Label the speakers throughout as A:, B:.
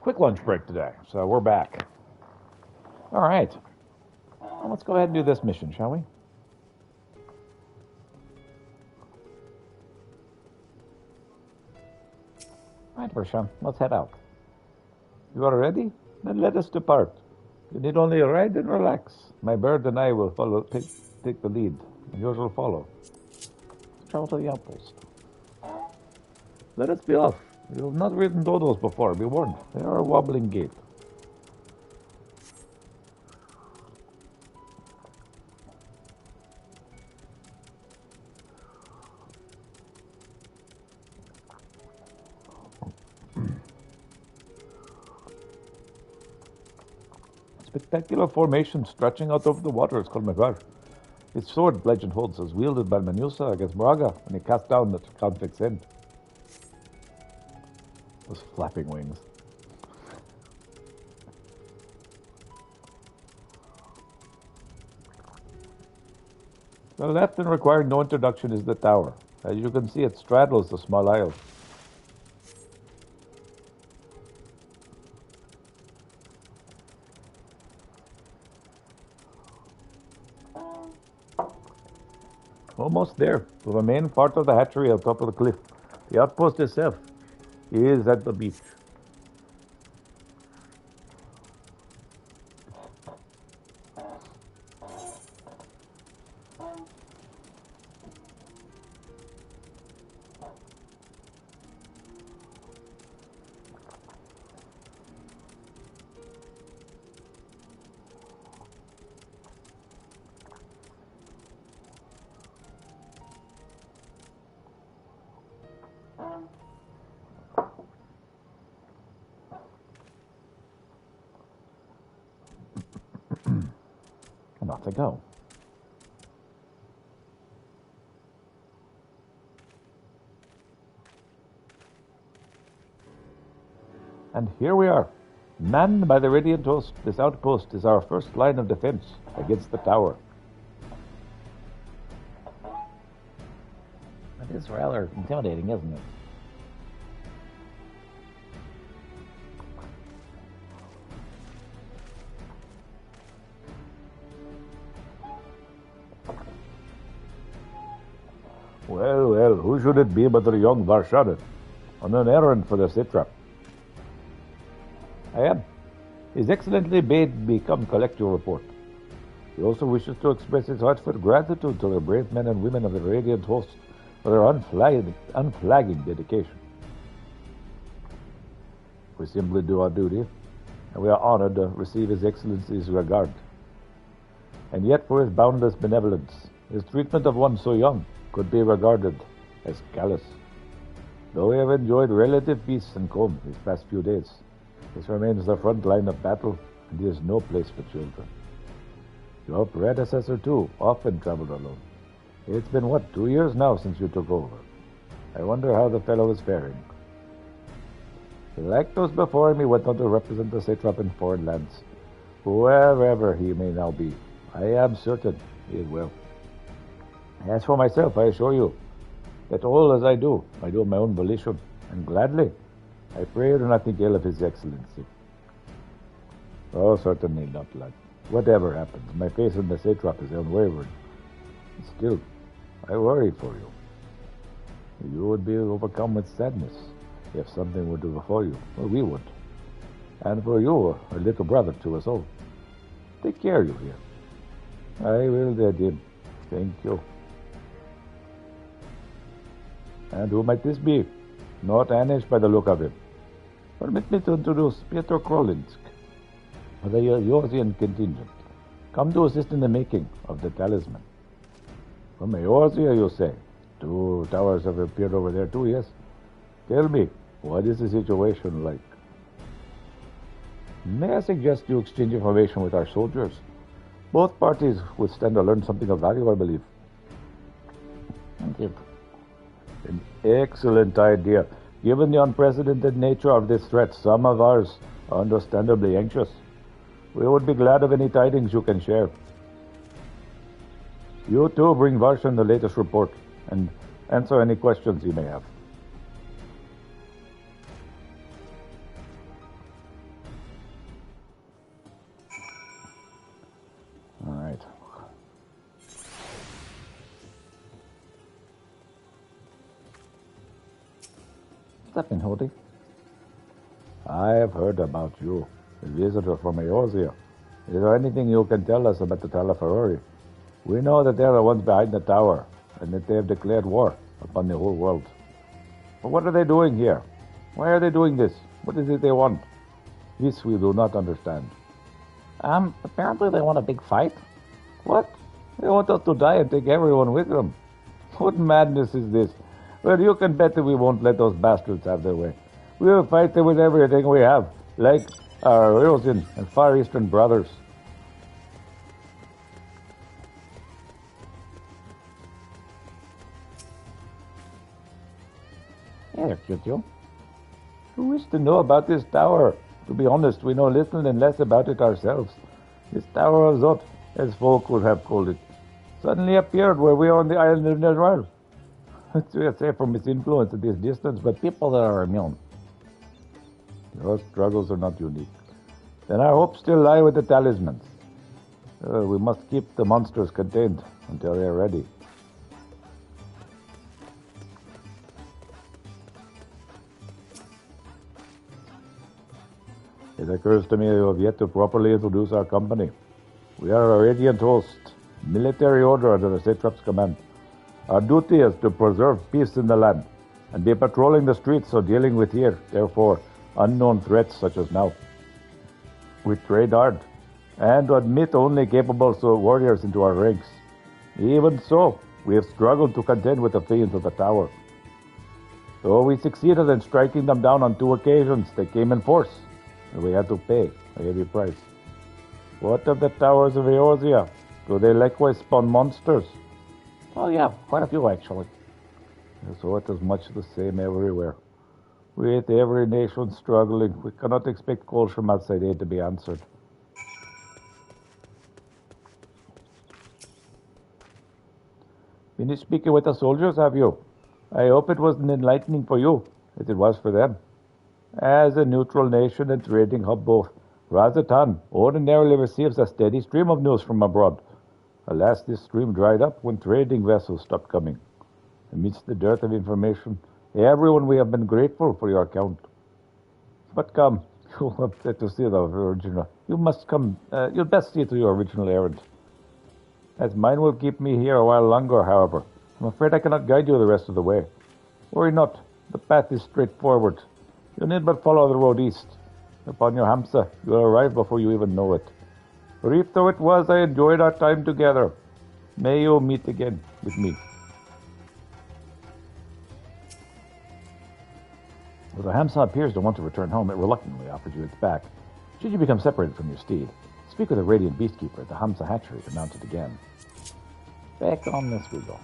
A: quick lunch break today, so we're back. All right. Well, let's go ahead and do this mission, shall we? Right, Vershan, let's head out. You are ready? Then let us depart. You need only ride and relax. My bird and I will follow, take the lead, and yours will follow. Let's travel to the outpost. Let us be off. You have not ridden dodos before, be warned. They are a wobbling gait. Spectacular formation stretching out over the water is called Mevar. His sword, legend holds, was wielded by Menusa against Braga when he cast down the conflict's end. Those flapping wings. To the left and requiring no introduction is the tower. As you can see, it straddles the small isle. Almost there, to the main part of the hatchery on top of the cliff. The outpost itself is at the beach. And off they go. And here we are, manned by the Radiant Host. This outpost is our first line of defense against the tower. It is rather intimidating, isn't it? Well, who should it be but the young Varshadan, on an errand for the satrap? I am. His Excellency bade me come collect your report. He also wishes to express his heartfelt gratitude to the brave men and women of the Radiant Host for their unflagging dedication. We simply do our duty, and we are honored to receive His Excellency's regard. And yet for his boundless benevolence, his treatment of one so young could be regarded as callous. Though we have enjoyed relative peace and calm these past few days, this remains the front line of battle, and he is no place for children. Your predecessor, too, often traveled alone. It's been, 2 years now since you took over. I wonder how the fellow is faring. Like those before him, he went on to represent the satrap in foreign lands. Wherever he may now be, I am certain he is well. As for myself, I assure you that all as I do of my own volition, and gladly. I pray you do not think ill of His Excellency. Oh, certainly not, lad. Whatever happens, my faith in the satrap is unwavering. Still, I worry for you. You would be overcome with sadness if something were to befall you. Well, we would. And for you, a little brother to us all. Take care, you hear. I will, Dedim. Thank you. And who might this be? Not Anish by the look of him. Permit me to introduce Piotr Krolinsk, of the Yorzian contingent, come to assist in the making of the talisman. From Eorzea, you say? 2 towers have appeared over there too, yes? Tell me, what is the situation like? May I suggest you exchange information with our soldiers? Both parties would stand to learn something of value, I believe. Thank you. An excellent idea. Given the unprecedented nature of this threat, some of ours are understandably anxious. We would be glad of any tidings you can share. You too bring Varshan the latest report and answer any questions he may have.
B: up, Hody?
A: I have heard about you, a visitor from Eorzea. Is there anything you can tell us about the Talaferori? We know that they're the ones behind the tower, and that they have declared war upon the whole world. But what are they doing here? Why are they doing this? What is it they want? This we do not understand.
B: Apparently they want a big fight.
A: What? They want us to die and take everyone with them. What madness is this? Well, you can bet that we won't let those bastards have their way. We'll fight them with everything we have, like our Eorzea and Far Eastern brothers.
B: Yeah, they're cute, too.
A: Who is to know about this tower? To be honest, we know little and less about it ourselves. This Tower of Zot, as folk would have called it, suddenly appeared where we are on the island of Nezral. It's safe from its influence at this distance, but
B: People that are immune.
A: your struggles are not unique. Then our hopes still lie with the talismans. We must keep the monsters contained until they are ready. It occurs to me you have yet to properly introduce our company. We are a radiant host, military order under the satrap's command. Our duty is to preserve peace in the land and be patrolling the streets or dealing with here, therefore, unknown threats such as now. We trade hard and admit only capable warriors into our ranks. Even so, we have struggled to contend with the fiends of the tower. Though we succeeded in striking them down on 2 occasions, they came in force, and we had to pay a heavy price. What of the towers of Eorzea? Do they likewise spawn monsters?
B: Oh, yeah, quite a few, actually.
A: So it is much the same everywhere. With every nation struggling, we cannot expect calls from outside aid to be answered. Finished speaking with the soldiers, have you? I hope it wasn't enlightening for you, as it was for them. As a neutral nation and trading hub both, Razatan ordinarily receives a steady stream of news from abroad. Alas, this stream dried up when trading vessels stopped coming. Amidst the dearth of information, everyone we have been grateful for your account. But come, you'll have to see the original. You must come, you'll best see to your original errand. As mine will keep me here a while longer, however. I'm afraid I cannot guide you the rest of the way. Worry not, the path is straightforward. You need but follow the road east. Upon your Hamsa, you'll arrive before you even know it. Brief though it was, I enjoyed our time together. May you meet again with me. Well, the Hamsa appears to want to return home. It reluctantly offers you its back. Should you become separated from your steed, speak with a radiant beastkeeper at the Hamsa hatchery to mount it again.
B: Back on this we go.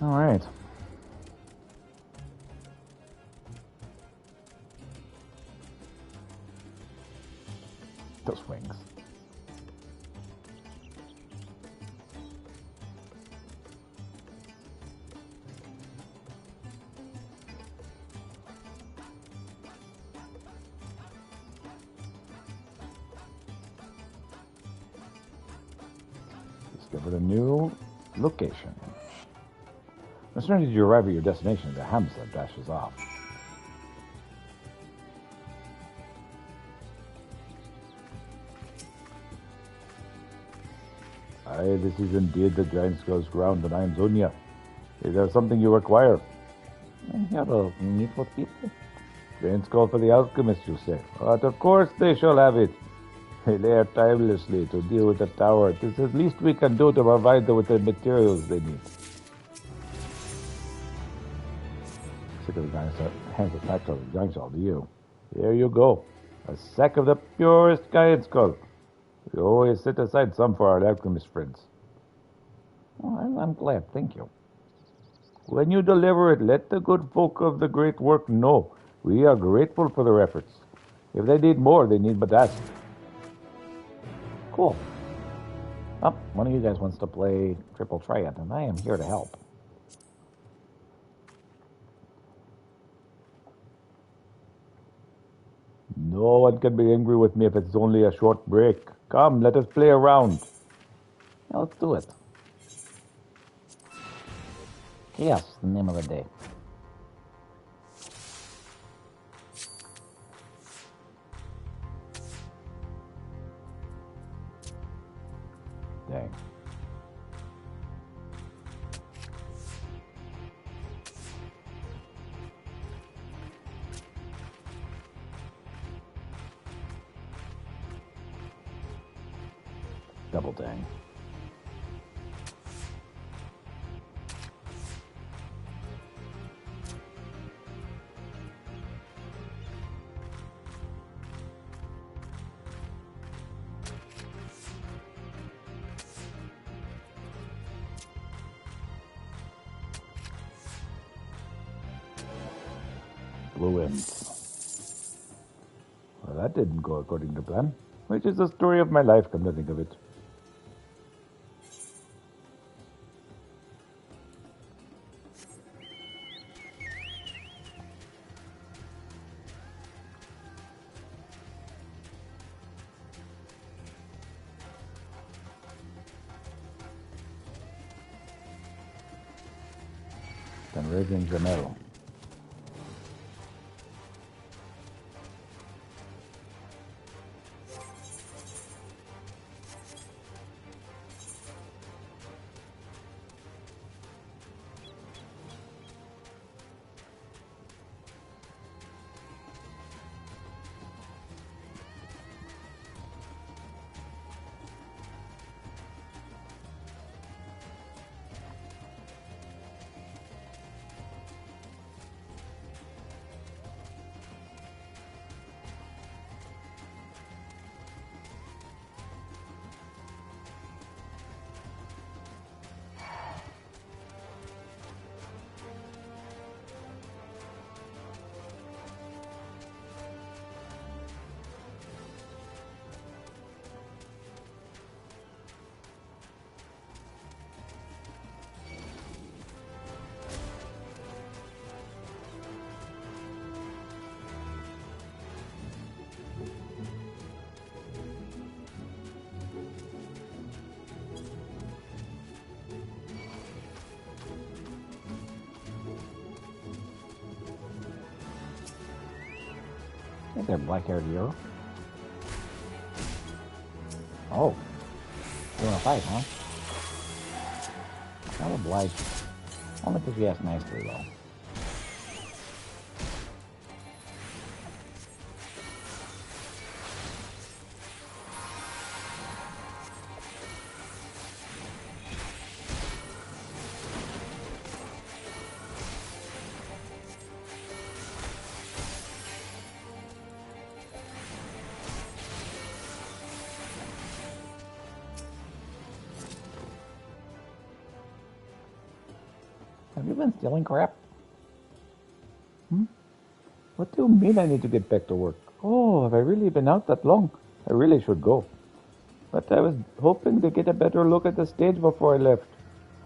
A: All right. Those wings. Discovered a new location. As soon as you arrive at your destination, the Hamza dashes off. Aye, this is indeed the Giant Skull's ground, and I am Zunia. Is there something you require?
B: Here to meet with people.
A: Giant Skull for the alchemist, you say? But of course they shall have it. They lair tirelessly to deal with the tower. It is the least we can do to provide them with the materials they need. The guy hands it back to the Giant Skull to you. Here you go. A sack of the purest Giant Skull. We always set aside some for our alchemist friends.
B: Oh, I'm glad, thank you.
A: When you deliver it, let the good folk of the great work know. We are grateful for their efforts. If they need more, they need but ask.
B: Cool. Oh, one of you guys wants to play Triple Triad, and I am here to help.
A: No one can be angry with me if it's only a short break. Come, let us play around.
B: Yeah, let's do it. Chaos, the name of the day.
A: Dang.
B: Double dang.
A: Blue wins. Well, that didn't go according to plan. Which is the story of my life, come to think of it. Then raising Jamel.
B: Hey there, black-haired hero. Oh. You want to fight, huh? I'll oblige. Only because you asked nicely, though. Have you been stealing crap?
A: What do you mean I need to get back to work? Oh, have I really been out that long? I really should go. But I was hoping to get a better look at the stage before I left.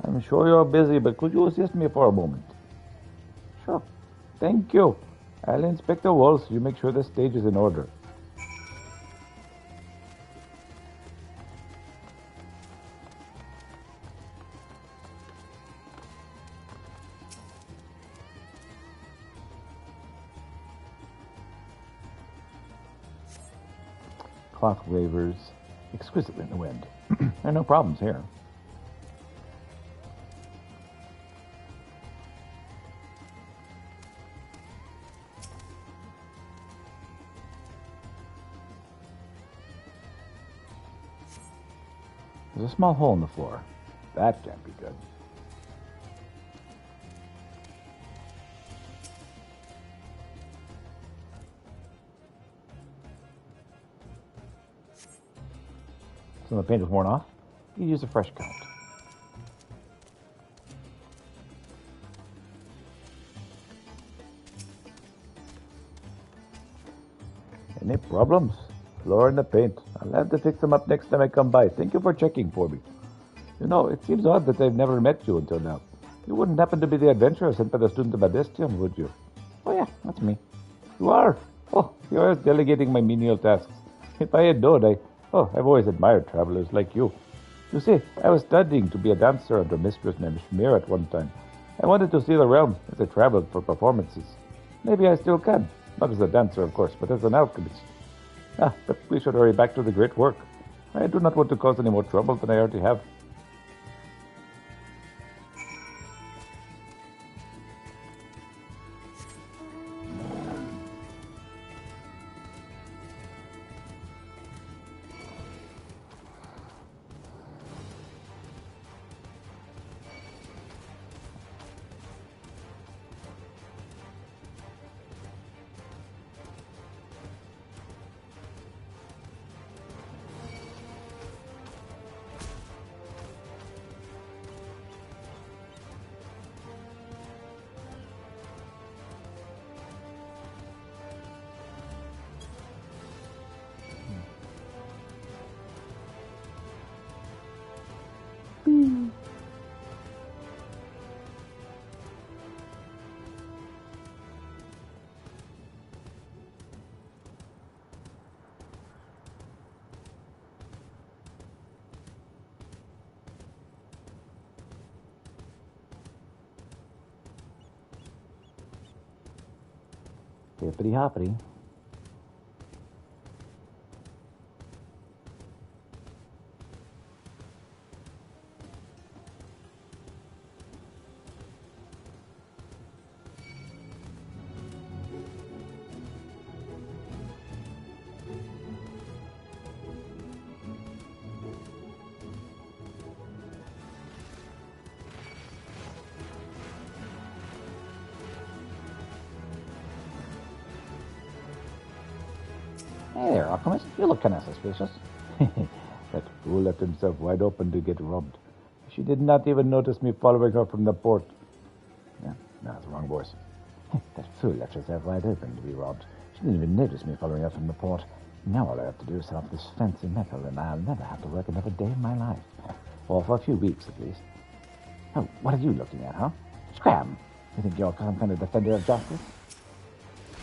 A: I'm sure you're busy, but could you assist me for a moment?
B: Sure.
A: Thank you. I'll inspect the walls so you make sure the stage is in order. Cloth wavers exquisitely in the wind. There are no problems here. There's a small hole in the floor. That can't be good. Some of the paint was worn off. You use a fresh coat. Any problems? Floor and the paint. I'll have to fix them up next time I come by. Thank you for checking for me. You know, it seems odd that I've never met you until now. You wouldn't happen to be the adventurer sent by the student of Badestion, would you?
B: Oh, yeah, that's me.
A: You are? Oh, you're always delegating my menial tasks. If I had known, I've always admired travelers like you. You see, I was studying to be a dancer under a mistress named Schmier at one time. I wanted to see the realm as I traveled for performances. Maybe I still can. Not as a dancer, of course, but as an alchemist. But we should hurry back to the great work. I do not want to cause any more trouble than I already have.
B: Hippity hoppity. Hey there, Alchemist. You look kind of suspicious.
A: That fool left himself wide open to get robbed. She did not even notice me following her from the port.
B: Yeah, no, that's the wrong voice. That fool left herself wide open to be robbed. She didn't even notice me following her from the port. Now all I have to do is set off this fancy metal, and I'll never have to work another day in my life. Or for a few weeks, at least. Oh, what are you looking at, huh? Scram, you think you're some kind of defender of justice?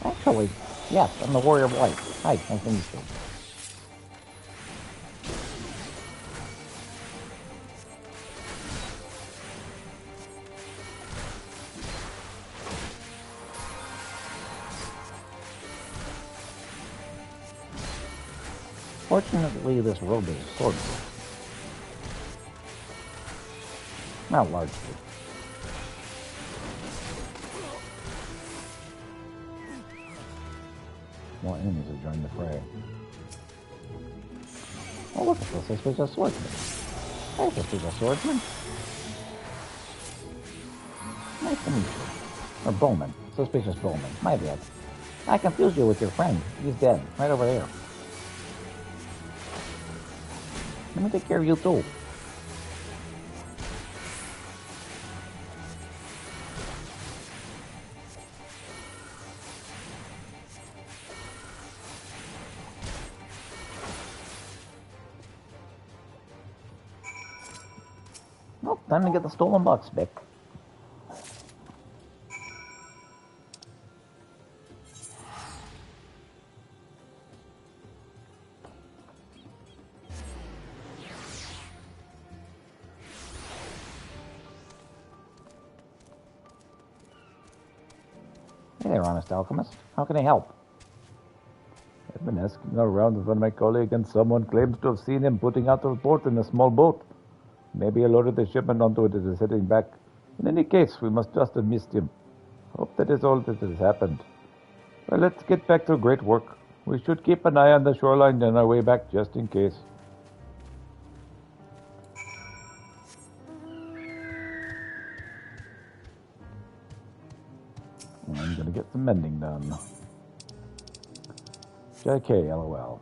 B: Actually, yes, I'm the Warrior of Light. Hi, nice to meet you. Fortunately, this robe is swordproof. Well, largely. More enemies have joined the fray. Oh, look at this suspicious swordsman. Hey, suspicious swordsman. Nice to meet you. Or bowman. Suspicious bowman. My bad. I confused you with your friend. He's dead. Right over there. Let me take care of you too. Well, time to get the stolen box back. Hey there, honest alchemist. How can I help?
A: I've been asking around with one of my colleagues, and someone claims to have seen him putting out of port in a small boat. Maybe he loaded the shipment onto it as he's heading back. In any case, we must just have missed him. Hope that is all that has happened. Well, let's get back to great work. We should keep an eye on the shoreline on our way back, just in case. I'm gonna get some mending done. JK, LOL.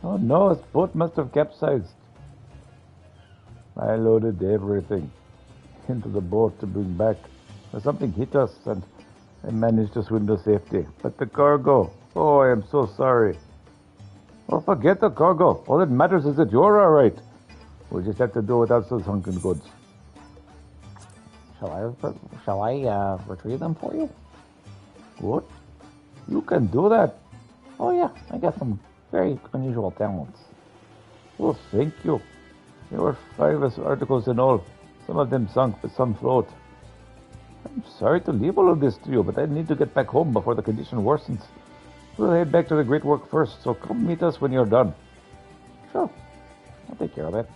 A: Oh no, his boat must have capsized. I loaded everything into the boat to bring back. But something hit us and I managed to swim to safety. But the cargo, oh, I am so sorry. Oh, forget the cargo. All that matters is that you're all right. We'll just have to do without those sunken goods.
B: Shall I retrieve them for you?
A: What? You can do that?
B: Oh yeah, I got some very unusual talents.
A: Oh, thank you. There were 5 articles in all. Some of them sunk, but some float. I'm sorry to leave all of this to you, but I need to get back home before the condition worsens. We'll head back to the great work first, so come meet us when you're done.
B: Sure, I'll take care of it.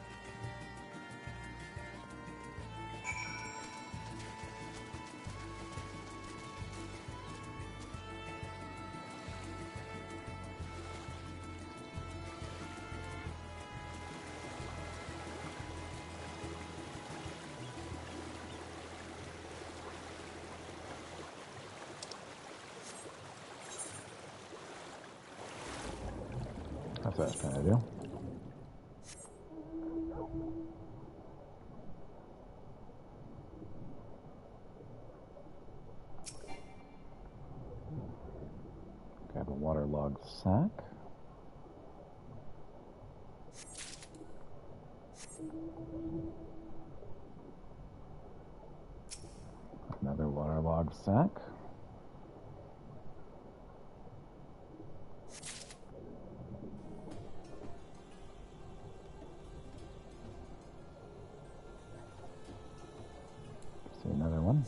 B: That's what I was trying to do. Grab a waterlogged sack. Another waterlogged sack. See another one.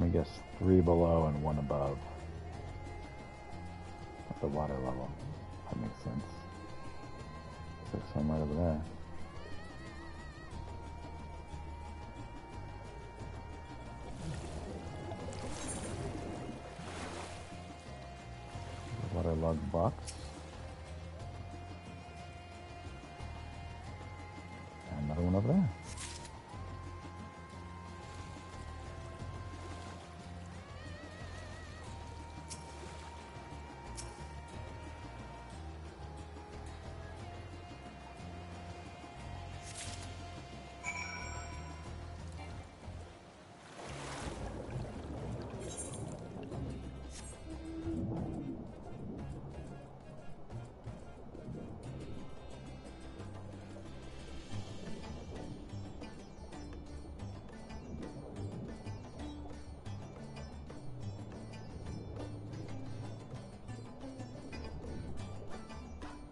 B: I guess 3 below and 1 above at the water level. That makes sense. There's some right over there. Waterlogged box. And another one over there.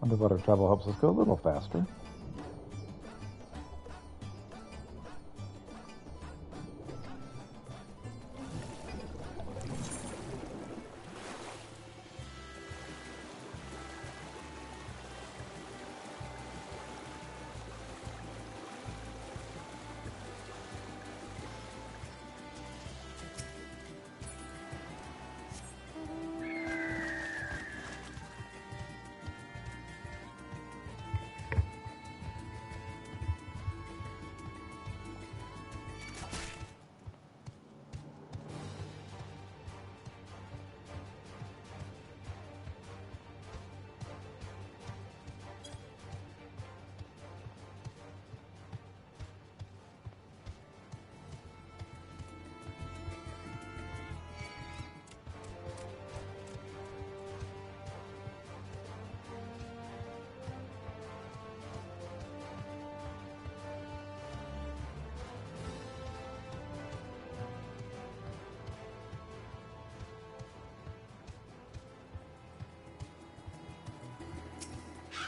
B: Underwater travel helps us go a little faster.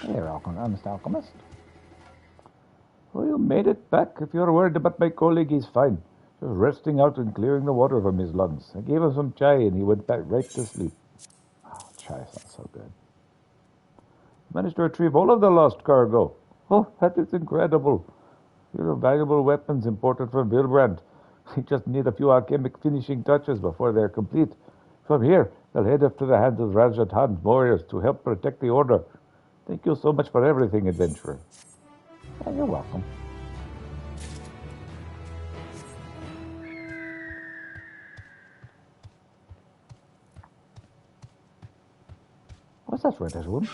B: Hey there, Mr. Alchemist.
A: Oh, you made it back. If you're worried about my colleague, he's fine. Just resting out and clearing the water from his lungs. I gave him some chai and he went back right to sleep.
B: Oh, chai sounds so good.
A: Managed to retrieve all of the lost cargo. Oh, that is incredible. Here are valuable weapons imported from Vilbrand. We just need a few alchemic finishing touches before they are complete. From here, they'll head up to the hands of Rajat Khan's warriors to help protect the Order. Thank you so much for everything, adventurer.
B: You're welcome. What's that red one?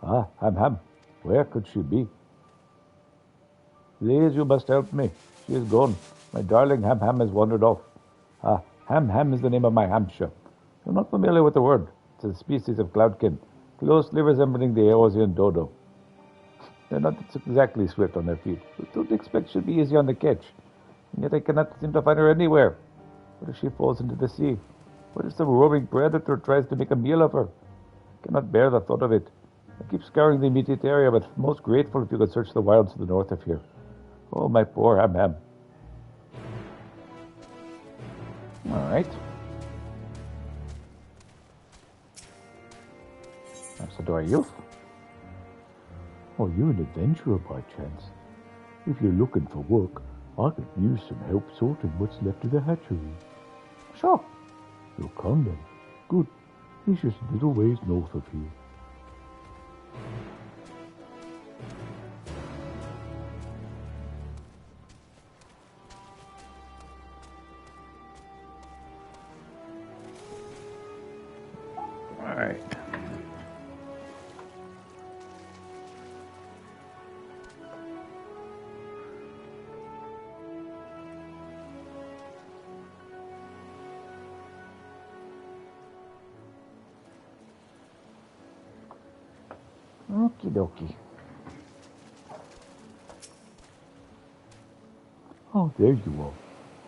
A: Ah, Ham. Where could she be? Please, you must help me. She is gone. My darling Ham has wandered off. Ah, Ham is the name of my Hampshire. You're not familiar with the word. It's a species of cloudkin, closely resembling the Eorzean dodo. They're not exactly swift on their feet, but don't expect she'll be easy on the catch. And yet I cannot seem to find her anywhere. What if she falls into the sea? What if some roaring predator tries to make a meal of her? I cannot bear the thought of it. I keep scouring the immediate area, but most grateful if you could search the wilds to the north of here. Oh, my poor Ham.
B: All right. Ambassador Youth.
C: Are you an adventurer by chance? If you're looking for work, I could use some help sorting what's left of the hatchery.
B: Sure.
C: You'll come then. Good. It's just a little ways north of here.
B: All right. Okie dokie.
C: Oh, there you are.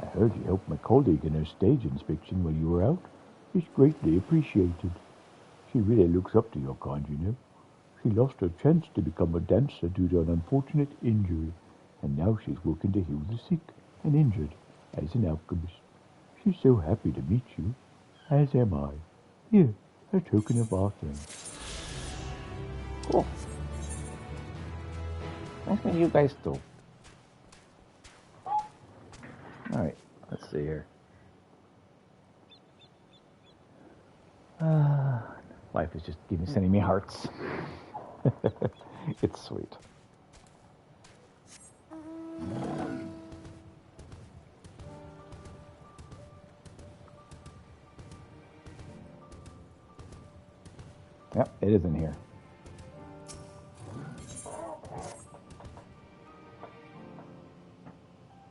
C: I heard you helped my colleague in her stage inspection while you were out. It's greatly appreciated. She really looks up to your kind, you know. She lost her chance to become a dancer due to an unfortunate injury, and now she's working to heal the sick and injured as an alchemist. She's so happy to meet you, as am I. Here, a token of our thanks.
B: Cool. Nice meeting you guys too. Alright, let's see here. Life is just sending me hearts.
A: It's sweet.
B: Yep, it is in here.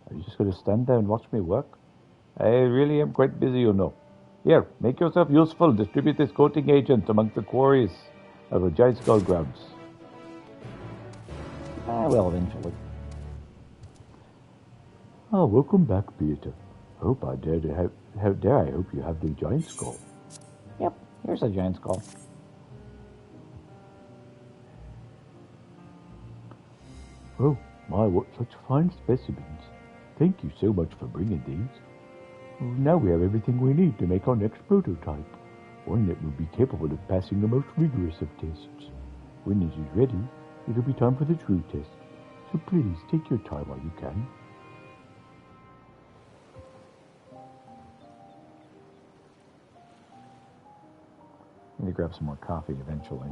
A: Are you just going to stand there and watch me work? I really am quite busy, you know. Here, make yourself useful. Distribute this coating agent amongst the quarries of the Giant Skull grounds.
B: I will eventually.
C: Ah, welcome back, Peter. I hope I hope you have the giant skull.
B: Yep, here's a giant skull.
C: Oh, my, what such fine specimens. Thank you so much for bringing these. Well, now we have everything we need to make our next prototype. One that will be capable of passing the most rigorous of tests. When it is ready, it'll be time for the true test. So please, take your time while you can.
B: I need to grab some more coffee eventually.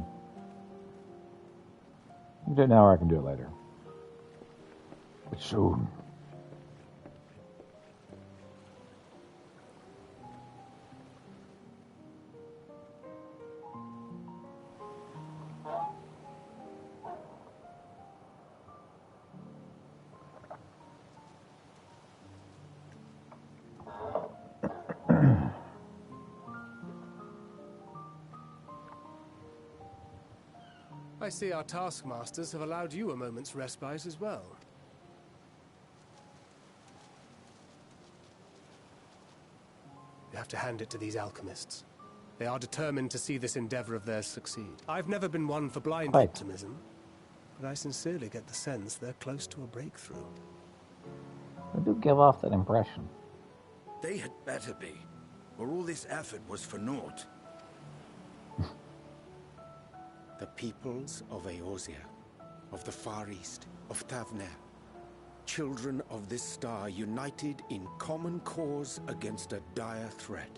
B: I can do it now or I can do it later. But soon.
D: I see our taskmasters have allowed you a moment's respite as well. You have to hand it to these alchemists. They are determined to see this endeavor of theirs succeed. I've never been one for blind optimism, but I sincerely get the sense they're close to a breakthrough.
B: I do give off that impression.
E: They had better be, or all this effort was for naught. The peoples of Eorzea, of the Far East, of Thavner. Children of this star united in common cause against a dire threat.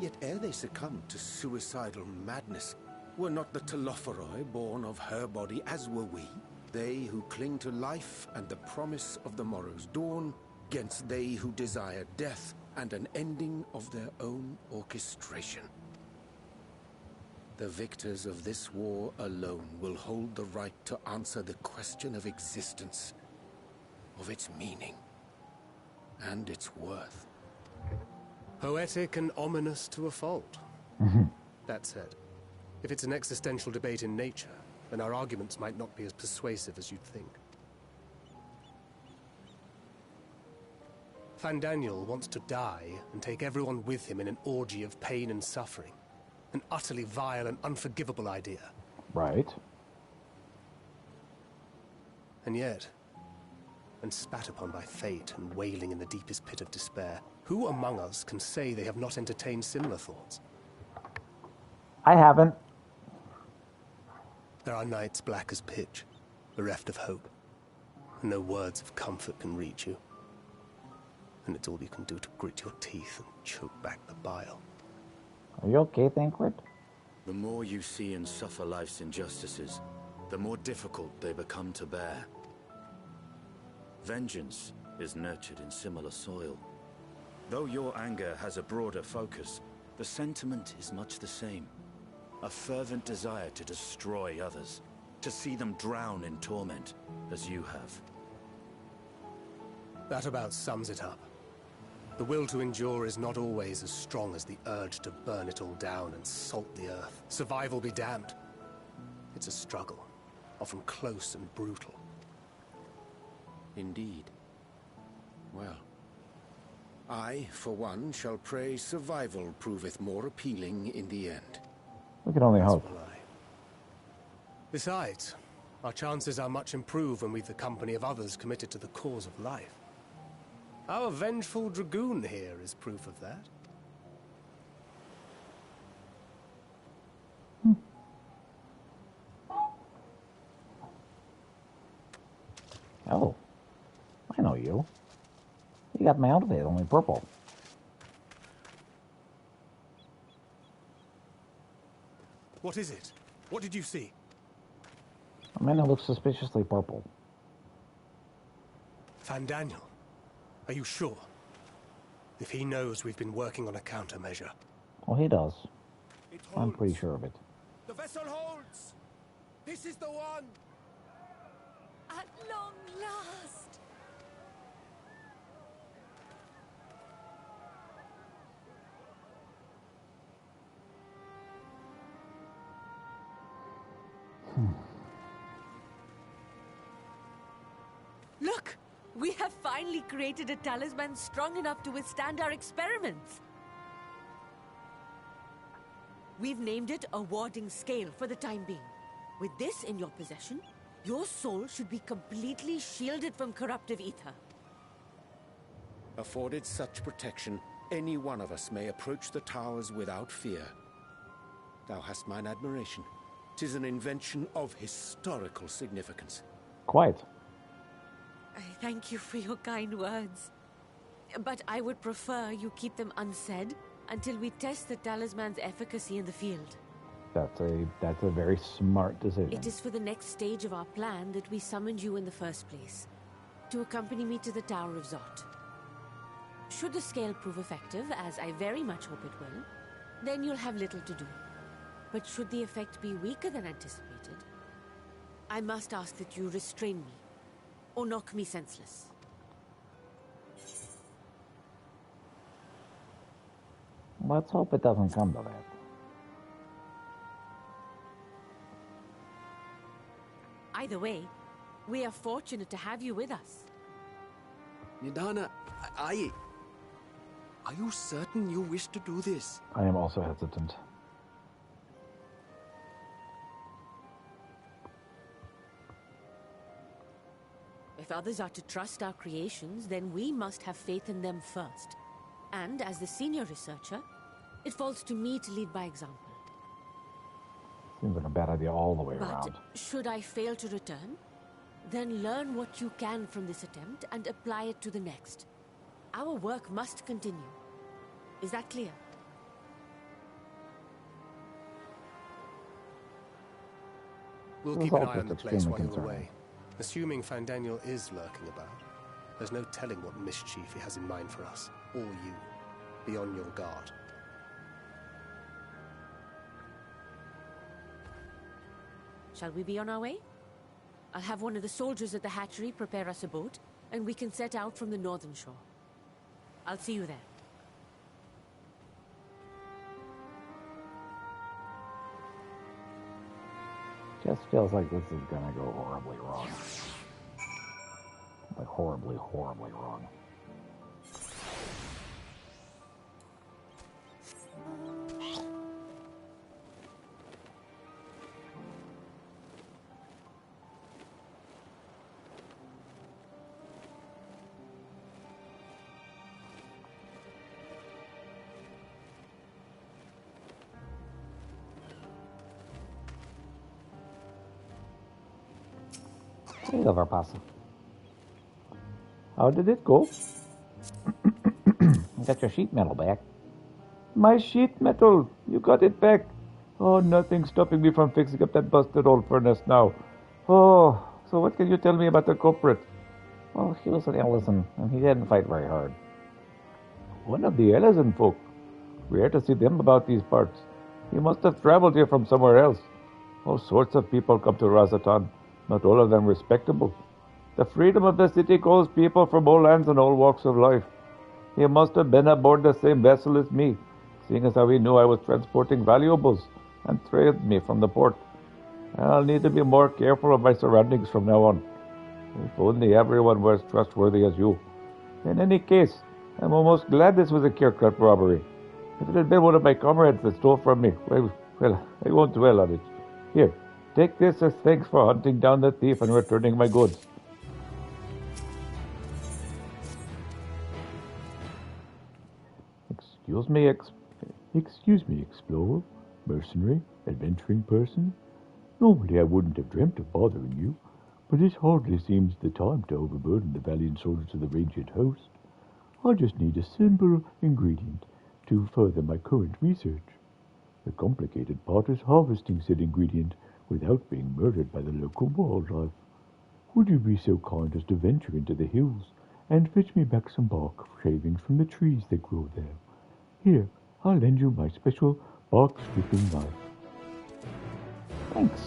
E: Yet ere they succumbed to suicidal madness, were not the Telophoroi born of her body as were we? They who cling to life and the promise of the morrow's dawn, against they who desire death and an ending of their own orchestration. The victors of this war alone will hold the right to answer the question of existence, of its meaning, and its worth.
D: Poetic and ominous to a fault. That said, if it's an existential debate in nature, then our arguments might not be as persuasive as you'd think. Fandaniel wants to die and take everyone with him in an orgy of pain and suffering. An utterly vile and unforgivable idea.
A: Right.
D: And yet, when spat upon by fate and wailing in the deepest pit of despair, who among us can say they have not entertained similar thoughts?
A: I haven't.
D: There are nights black as pitch, bereft of hope, and no words of comfort can reach you. And it's all you can do to grit your teeth and choke back the bile.
A: Are you okay, Thancred?
E: The more you see and suffer life's injustices, the more difficult they become to bear. Vengeance is nurtured in similar soil. Though your anger has a broader focus, the sentiment is much the same. A fervent desire to destroy others, to see them drown in torment, as you have.
D: That about sums it up. The will to endure is not always as strong as the urge to burn it all down and salt the earth. Survival be damned. It's a struggle, often close and brutal.
E: Indeed. Well, I, for one, shall pray survival proveth more appealing in the end.
A: We can only hope.
D: Will I. Besides, our chances are much improved when we've the company of others committed to the cause of life. Our vengeful dragoon here is proof of that.
A: Oh. I know you. You got my outfit, only purple.
D: What is it? What did you see?
A: I mean, it looks suspiciously purple.
D: Fandaniel, are you sure? If he knows we've been working on a countermeasure.
A: Well, he does.
E: It
A: I'm
E: holds.
A: pretty sure of it.
E: The vessel holds! This is the one!
F: At long last! Look! We have finally created a talisman strong enough to withstand our experiments. We've named it a warding scale for the time being. With this in your possession, your soul should be completely shielded from corruptive ether.
E: Afforded such protection, any one of us may approach the towers without fear. Thou hast mine admiration. 'Tis an invention of historical significance.
A: Quite.
F: I thank you for your kind words. But I would prefer you keep them unsaid until we test the talisman's efficacy in the field.
A: That's a very smart decision.
F: It is for the next stage of our plan that we summoned you in the first place, to accompany me to the Tower of Zot. Should the scale prove effective, as I very much hope it will, then you'll have little to do. But should the effect be weaker than anticipated, I must ask that you restrain me, or knock me senseless.
A: Let's hope it doesn't come to that.
F: Either way, we are fortunate to have you with us.
G: Nidana, are you certain you wish to do this?
A: I am also hesitant.
F: If others are to trust our creations, then we must have faith in them first. And as the senior researcher, it falls to me to lead by example.
B: Seems like a bad idea all the way
F: But
B: around.
F: should I fail to return, then learn what you can from this attempt and apply it to the next. Our work must continue. Is that clear?
D: We'll
B: This is
D: keep an
B: all
D: eye on the
B: just
D: place
B: extremely
D: while you're
B: concerning.
D: away. Assuming Fandaniel is lurking about, there's no telling what mischief he has in mind for us, or you. Be on your guard.
F: Shall we be on our way? I'll have one of the soldiers at the hatchery prepare us a boat, and we can set out from the northern shore. I'll see you there.
B: Just feels like this is gonna go horribly wrong. Like horribly, horribly wrong. Hey, Overpass. How did it go? You got your sheet metal back.
A: My sheet metal! You got it back! Oh, nothing's stopping me from fixing up that busted old furnace now. Oh, so what can you tell me about the culprit?
B: Well, he was an Ellison, and he didn't fight very hard.
A: One of the Ellison folk. Rare to see them about these parts. He must have traveled here from somewhere else. All sorts of people come to Razatan, not all of them respectable. The freedom of the city calls people from all lands and all walks of life. He must have been aboard the same vessel as me, seeing as how he knew I was transporting valuables and trailed me from the port. I'll need to be more careful of my surroundings from now on. If only everyone were as trustworthy as you. In any case, I'm almost glad this was a Kirkut robbery. If it had been one of my comrades that stole from me, well, I won't dwell on it. Here, take this as thanks for hunting down the thief and returning my goods.
C: Excuse me, explorer, mercenary, adventuring person. Normally I wouldn't have dreamt of bothering you, but this hardly seems the time to overburden the valiant soldiers of the Ranged Host. I just need a simple ingredient to further my current research. The complicated part is harvesting said ingredient without being murdered by the local wildlife. Would you be so kind as to venture into the hills and fetch me back some bark shavings from the trees that grow there? Here, I'll lend you my special bark stripping knife.
B: Thanks.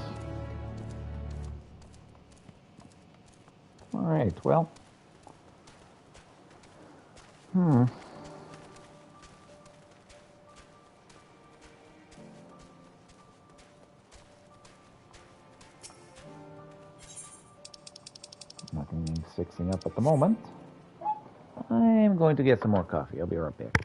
B: Alright, well. Nothing needs fixing up at the moment. I'm going to get some more coffee. I'll be right back.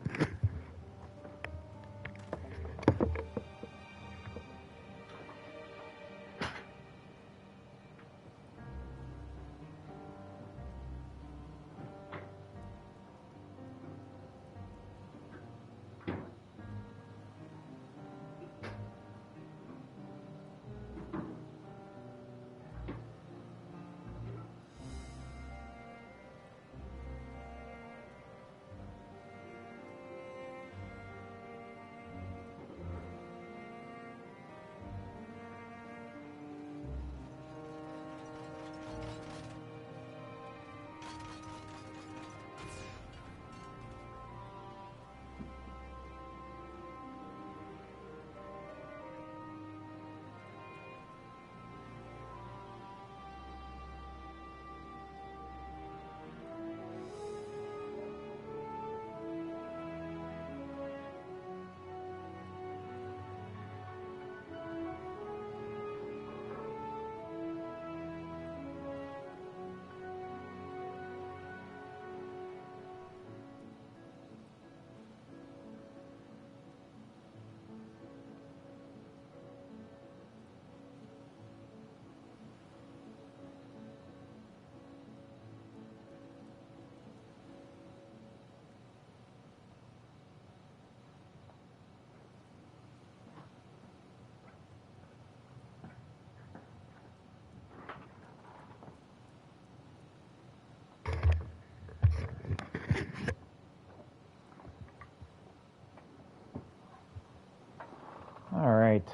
B: right.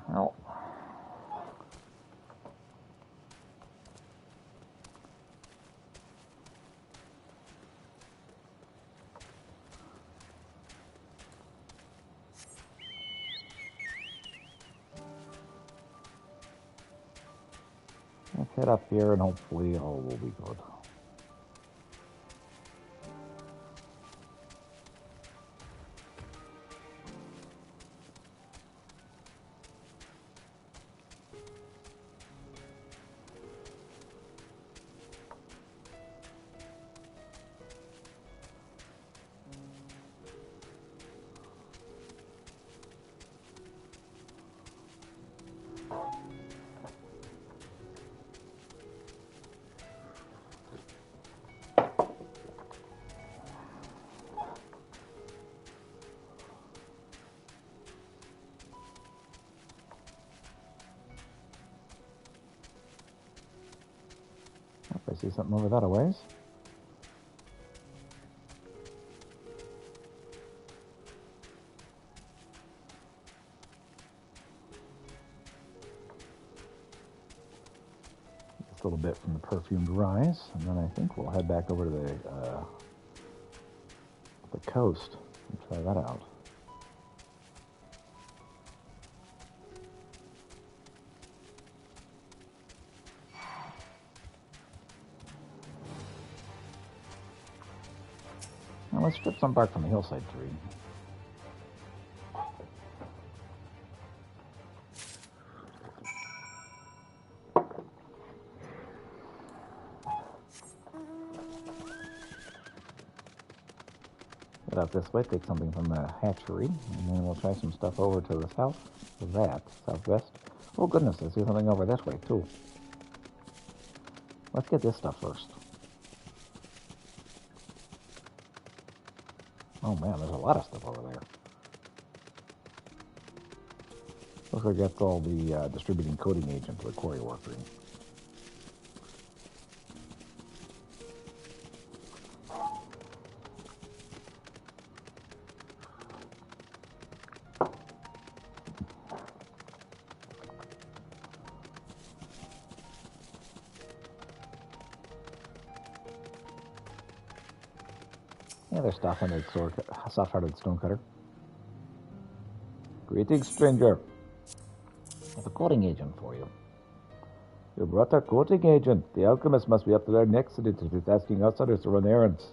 B: Well. Let's head up here and hopefully all will be good. I see something over that a ways. Just a little bit from the perfumed rise, and then I think we'll head back over to the coast and try that out. Now let's strip some bark from the hillside tree. Head out this way, take something from the hatchery, and then we'll try some stuff over to the south, southwest. Oh goodness, I see something over this way too. Let's get this stuff first. Oh man, there's a lot of stuff over there. Looks like that's all the distributing coating agent to the quarry worker. Yeah, they're soft-hearted stonecutter. Greetings, stranger. I have a coating agent for you. You brought a coating agent. The alchemist must be up to their necks in it if he's asking outsiders to run errands.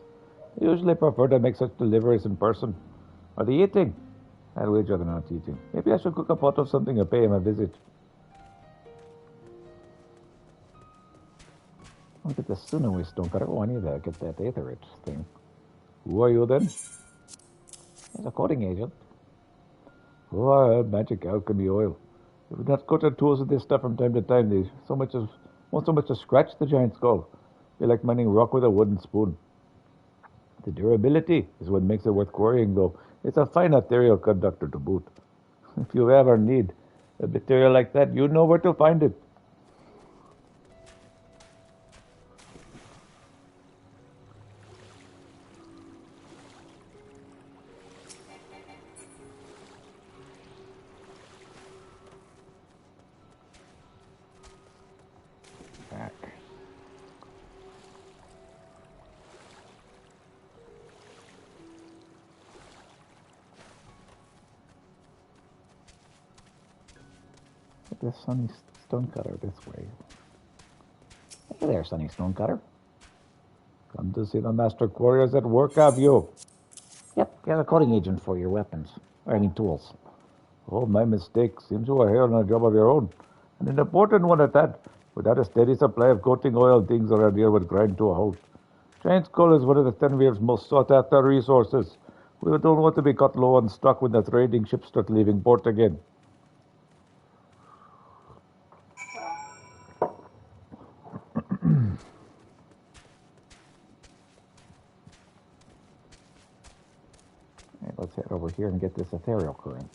B: They usually prefer to make such deliveries in person. Are they eating? I'd wager they're not eating. Maybe I should cook a pot of something and pay him a visit. Look at the Sunui stonecutter. Oh, I need to get that aetherite thing. Who are you then? He's a coating agent. Oh, I have magic alchemy oil. If we not coat our tools with this stuff from time to time, they won't so much as scratch the giant skull. Be like mining rock with a wooden spoon. The durability is what makes it worth quarrying, though. It's a fine ethereal conductor to boot. If you ever need a material like that, you know where to find it. Back. Get this Sunny Stonecutter this way. Hey there, Sunny Stonecutter. Come to see the master quarriers at work, have you? Yep, get a coating agent for your weapons. Or any tools. Oh, my mistake. Seems you were here on a job of your own. And an important one at that. Without a steady supply of coating oil, things around here would grind to a halt. Giant Skull is one of the Tenvir's most sought-after resources. We don't want to be caught low on stock when the trading ships start leaving port again. Let's head over here and get this ethereal current.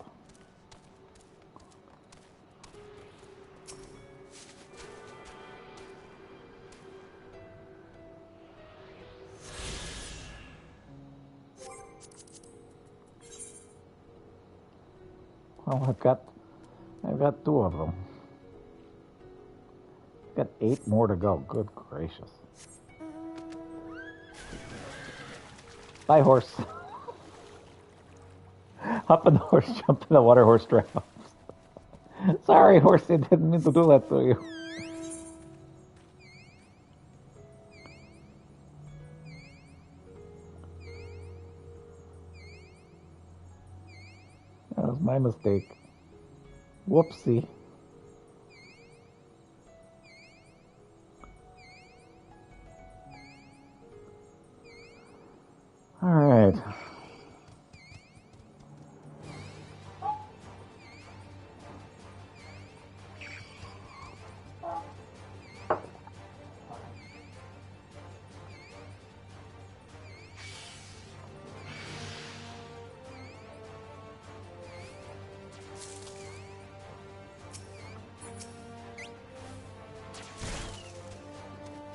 B: Well, I've got I've got 2 of them. Got 8 more to go. Good gracious. Bye, horse. Hop on the horse, jump in the water, horse drowns. Sorry, horse, I didn't mean to do that to you. That was my mistake. Whoopsie. All right.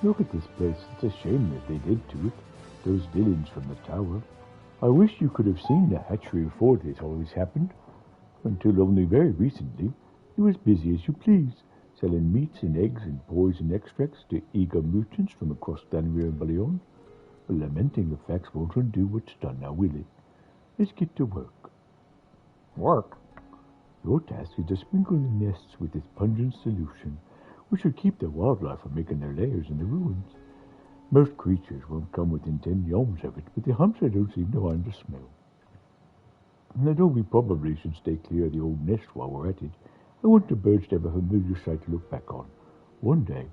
C: Look at this place. It's a shame that they did to it. Those villains from the tower. I wish you could have seen the hatchery before this always happened. Until only very recently, you was busy as you please, selling meats and eggs and poison extracts to eager merchants from across Danria and Ballion. Lamenting the facts won't undo what's done now, will it? Let's get to work.
B: Work?
C: Your task is to sprinkle the nests with this pungent solution, which will keep the wildlife from making their lairs in the ruins. Most creatures won't come within 10 yards of it, but the humps don't seem to mind the smell. And although we probably should stay clear of the old nest while we're at it, I want the birds to have a familiar sight to look back on. One day.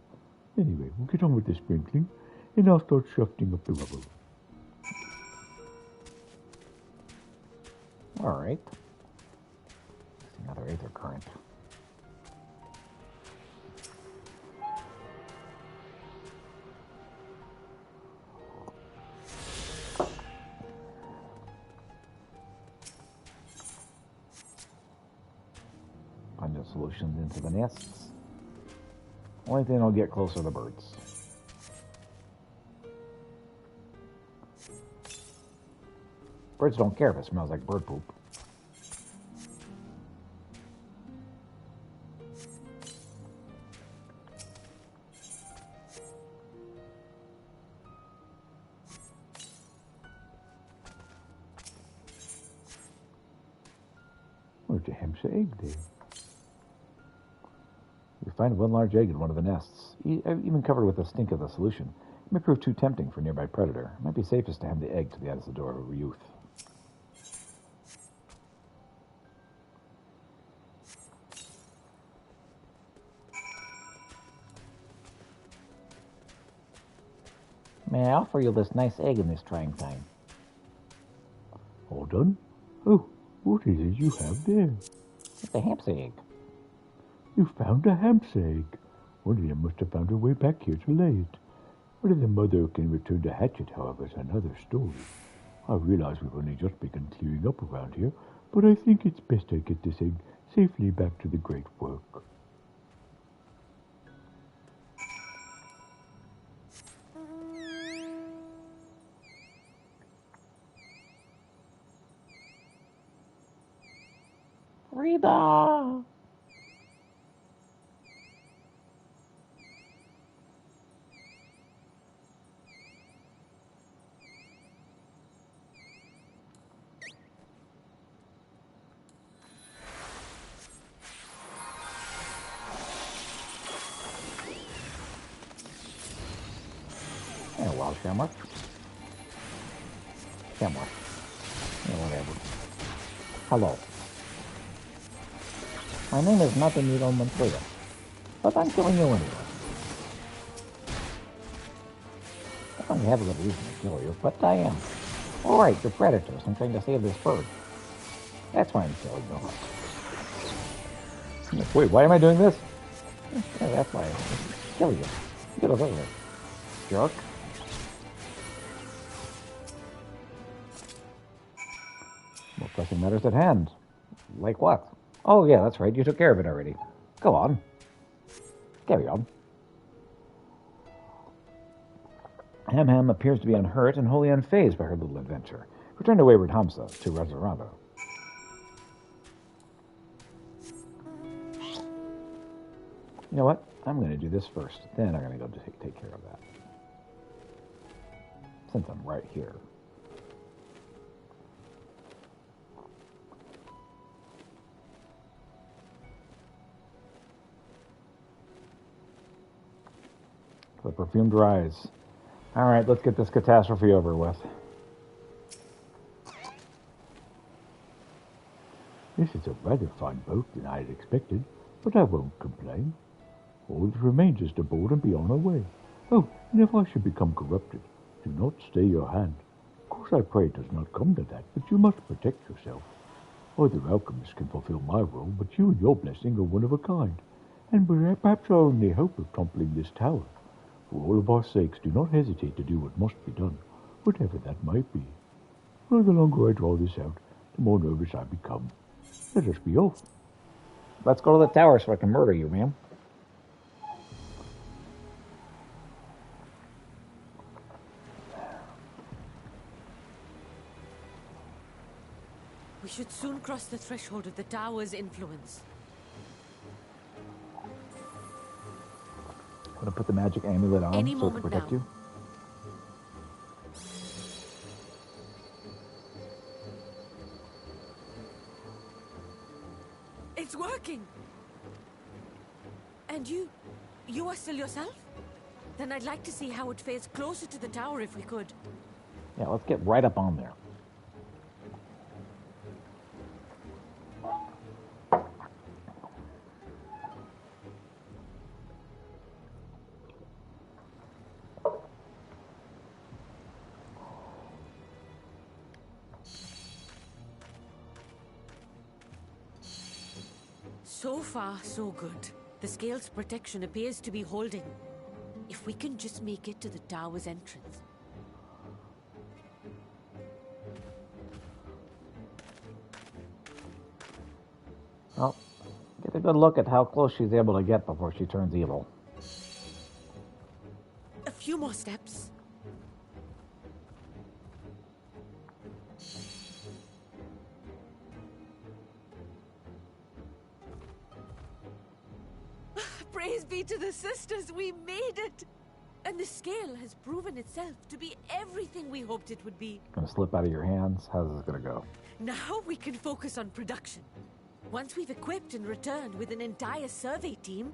C: Anyway, we'll get on with the sprinkling, and I'll start shifting up the rubble.
B: All right. Another aether current. Pungent solutions into the nests. Only thing will get closer to birds. Birds don't care if it smells like bird poop.
C: Where's the hamster egg there?
B: We find one large egg in one of the nests, even covered with the stink of the solution. It may prove too tempting for a nearby predator. It might be safest to hand the egg to the Adesador of youth. May I offer you this nice egg in this trying time?
C: All done? Oh, what is it you have there?
B: It's a hamster egg.
C: You found a hamster egg. One of them must have found her way back here to lay it. Whether the mother can return to hatch it, however, is another story. I realize we've only just begun clearing up around here, but I think it's best I get this egg safely back to the great work.
B: Rita! Yeah, well, Shamrock. Shamrock. Yeah, whatever. Hello. My name is not Inigo Montoya, but I'm killing you anyway. I don't have a good reason to kill you, but I am. Alright, you're predators. I'm trying to save this bird. That's why I'm killing you. Wait, why am I doing this? Yeah, that's why I kill you. Get over here, jerk. More pressing matters at hand. Like what? Oh, yeah, that's right. You took care of it already. Go on. Carry on. Ham appears to be unhurt and wholly unfazed by her little adventure. Return to wayward Hamza, to Razarada. You know what? I'm going to do this first. Then I'm going to go take care of that. Since I'm right here. The perfumed rise. All right, let's get this catastrophe over with.
C: This is a rather fine boat than I had expected, but I won't complain. All that remains is to board and be on our way. Oh, and if I should become corrupted, do not stay your hand. Of course I pray it does not come to that, but you must protect yourself. Other alchemists can fulfill my role, but you and your blessing are one of a kind, and perhaps our only hope of toppling this tower. For all of our sakes, do not hesitate to do what must be done, whatever that might be. For the longer I draw this out, the more nervous I become. Let us be off.
B: Let's go to the tower so I can murder you, ma'am.
F: We should soon cross the threshold of the tower's influence.
B: I'm going to put the magic amulet on
F: Any
B: so it can
F: moment
B: protect
F: now.
B: you.
F: It's working! And you are still yourself? Then I'd like to see how it fares closer to the tower if we could.
B: Yeah, let's get right up on there.
F: So far, so good. The scale's protection appears to be holding. If we can just make it to the tower's entrance.
B: Well, get a good look at how close she's able to get before she turns evil.
F: A few more steps. Praise be to the sisters, we made it! And the scale has proven itself to be everything we hoped it would be.
B: Gonna slip out of your hands. How's this gonna go?
F: Now we can focus on production. Once we've equipped and returned with an entire survey team,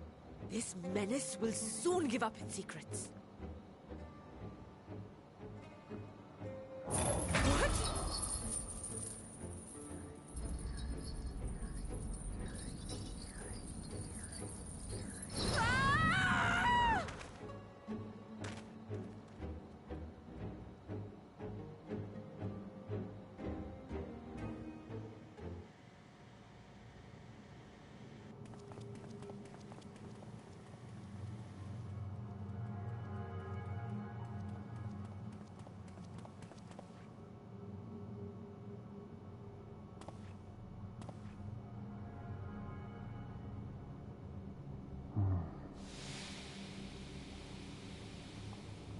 F: this menace will soon give up its secrets. What?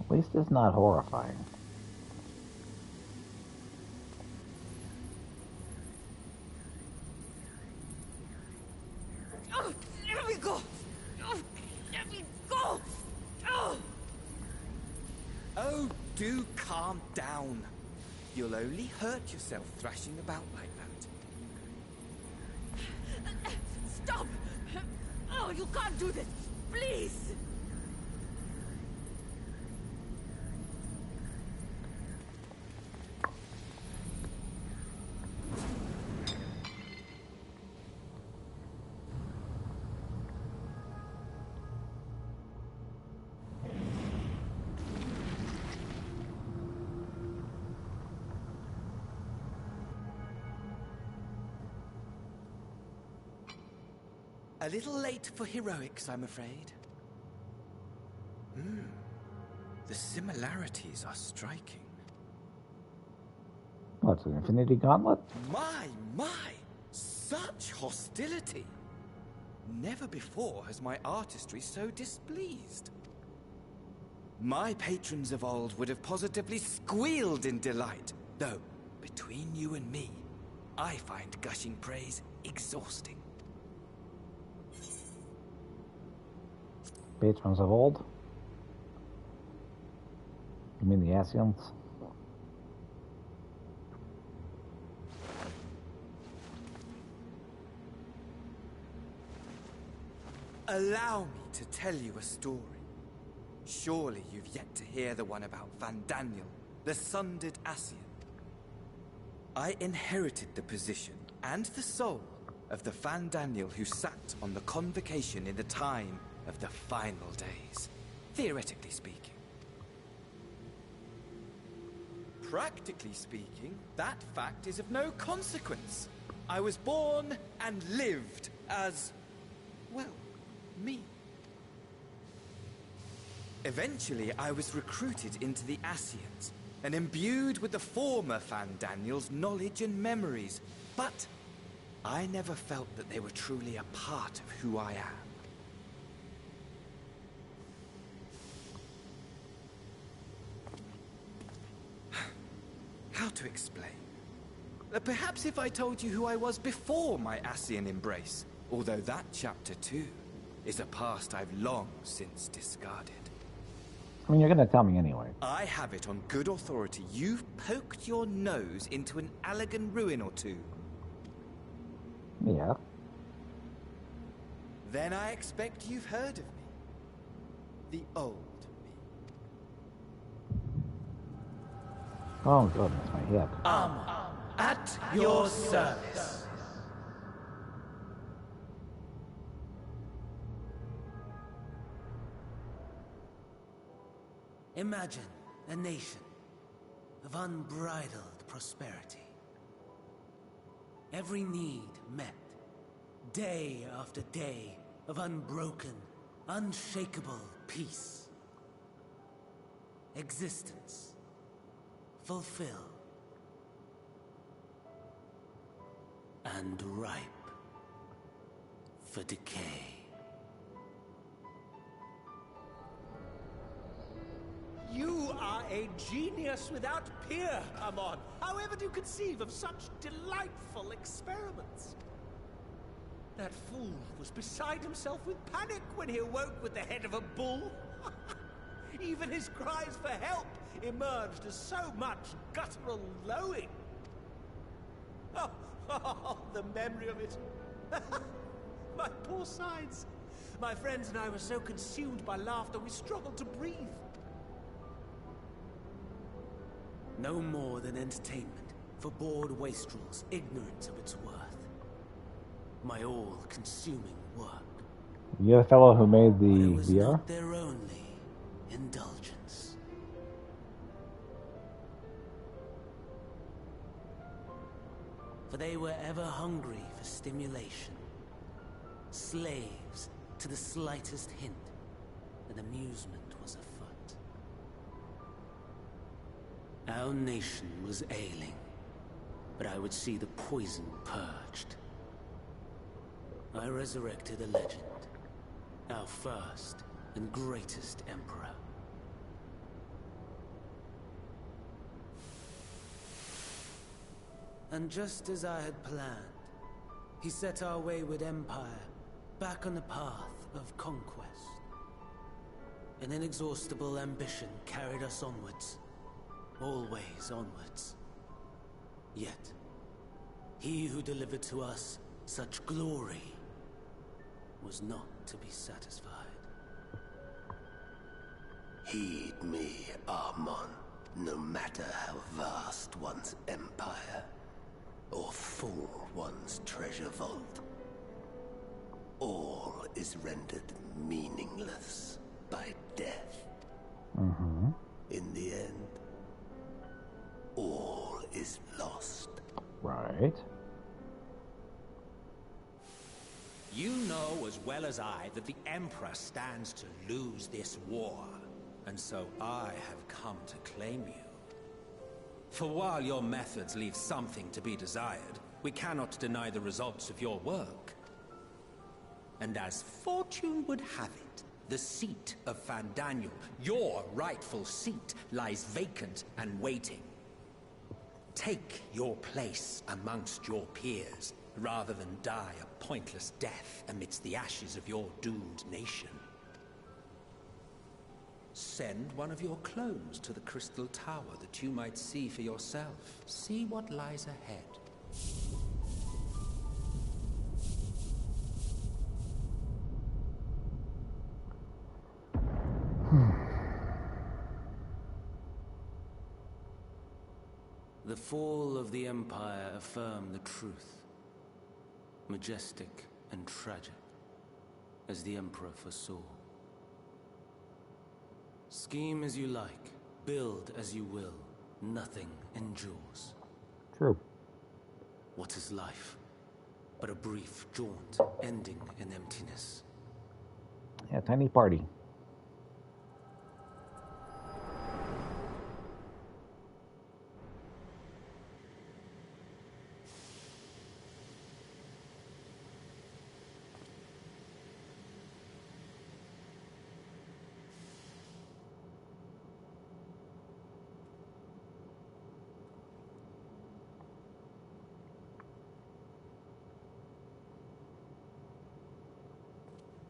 B: At least it's not horrifying.
F: Oh, let me go! Oh, let me go! Oh!
E: Oh, do calm down. You'll only hurt yourself thrashing about like that.
F: Stop! Oh, you can't do this! Please!
E: A little late for heroics, I'm afraid. The similarities are striking.
B: What's an infinity gauntlet?
E: My! Such hostility! Never before has my artistry so displeased. My patrons of old would have positively squealed in delight, though, between you and me, I find gushing praise exhausting.
B: Patrons of old? You mean the Ascians?
H: Allow me to tell you a story. Surely you've yet to hear the one about Van Daniel, the sundered Ascian. I inherited the position and the soul of the Van Daniel who sat on the convocation in the time of the final days, theoretically speaking. Practically speaking, that fact is of no consequence. I was born and lived as, well, me. Eventually, I was recruited into the Ascians and imbued with the former Van Daniel's knowledge and memories, but I never felt that they were truly a part of who I am. How to explain? Perhaps if I told you who I was before my Ascian embrace, although that chapter too is a past I've long since discarded.
B: I mean, you're going to tell me anyway.
H: I have it on good authority you've poked your nose into an Allegan ruin or two.
B: Yeah.
H: Then I expect you've heard of me. The old me.
B: Oh, goodness, my head.
I: At your service. Imagine a nation of unbridled prosperity. Every need met, day after day of unbroken, unshakable peace. Existence fulfilled and ripe for decay.
J: You are a genius without peer, Amon. However do you conceive of such delightful experiments? That fool was beside himself with panic when he awoke with the head of a bull. Even his cries for help emerged as so much guttural lowing. Oh, the memory of it. My poor sides. My friends and I were so consumed by laughter we struggled to breathe. No more than entertainment for bored wastrels ignorant of its worth. My all-consuming work.
B: You're the fellow who made
J: But it
B: the
J: was
B: VR?
J: not their only indulgence. For they were ever hungry for stimulation, slaves to the slightest hint that amusement was afoot. Our nation was ailing, but I would see the poison purged. I resurrected a legend, our first and greatest emperor. And just as I had planned, he set our wayward empire back on the path of conquest. An inexhaustible ambition carried us onwards, always onwards. Yet, he who delivered to us such glory was not to be satisfied.
K: Heed me, Amon, no matter how vast one's empire, or full one's treasure vault. All is rendered meaningless by death. In the end, all is lost.
B: Right.
J: You know as well as I that the Emperor stands to lose this war, and so I have come to claim you. For while your methods leave something to be desired, we cannot deny the results of your work. And as fortune would have it, the seat of Van Daniel, your rightful seat, lies vacant and waiting. Take your place amongst your peers, rather than die a pointless death amidst the ashes of your doomed nation. Send one of your clones to the Crystal Tower that you might see for yourself. See what lies ahead. The fall of the Empire affirmed the truth. Majestic and tragic, as the Emperor foresaw. Scheme as you like, build as you will, nothing endures.
A: True.
J: What is life but a brief jaunt, ending in emptiness?
B: Yeah, tiny party.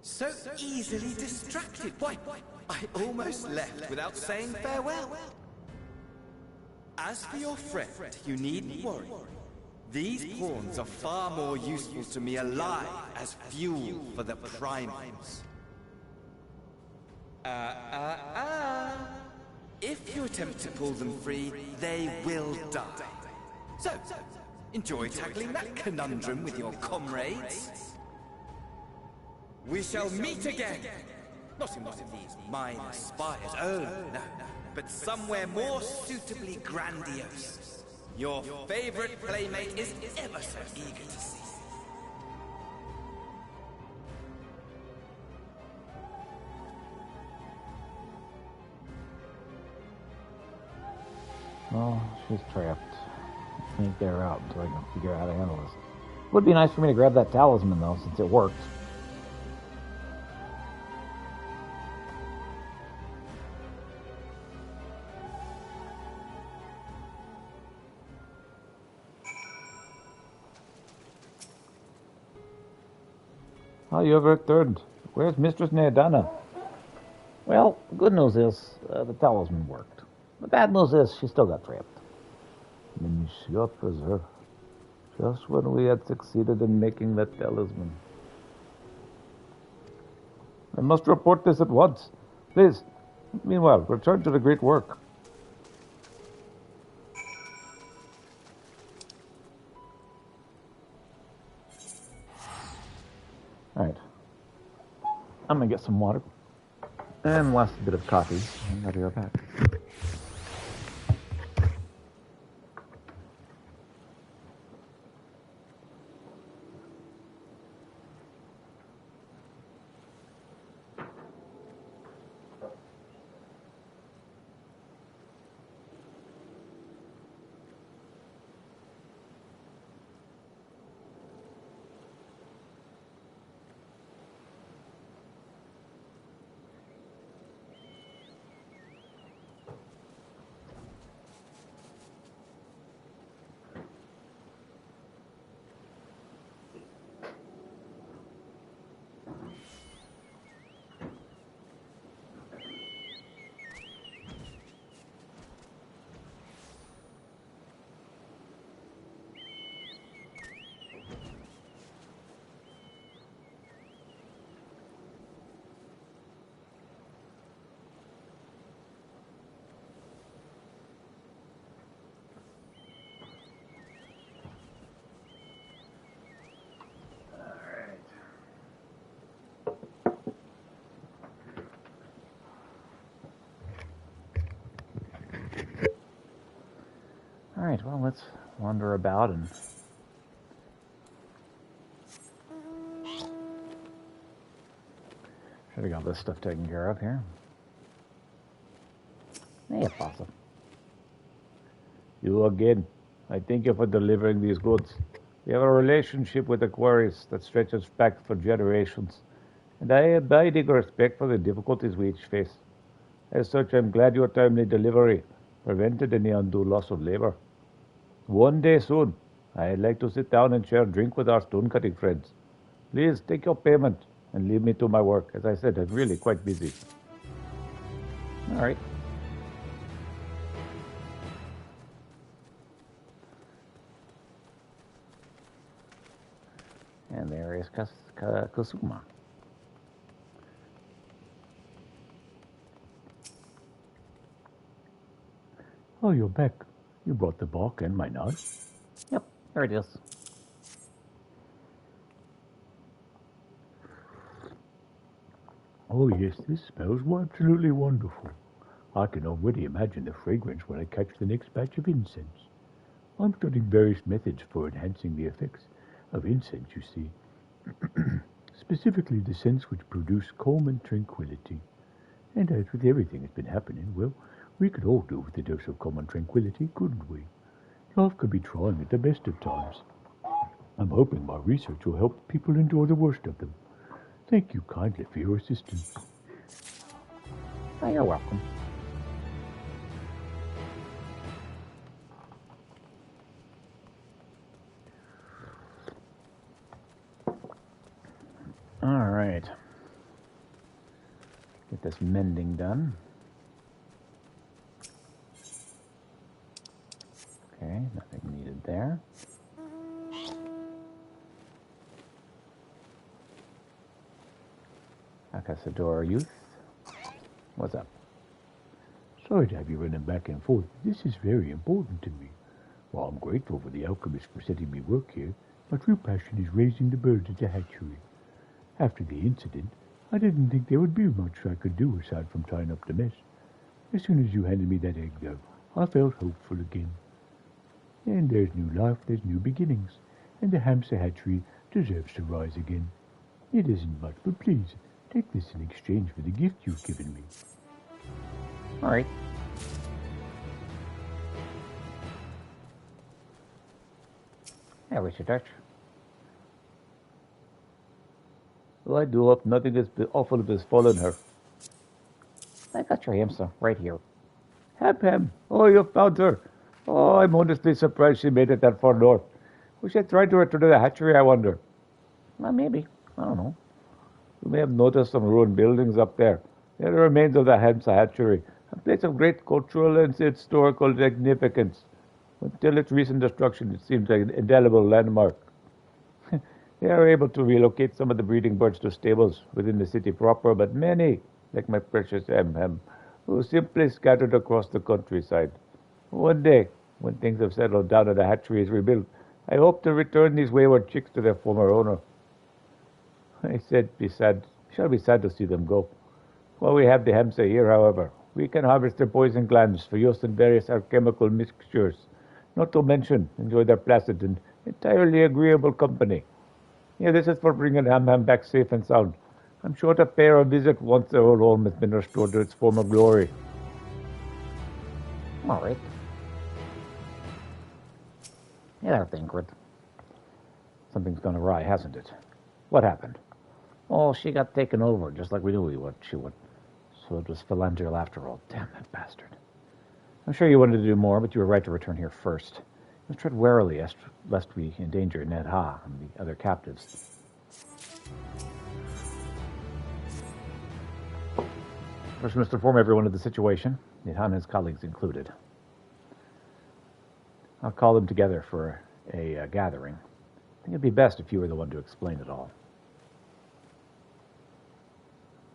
H: So easily distracted. Why, I almost left without saying farewell. As for your friend, you needn't worry. These pawns are far more useful to me alive as fuel for the primals. If you attempt to pull them free, they will die. So, enjoy tackling that conundrum with your comrades. We shall meet again! Not in one of these minor spires, oh no, but somewhere more suitably grandiose. Your favorite playmate is ever so eager to see.
B: Well, she's trapped. I can't get her out until I can figure out how to handle this. Would be nice for me to grab that talisman, though, since it works.
A: Oh, you have returned. Where's Mistress Neadana?
B: Well, the good news is the talisman worked. The bad news is she still got trapped.
A: Monsieur Preserve. Just when we had succeeded in making that talisman. I must report this at once. Please. Meanwhile, return to the great work.
B: Alright. I'm gonna get some water. And last bit of coffee. And I'll be right back. Alright, well, let's wander about and should have got this stuff taken care of here. Hey, Apostle.
A: You again. I thank you for delivering these goods. We have a relationship with the quarries that stretches back for generations, and I have abiding respect for the difficulties we each face. As such, I'm glad your timely delivery prevented any undue loss of labor. One day soon, I'd like to sit down and share a drink with our stone-cutting friends. Please take your payment and leave me to my work. As I said, I'm really quite busy.
B: All right. And there is Kusuma.
C: Oh, you're back. You brought the bark and my knife.
B: Yep, there it is.
C: Oh, yes, this smells absolutely wonderful. I can already imagine the fragrance when I catch the next batch of incense. I'm studying various methods for enhancing the effects of incense, you see. Specifically the scents which produce calm and tranquility. And as with everything that's been happening, well, we could all do with a dose of calm and tranquility, couldn't we? Life can be trying at the best of times. I'm hoping my research will help people endure the worst of them. Thank you kindly for your assistance.
B: Oh, you're welcome. All right. Get this mending done. Okay, nothing needed there. Akasadora youth. What's up?
C: Sorry to have you running back and forth. This is very important to me. While I'm grateful for the alchemist for setting me work here, my true passion is raising the birds at the hatchery. After the incident, I didn't think there would be much I could do aside from tying up the mess. As soon as you handed me that egg, though, I felt hopeful again. And there's new life, there's new beginnings, and the hamster hatchery deserves to rise again. It isn't much, but please, take this in exchange for the gift you've given me.
B: All right. Yeah, we should touch.
A: Well, I do hope nothing is awful has fallen her.
B: I got your hamster right here.
A: Ham. Oh, you found her. Oh, I'm honestly surprised she made it that far north. We should try to return to the hatchery, I wonder.
B: Well, maybe. I don't know.
A: You may have noticed some ruined buildings up there. They're the remains of the hamster hatchery, a place of great cultural and historical significance. Until its recent destruction, it seems like an indelible landmark. They are able to relocate some of the breeding birds to stables within the city proper, but many, like my precious Hem, who simply scattered across the countryside. One day, when things have settled down and the hatchery is rebuilt, I hope to return these wayward chicks to their former owner. I said, shall be sad to see them go. While we have the hamster here, however, we can harvest their poison glands for use in various alchemical mixtures, not to mention enjoy their placid and entirely agreeable company. Yeah, this is for bringing Ham back safe and sound. I'm sure to pay her a visit once their old home has been restored to its former glory.
B: All right. Yeah, Ingrid. Something's gone awry, hasn't it? What happened? Oh, she got taken over, just like we knew she would. So it was Philandriel after all. Damn that bastard. I'm sure you wanted to do more, but you were right to return here first. Let's tread warily, lest we endanger Ned Ha and the other captives. First, we must inform everyone of the situation, Ned Ha and his colleagues included. I'll call them together for a gathering. I think it'd be best if you were the one to explain it all.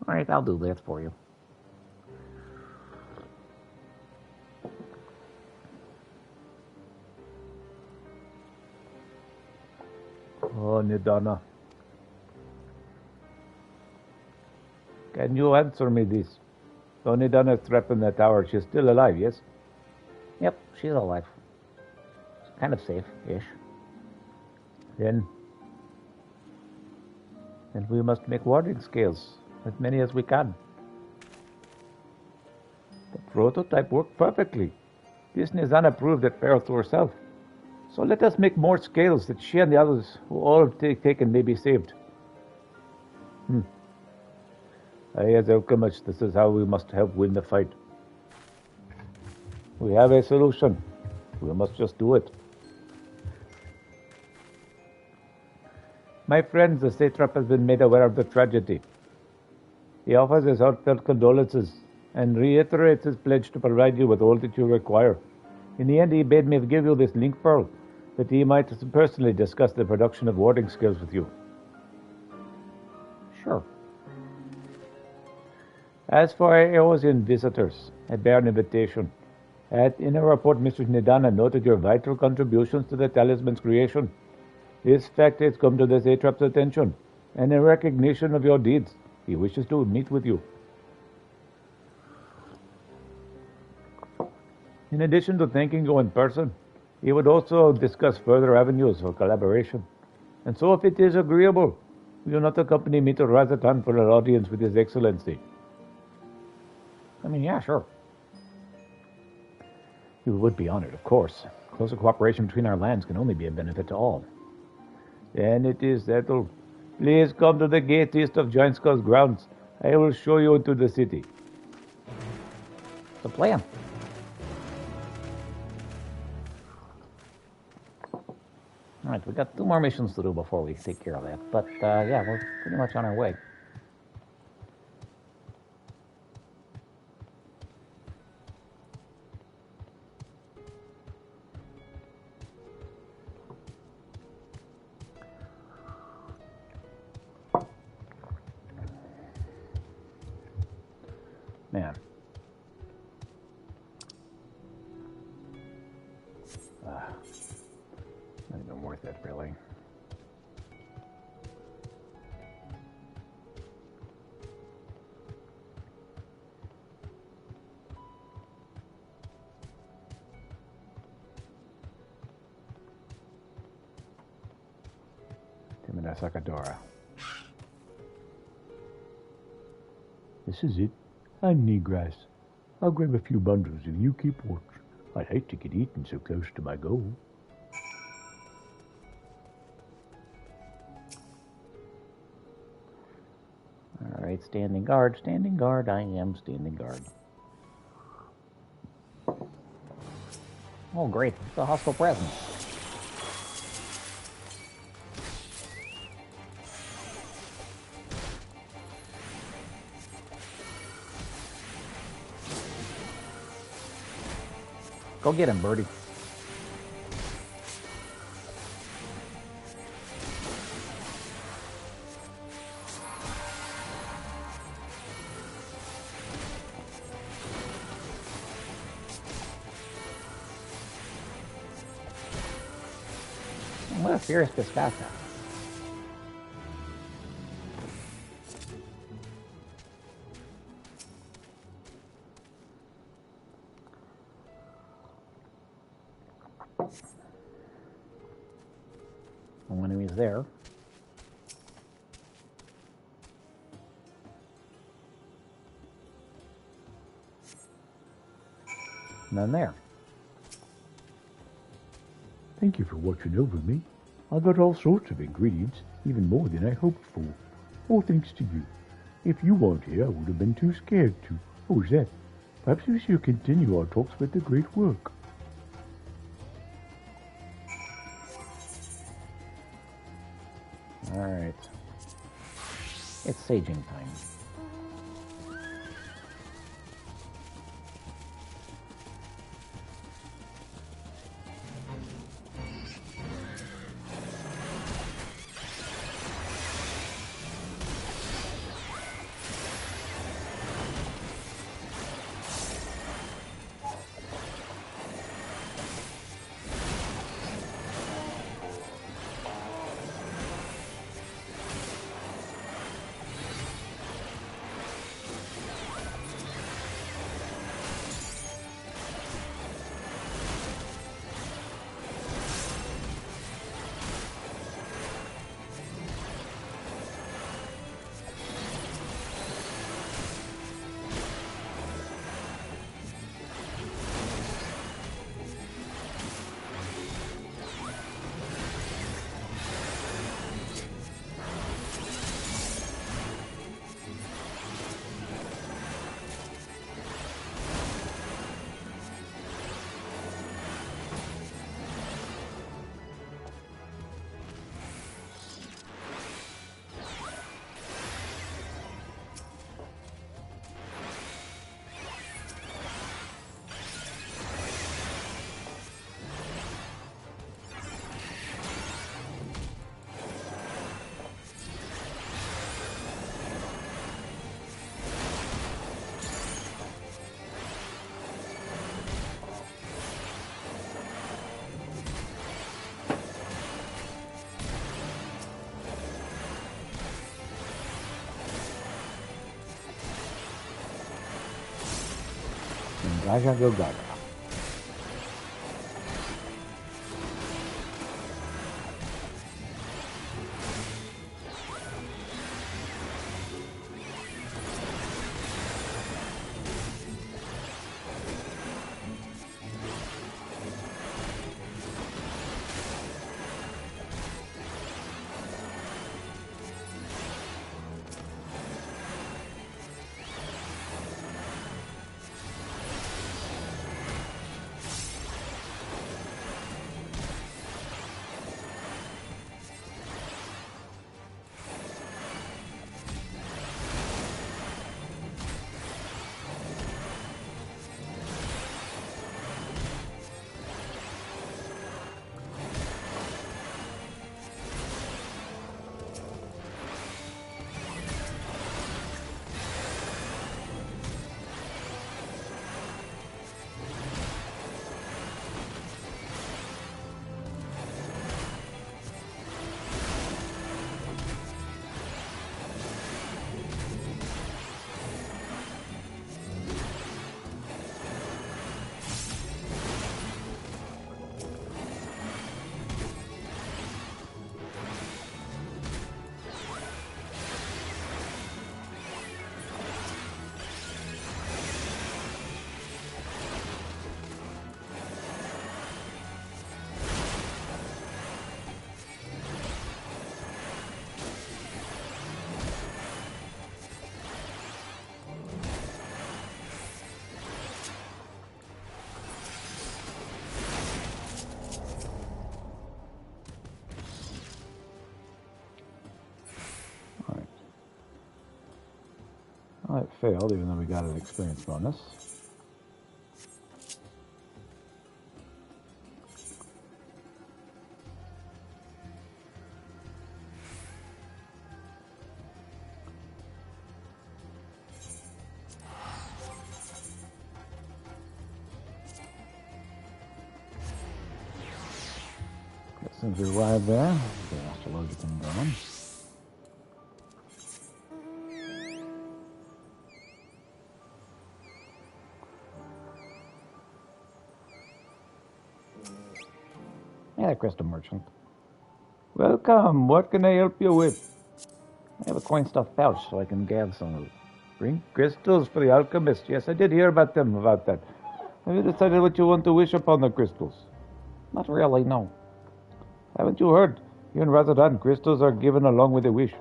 B: All right, I'll do that for you.
A: Oh, Nidana. Can you answer me this? So Nidana is trapped in the tower. She's still alive, yes?
B: Yep, she's alive. Kind of safe-ish.
A: Then we must make warding scales, as many as we can. The prototype worked perfectly. This Nizana proved it fair to herself. So let us make more scales that she and the others who all have taken may be saved. As alchemists, this is how we must help win the fight. We have a solution. We must just do it. My friends, the satrap has been made aware of the tragedy. He offers his heartfelt condolences and reiterates his pledge to provide you with all that you require. In the end, he bade me give you this link pearl, that he might personally discuss the production of warding skills with you.
B: Sure.
A: As for Eosian visitors, I bear an invitation. In a report, Mistress Nidana noted your vital contributions to the talisman's creation. This fact has come to the satrap's attention, and in recognition of your deeds, he wishes to meet with you. In addition to thanking you in person, he would also discuss further avenues for collaboration. And so, if it is agreeable, will you not accompany me to Razatan for an audience with His Excellency?
B: I mean, yeah, sure. We would be honored, of course. Closer cooperation between our lands can only be a benefit to all.
A: Then it is settled. Please come to the gate east of Giant Skull's grounds. I will show you into the city.
B: The plan. Alright, we got 2 more missions to do before we take care of that. But, yeah, we're pretty much on our way. Man. Not even worth it, really. Timida Sakadora.
C: This is it. I'm Negras. I'll grab a few bundles and you keep watch. I'd hate to get eaten so close to my goal.
B: Alright, standing guard, standing guard. I am standing guard. Oh, great. It's a hostile presence. Go get him, Birdie. What a fierce Piscata. No enemies there. None there.
C: Thank you for watching over me. I got all sorts of ingredients, even more than I hoped for. All thanks to you. If you weren't here, I would have been too scared to. What was that? Perhaps we should continue our talks with the great work.
B: Alright. It's saging time. Gaga go gaga. Well, it failed, even though we got an experience bonus. Since we arrived there, the astrological thing going. Yeah, crystal merchant. Welcome. What can I help you with? I have a coin stuffed pouch, so I can gather some of it. Bring crystals for the alchemist. Yes, I did hear about that. Have you decided what you want to wish upon the crystals? Not really, no. Haven't you heard? Here in Razadan, crystals are given along with a wish.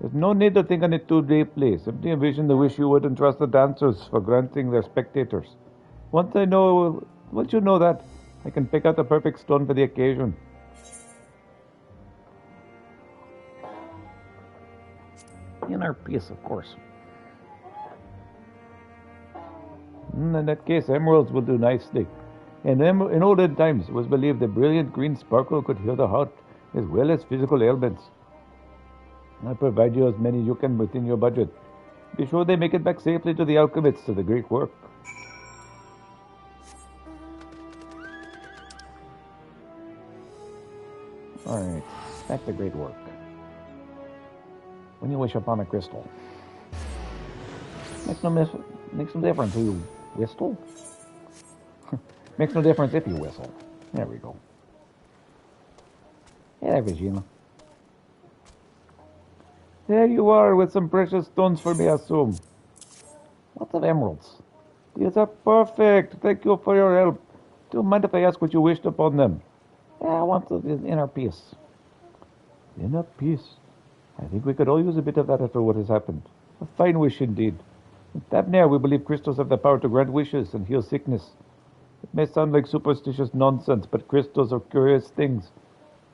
B: There's no need to think on it too deeply. Simply envision the wish you would entrust the dancers for granting their spectators. Once you know that, I can pick out the perfect stone for the occasion. Inner peace, of course. In that case, emeralds will do nicely. In olden times, it was believed that brilliant green sparkle could heal the heart, as well as physical ailments. I'll provide you as many as you can within your budget. Be sure they make it back safely to the alchemists of the great work. Alright, back to great work. When you wish upon a crystal, makes no difference who you whistle. Makes no difference if you whistle. There we go. Hey there, Regina. There you are with some precious stones for me, I assume. Lots of emeralds. These are perfect. Thank you for your help. Don't mind if I ask what you wished upon them. I want the inner peace. Inner peace? I think we could all use a bit of that after what has happened. A fine wish indeed. At Thavnair, we believe crystals have the power to grant wishes and heal sickness. It may sound like superstitious nonsense, but crystals are curious things.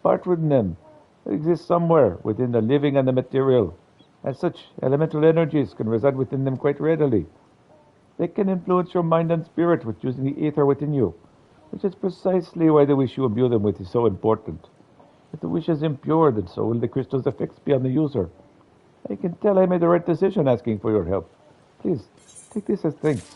B: Apart from them, they exist somewhere within the living and the material. As such, elemental energies can reside within them quite readily. They can influence your mind and spirit with using the ether within you, which is precisely why the wish you imbue them with is so important. If the wish is impure, then so will the crystal's effects be on the user. I can tell I made the right decision asking for your help. Please, take this as thanks.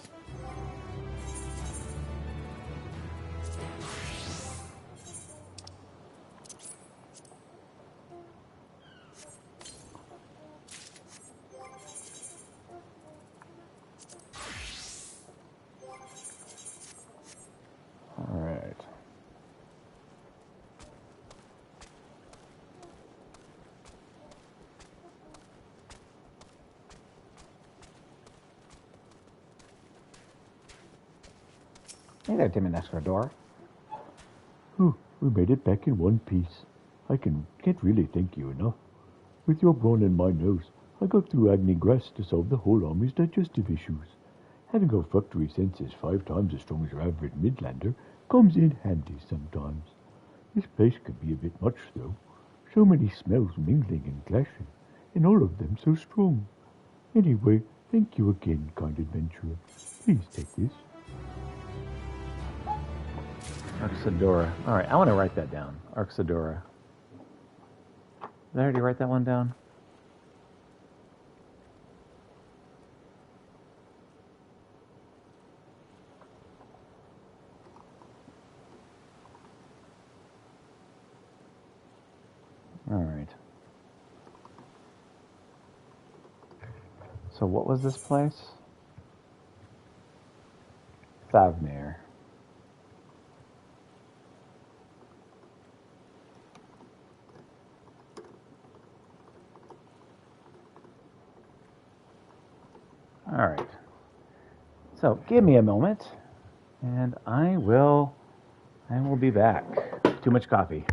B: Hey there, Tim and Escador.
C: Oh, we made it back in one piece. I can't really thank you enough. With your brawn and my nose, I got through Agni Grass to solve the whole army's digestive issues. Having olfactory senses 5 times as strong as your average Midlander comes in handy sometimes. This place could be a bit much, though. So many smells mingling and clashing, and all of them so strong. Anyway, thank you again, kind adventurer. Please take this.
B: Arxadora. All right, I want to write that down. Arxadora. Did I already write that one down? All right. So what was this place? Thavnir. All right. So give me a moment, and I will be back. Too much coffee.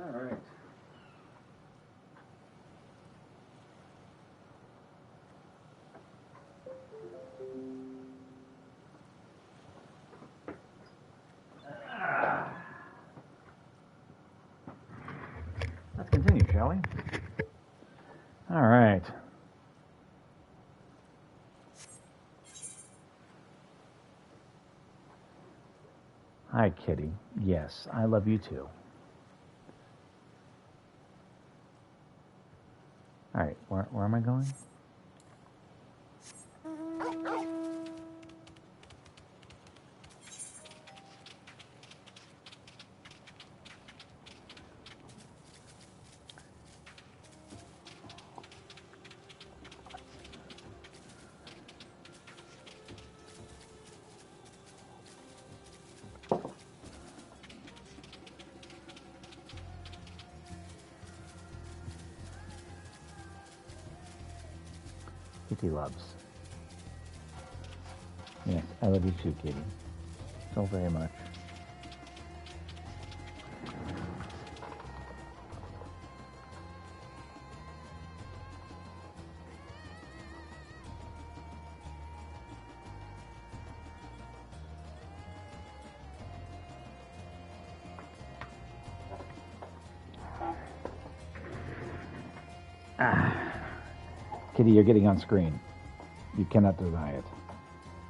B: Alright. Let's continue, shall we? Alright. Hi, Kitty. Yes, I love you too. Alright, where am I going? Kitty loves. Yes, I love you too, Kitty. So very much. Kitty, you're getting on screen. You cannot deny it.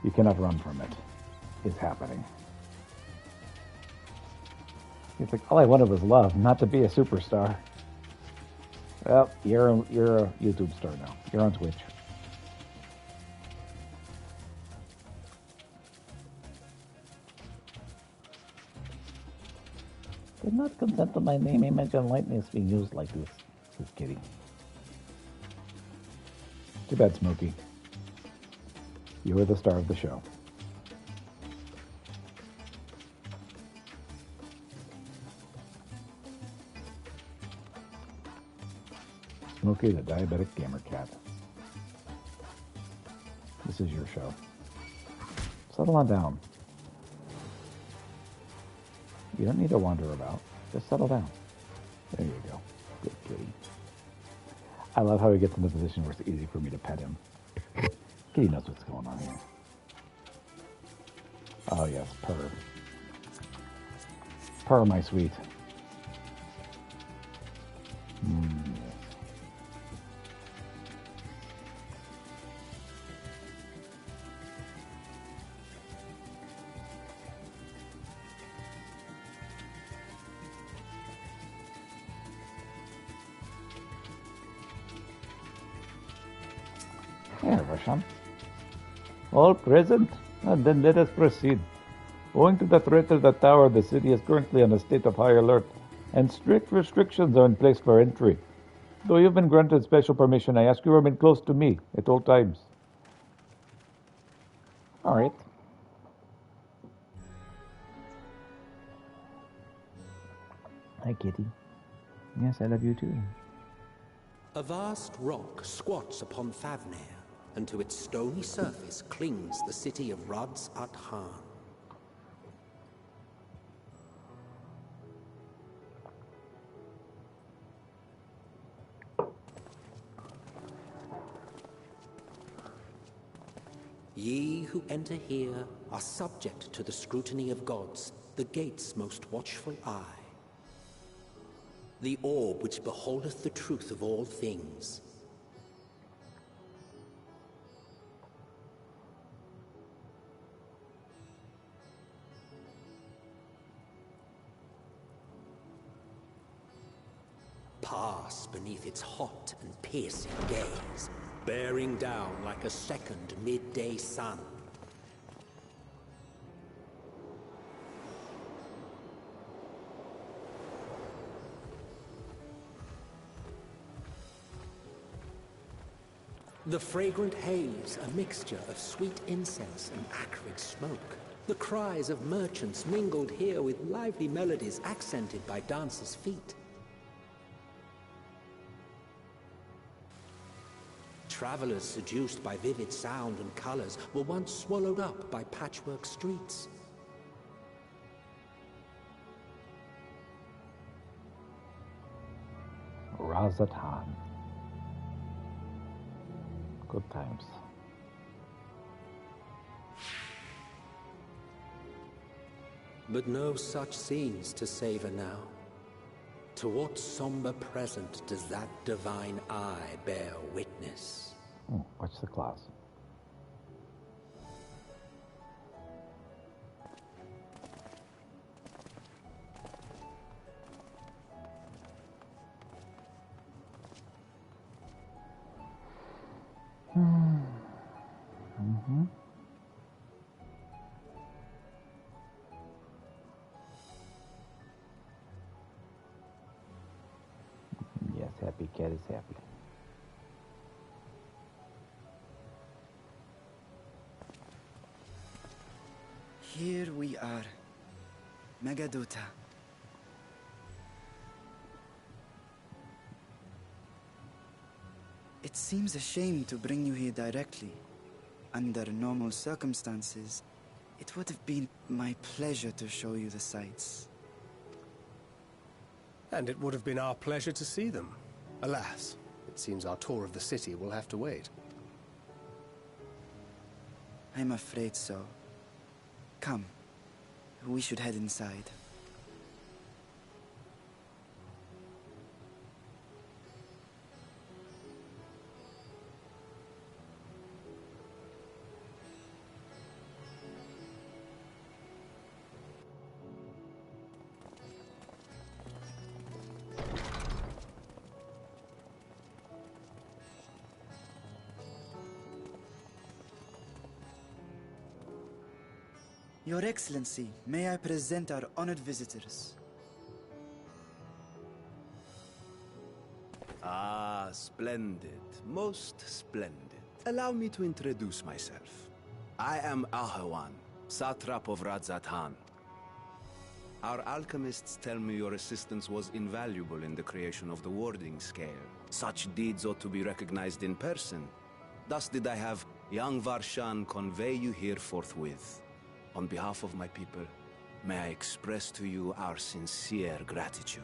B: You cannot run from it. It's happening. It's like, all I wanted was love, not to be a superstar. Well, you're a YouTube star now. You're on Twitch. Did not consent to my name, image, and likeness being used like this. Says Kitty. Too bad, Smokey. You were the star of the show. Smokey the Diabetic Gamer Cat. This is your show. Settle on down. You don't need to wander about. Just settle down. There you go. Good kitty. I love how he gets in the position where it's easy for me to pet him. Kitty knows what's going on here. Oh yes, purr. Purr, my sweet. Yes. Here, Vasham. All present, and then let us proceed. Owing to the threat of the tower, the city is currently in a state of high alert, and strict restrictions are in place for entry. Though you've been granted special permission, I ask you to remain close to me at all times. All right. Hi, Kitty. Yes, I love you too.
J: A vast rock squats upon Thavnair, and to its stony surface clings the city of Rods at Han. Ye who enter here are subject to the scrutiny of gods, the gate's most watchful eye. The orb which beholdeth the truth of all things. Pass beneath its hot and piercing gaze, bearing down like a second midday sun. The fragrant haze, a mixture of sweet incense and acrid smoke. The cries of merchants mingled here with lively melodies accented by dancers' feet. Travelers seduced by vivid sound and colors were once swallowed up by patchwork streets.
B: Razatan. Good times.
J: But no such scenes to savor now. To what somber present does that divine eye bear witness?
B: Watch the claws. Yes, happy cat is happy.
H: Here we are. Megadota. It seems a shame to bring you here directly. Under normal circumstances, it would have been my pleasure to show you the sights.
D: And it would have been our pleasure to see them. Alas, it seems our tour of the city will have to wait.
H: I'm afraid so. Come, we should head inside. Your Excellency, may I present our honored visitors?
L: Ah, splendid. Most splendid. Allow me to introduce myself. I am Ahawan, satrap of Radzatan. Our alchemists tell me your assistance was invaluable in the creation of the warding scale. Such deeds ought to be recognized in person. Thus did I have young Varshan convey you here forthwith. On behalf of my people, may I express to you our sincere gratitude.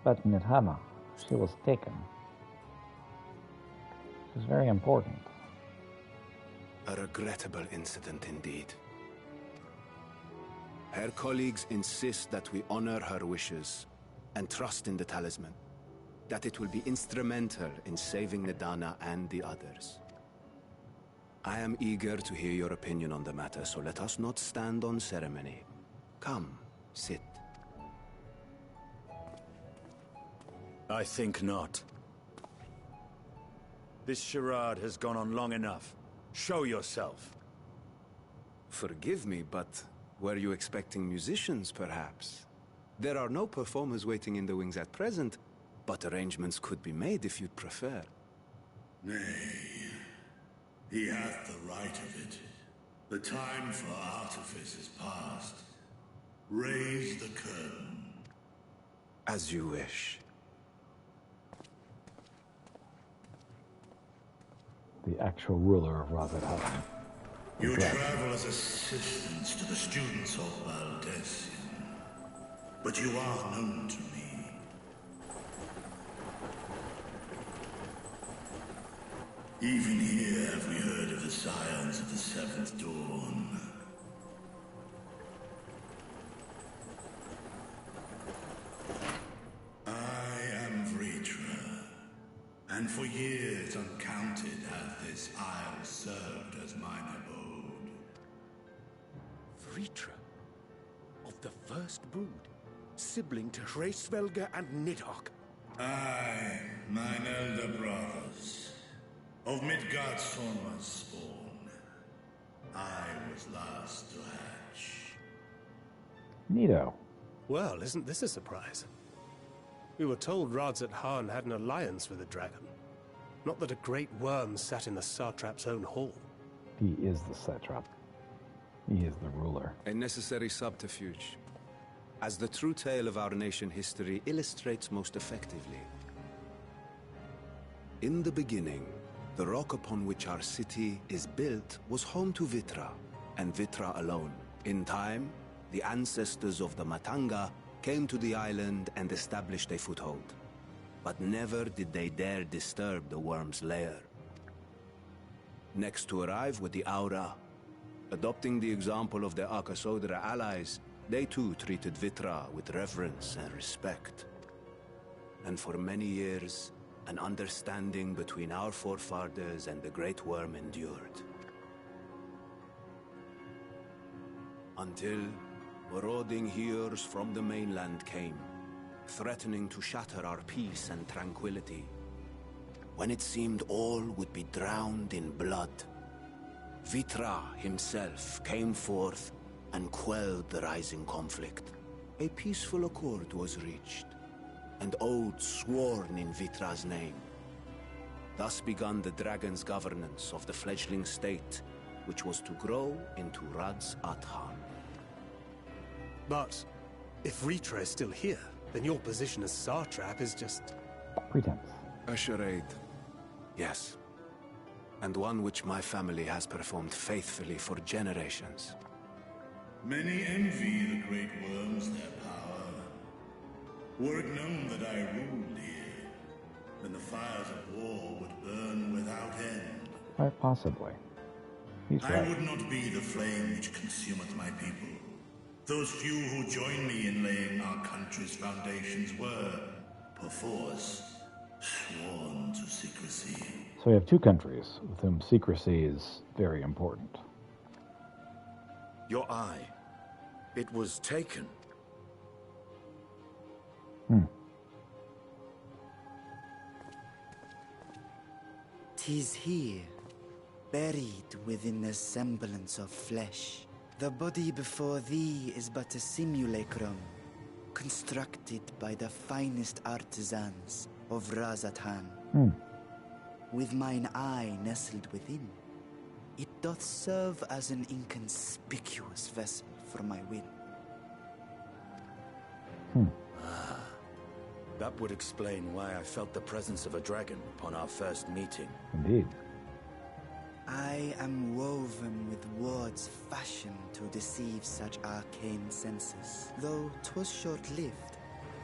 B: But Nirhama, she was taken. It was very important.
L: A regrettable incident indeed. Her colleagues insist that we honor her wishes and trust in the talisman, that it will be instrumental in saving Nidana and the others. I am eager to hear your opinion on the matter, so let us not stand on ceremony. Come, sit.
M: I think not. This charade has gone on long enough. Show yourself.
L: Forgive me, but were you expecting musicians, perhaps? There are no performers waiting in the wings at present, but arrangements could be made if you'd prefer.
K: Nay, he hath the right of it. The time for artifice is past. Raise the curtain.
L: As you wish.
B: The actual ruler of Razatan.
K: You travel as assistants to the students of Valdesian, but you are known to me. Even here have we heard of the scions of the Seventh Dawn. I am Vritra, and for years uncounted hath this isle served as mine abode.
E: Vritra, of the first brood, sibling to Hraesvelga and Nidhogg.
K: Aye, mine elder brothers. Of Midgard's Sorma's spawn, I was last to hatch.
B: Neato.
D: Well, isn't this a surprise? We were told Radzatan had an alliance with a dragon. Not that a great worm sat in the satrap's own hall.
B: He is the satrap. He is the ruler.
L: A necessary subterfuge, as the true tale of our nation history illustrates most effectively. In the beginning, the rock upon which our city is built was home to Vitra, and Vitra alone. In time, the ancestors of the Matanga came to the island and established a foothold. But never did they dare disturb the worm's lair. Next to arrive were the Aura. Adopting the example of their Akasodra allies, they too treated Vitra with reverence and respect. And for many years, an understanding between our forefathers and the Great Worm endured. Until marauding heroes from the mainland came, threatening to shatter our peace and tranquility. When it seemed all would be drowned in blood, Vitra himself came forth and quelled the rising conflict. A peaceful accord was reached, and oaths sworn in Vitra's name. Thus began the dragon's governance of the fledgling state, which was to grow into Radz-at-Han.
D: But if Vitra is still here, then your position as Satrap is just...
B: pretense.
L: A charade, yes. And one which my family has performed faithfully for generations.
K: Many envy the great worms their power. Were it known that I ruled here, then the fires of war would burn without end.
B: Quite possibly. He's right.
K: I would not be the flame which consumeth my people. Those few who join me in laying our country's foundations were, perforce, sworn to secrecy.
B: So we have two countries with whom secrecy is very important.
M: Your eye. It was taken.
N: "'Tis here, buried within the semblance of flesh. The body before thee is but a simulacrum, constructed by the finest artisans of Radz-at-Han. With mine eye nestled within, it doth serve as an inconspicuous vessel for my will."
M: That would explain why I felt the presence of a dragon upon our first meeting.
B: Indeed.
N: I am woven with words fashioned to deceive such arcane senses. Though 'twas short-lived,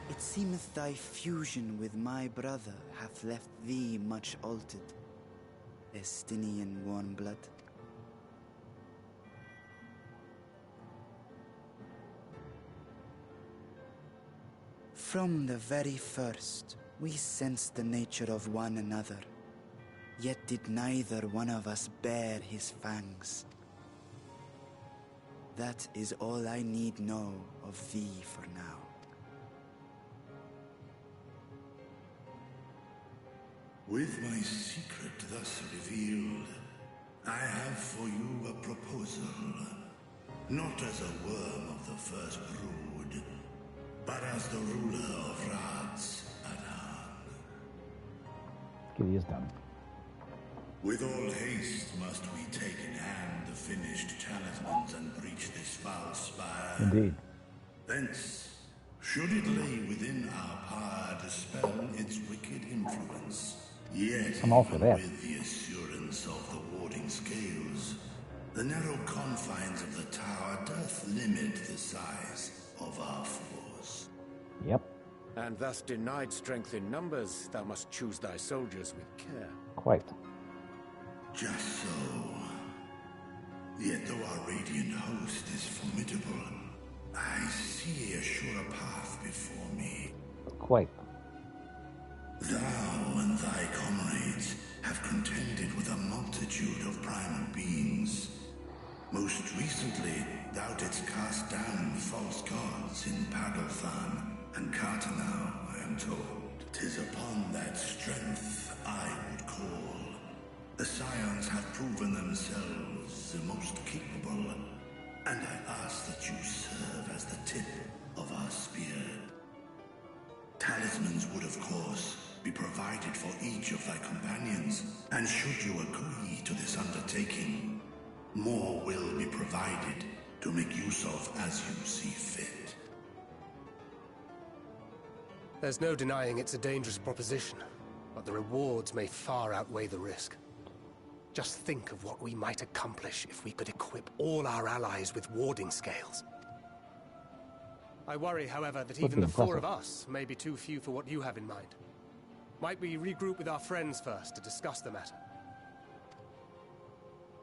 N: it seemeth thy fusion with my brother hath left thee much altered. Estinian warm blood. From the very first, we sensed the nature of one another. Yet did neither one of us bare his fangs. That is all I need know of thee for now.
K: With my secret thus revealed, I have for you a proposal. Not as a worm of the first brood, but as the ruler of Radz-at-Han.
B: Kitty is done.
K: With all haste must we take in hand the finished talismans and breach this foul spire.
B: Indeed.
K: Thence, should it lay within our power, dispel its wicked influence. Yet,
B: I'm all for that.
K: with the assurance of the warding scales, the narrow confines of the tower doth limit the size of our force.
B: Yep.
J: And thus denied strength in numbers, thou must choose thy soldiers with care.
B: Quite.
K: Just so. Yet though our radiant host is formidable, I see a surer path before me.
B: Quite.
K: Thou and thy comrades have contended with a multitude of primal beings. Most recently, thou didst cast down false gods in Padalthan and Cartanau, I am told. 'Tis upon that strength I would call. The Scions have proven themselves the most capable, and I ask that you serve as the tip of our spear. Talismans would, of course, be provided for each of thy companions, and should you agree to this undertaking, more will be provided to make use of as you see fit.
D: There's no denying it's a dangerous proposition, but the rewards may far outweigh the risk. Just think of what we might accomplish if we could equip all our allies with warding scales. I worry, however, that
A: Would
D: even
A: be
D: the four
A: impressive.
D: of us may be too few for what you have in mind. Might we regroup with our friends first to discuss the matter?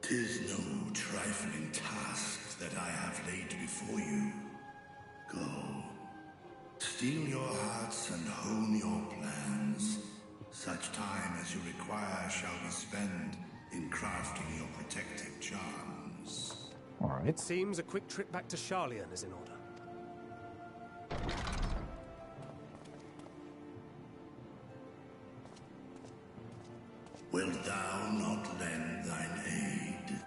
K: 'Tis no trifling task that I have laid before you. Go. Steel your hearts and hone your plans. Such time as you require shall be spent in crafting your protective charms.
A: All right.
D: It seems a quick trip back to Charlian is in order.
K: Wilt thou not lend thine aid?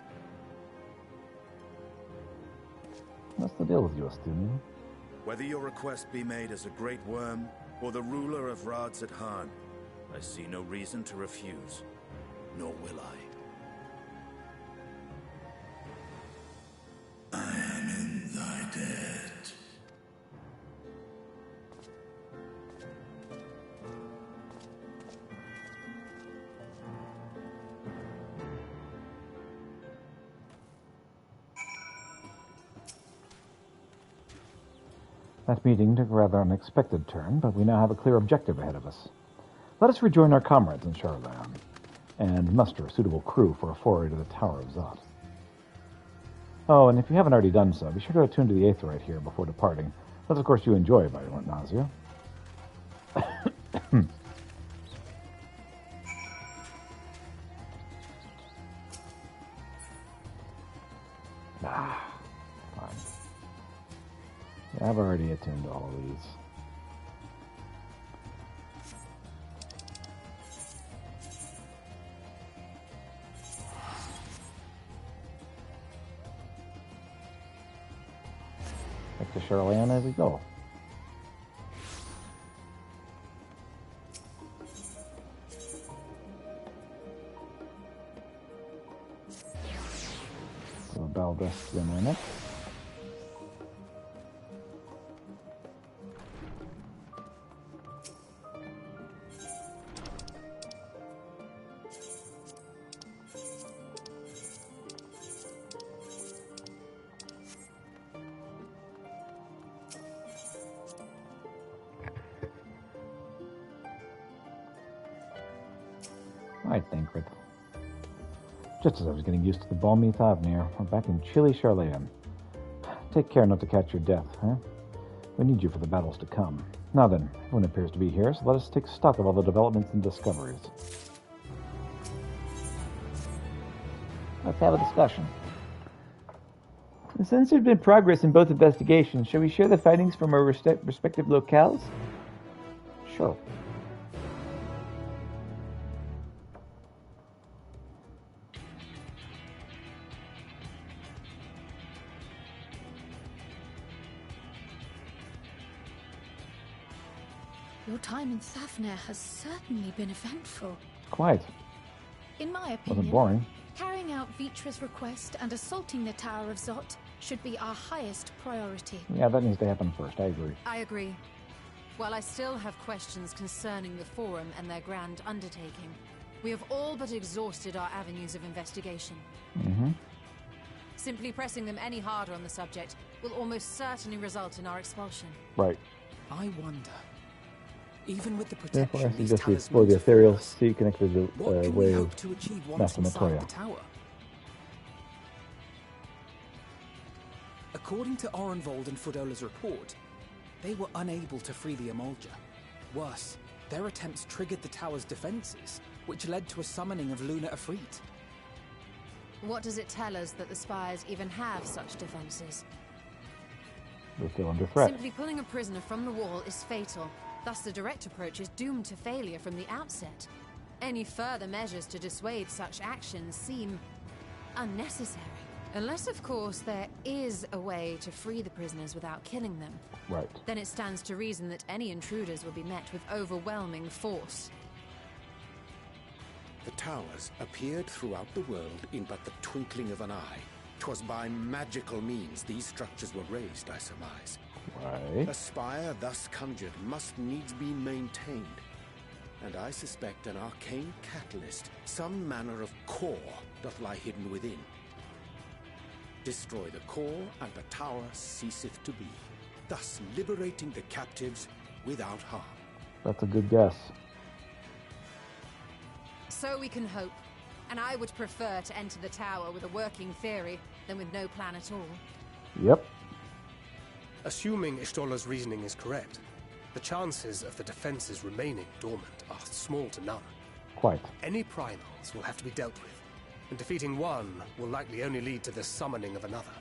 B: What's the deal with you, Astunian?
M: Whether your request be made as a great worm or the ruler of Radzat-Han, I see no reason to refuse, nor will I.
K: I am in thy debt.
B: That meeting took a rather unexpected turn, but we now have a clear objective ahead of us. Let us rejoin our comrades in Charlian and muster a suitable crew for a foray to the Tower of Zot. Oh, and if you haven't already done so, be sure to attune to the Aetheryte here before departing, unless, of course, you enjoy violent nausea. Fine. Yeah, I've already attuned to all of these. Back to Charlian as we go. So Baldest in our next. I think with just as I was getting used to the balmy Thavnir, we're back in chilly Charlian. Take care not to catch your death, huh? We need you for the battles to come. Now then, everyone appears to be here, so let us take stock of all the developments and discoveries. Let's have a discussion.
O: Since there's been progress in both investigations, shall we share the findings from our respective locales?
B: Sure.
P: Your time in Thavnir has certainly been eventful.
B: Quite.
P: In my
B: Wasn't
P: opinion,
B: boring.
P: carrying out Vitra's request and assaulting the Tower of Zot should be our highest priority.
B: Yeah, that needs to happen first. I agree.
F: I agree. While I still have questions concerning the Forum and their grand undertaking, we have all but exhausted our avenues of investigation.
B: Mm-hmm.
F: Simply pressing them any harder on the subject will almost certainly result in our expulsion.
B: Right.
H: I wonder, even with the
B: Therefore, I
H: protection these
B: suggest we explore the
H: talismans
B: ethereal
H: afford us,
B: sea connected to
H: what
B: the
H: can
B: way
H: we
B: of
H: hope to achieve once
B: Master
H: inside
B: Matoya.
H: the tower? According to Orenvold and Fudola's report, they were unable to free the Emolja. Worse, their attempts triggered the tower's defenses, which led to a summoning of Luna Ifrit.
F: What does it tell us that the Spires even have such defenses?
B: They're still under threat.
F: Simply pulling a prisoner from the wall is fatal. Thus, the direct approach is doomed to failure from the outset. Any further measures to dissuade such actions seem unnecessary. Unless, of course, there is a way to free the prisoners without killing them.
B: Right.
F: Then it stands to reason that any intruders will be met with overwhelming force.
E: The towers appeared throughout the world in but the twinkling of an eye. 'Twas by magical means these structures were raised, I surmise.
B: Right.
E: A spire thus conjured must needs be maintained, and I suspect an arcane catalyst, some manner of core, doth lie hidden within. Destroy the core, and the tower ceaseth to be. thus liberating the captives without harm.
A: That's a good guess.
Q: So we can hope. And I would prefer to enter the tower with a working theory than with no plan at all.
A: Yep.
D: Assuming Ishtola's reasoning is correct, the chances of the defenses remaining dormant are small to none.
A: Quite.
D: Any primals will have to be dealt with, and defeating one will likely only lead to the summoning of another.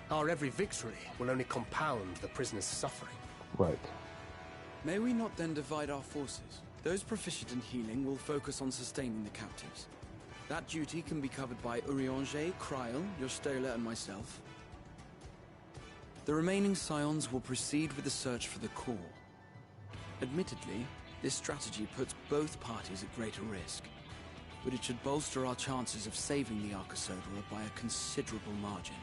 D: Our every victory will only compound the prisoner's suffering.
A: Right.
G: May we not then divide our forces? Those proficient in healing will focus on sustaining the captives. That duty can be covered by Urianger, Kryl, Yostola, and myself. The remaining scions will proceed with the search for the core. Admittedly, this strategy puts both parties at greater risk, but it should bolster our chances of saving the Arcosodra by a considerable margin.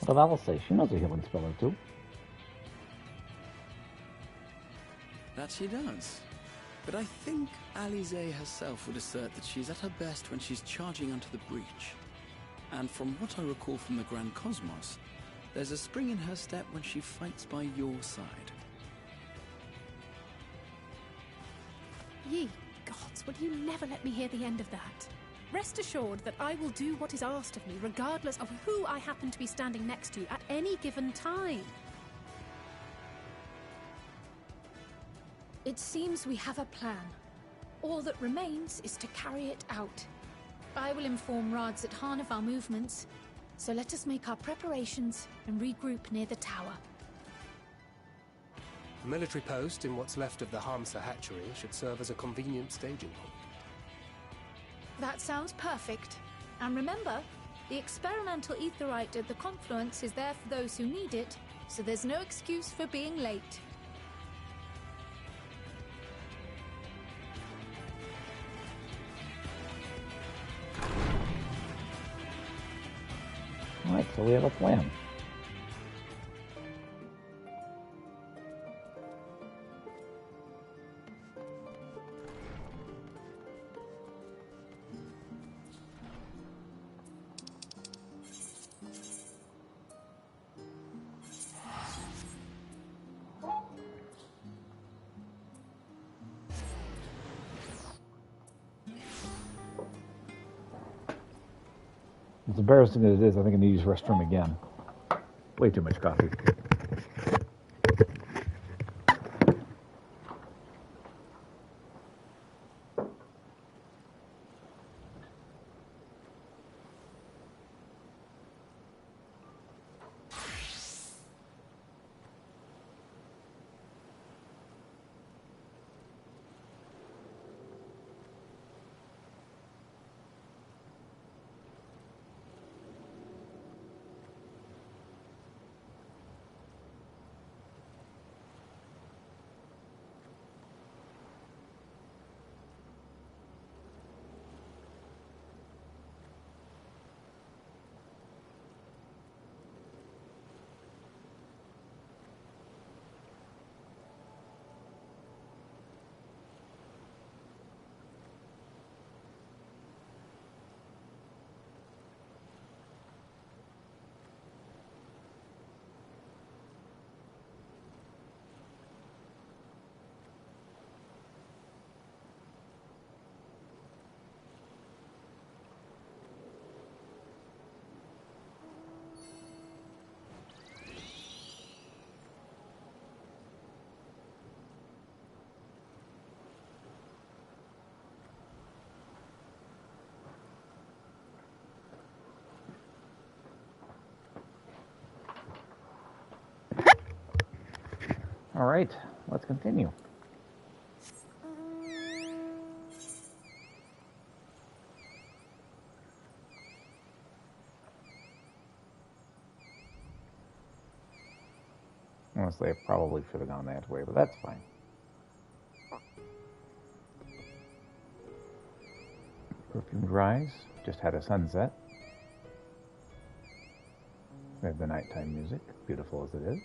B: But I will say, she knows a healing spell or two.
G: That she does. But I think Alize herself would assert that she's at her best when she's charging onto the breach. And from what I recall from the Grand Cosmos, there's a spring in her step when she fights by your side.
P: Ye gods, will you never let me hear the end of that? Rest assured that I will do what is asked of me, regardless of who I happen to be standing next to at any given time. It seems we have a plan. All that remains is to carry it out. I will inform Radzat Khan of our movements, so let us make our preparations and regroup near the tower.
D: A military post in what's left of the Hamsa hatchery should serve as a convenient staging point.
P: That sounds perfect. And remember, the experimental aetherite at the confluence is there for those who need it, so there's no excuse for being late.
B: Alright, so we have a plan.
A: As embarrassing as it is, I think I need to use the restroom again. Way too much coffee.
B: All right, let's continue.
A: Honestly, I probably should have gone that way, but that's fine. Perfumed rise, just had a sunset.
B: We have the nighttime music, beautiful as it is.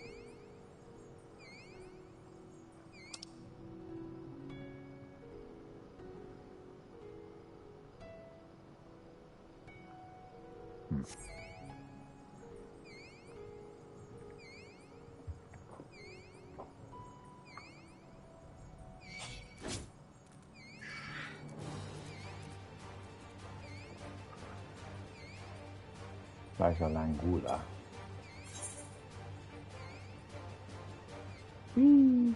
B: Raja Langula. Whee!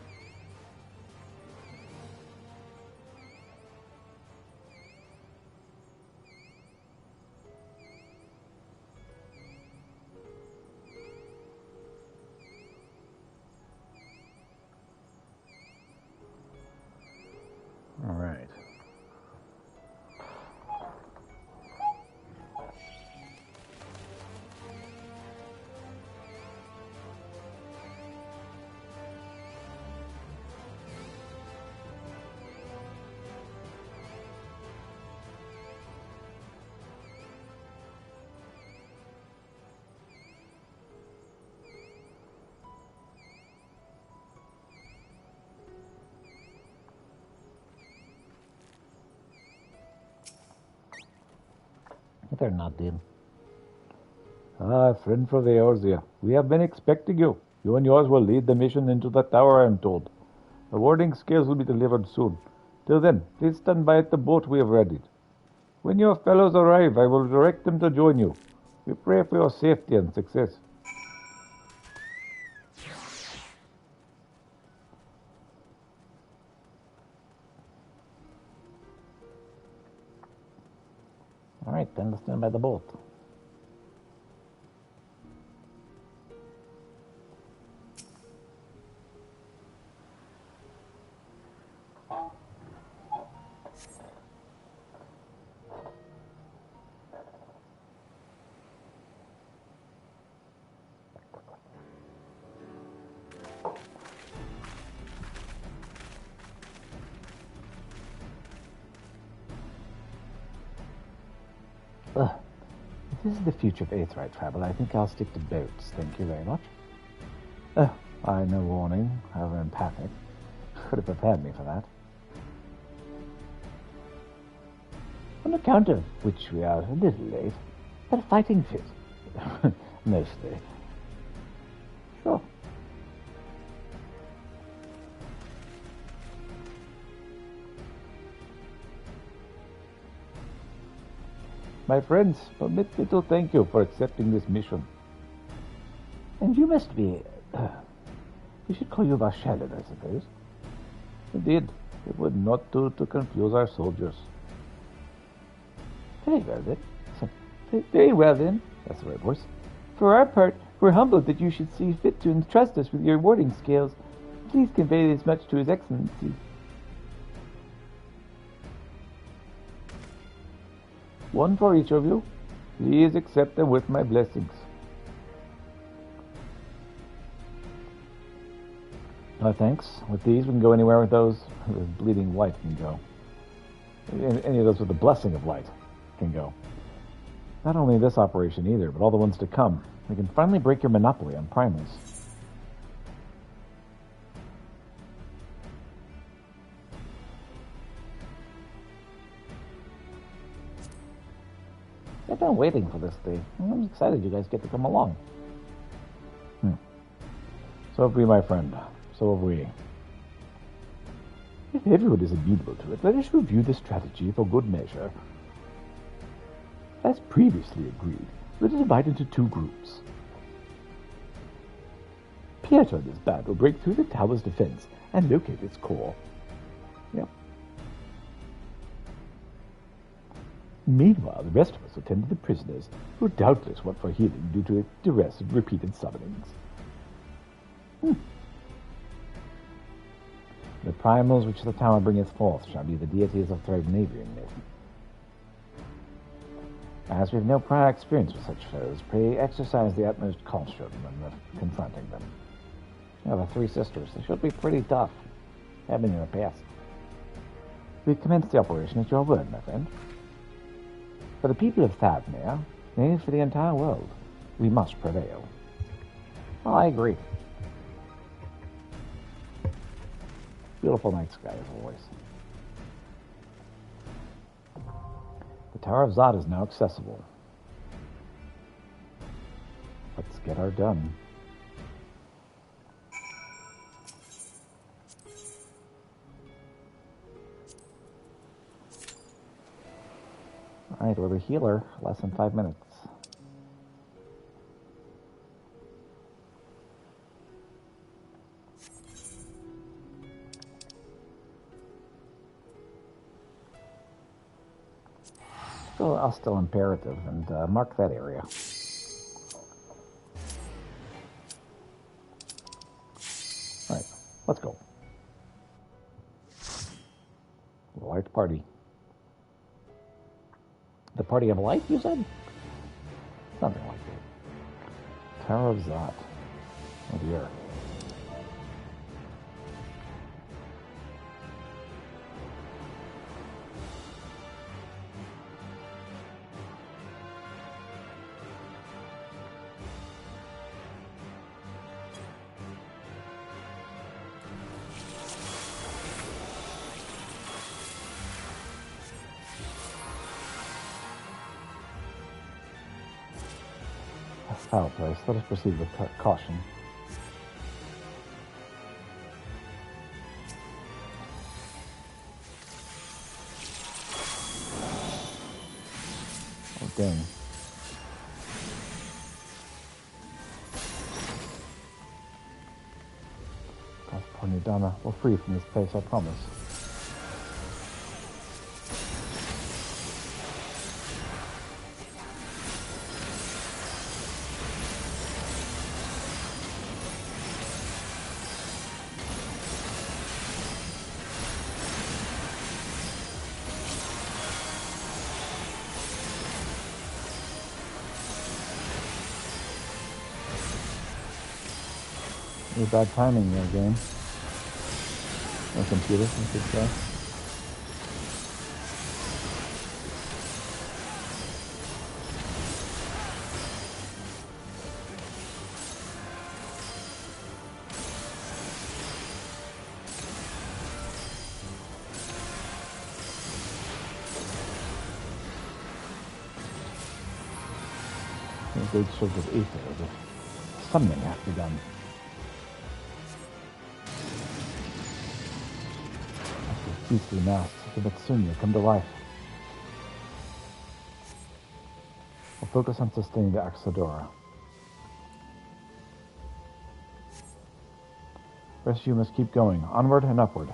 B: All right. They're not dim.
A: Ah, friend for the Eorzea, we have been expecting you. You and yours will lead the mission into the tower, I am told. The warding scales will be delivered soon. Till then, please stand by at the boat we have readied. When your fellows arrive, I will direct them to join you. We pray for your safety and success.
B: All right, then let's stand by the boat. If this is the future of Aetheryte travel, I think I'll stick to boats. Thank you very much.
A: I no warning, however empathic. Could have prepared me for that.
B: On account of which we are a little late. But a fighting fit. Mostly.
A: Sure. My friends, permit me to thank you for accepting this mission.
B: And you must be... we should call you Varshalin, I suppose.
A: Indeed, it would not do to confuse our soldiers.
B: Very well then. Very well then.
A: That's the right voice.
O: For our part, we're humbled that you should see fit to entrust us with your warding scales. Please convey this much to His Excellency.
A: One for each of you. Please accept them with my blessings.
B: No thanks. With these, we can go anywhere with those. The bleeding light can go. Any of those with the blessing of light can go. Not only this operation either, but all the ones to come. We can finally break your monopoly on primals. I've been waiting for this day. I'm excited you guys get to come along.
A: So have we, my friend. So have we.
B: If everyone is amenable to it, let us review the strategy for good measure. As previously agreed, we'll divide into two groups. Pietro and his band will break through the tower's defense and locate its core.
A: Yep.
B: Meanwhile, the rest of us will tend to the prisoners, who doubtless want for healing due to duress and repeated summonings. The primals which the tower bringeth forth shall be the deities of Thrivnavian myth. As we have no prior experience with such foes, pray exercise the utmost caution when confronting them.
A: Yeah, the three sisters, they should be pretty tough. Have been in the past.
B: We commence the operation at your word, my friend. For the people of Thavnir, nay, for the entire world, We must prevail. Well, I agree. Beautiful night sky, as always. The Tower of Zod is now accessible. Let's get our done. Alright, we're the healer. Less than 5 minutes. So I'll still imperative and mark that area. Alright, let's go. Large party. The party of life, you said? Something like that. Tower of Zot. Oh dear. Foul place. Let us proceed with caution. Oh, dang. Poor Nidana. We're free from this place, I promise. Any bad timing there, game. Or computer, I should say. They served as ether, as if something has to be done. Beastly masts, the Betsunia come to life. We'll focus on sustaining the Axadora. Rest of you must keep going, onward and upward.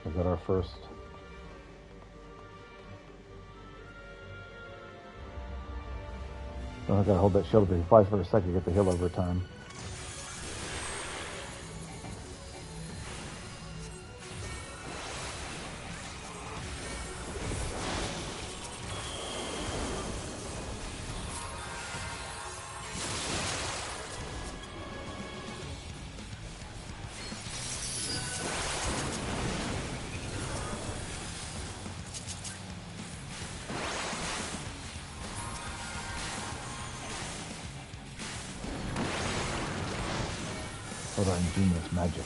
B: Is that our first? Oh, I gotta hold that shield if he flies for a second to get the heal over time. or ingenious magic.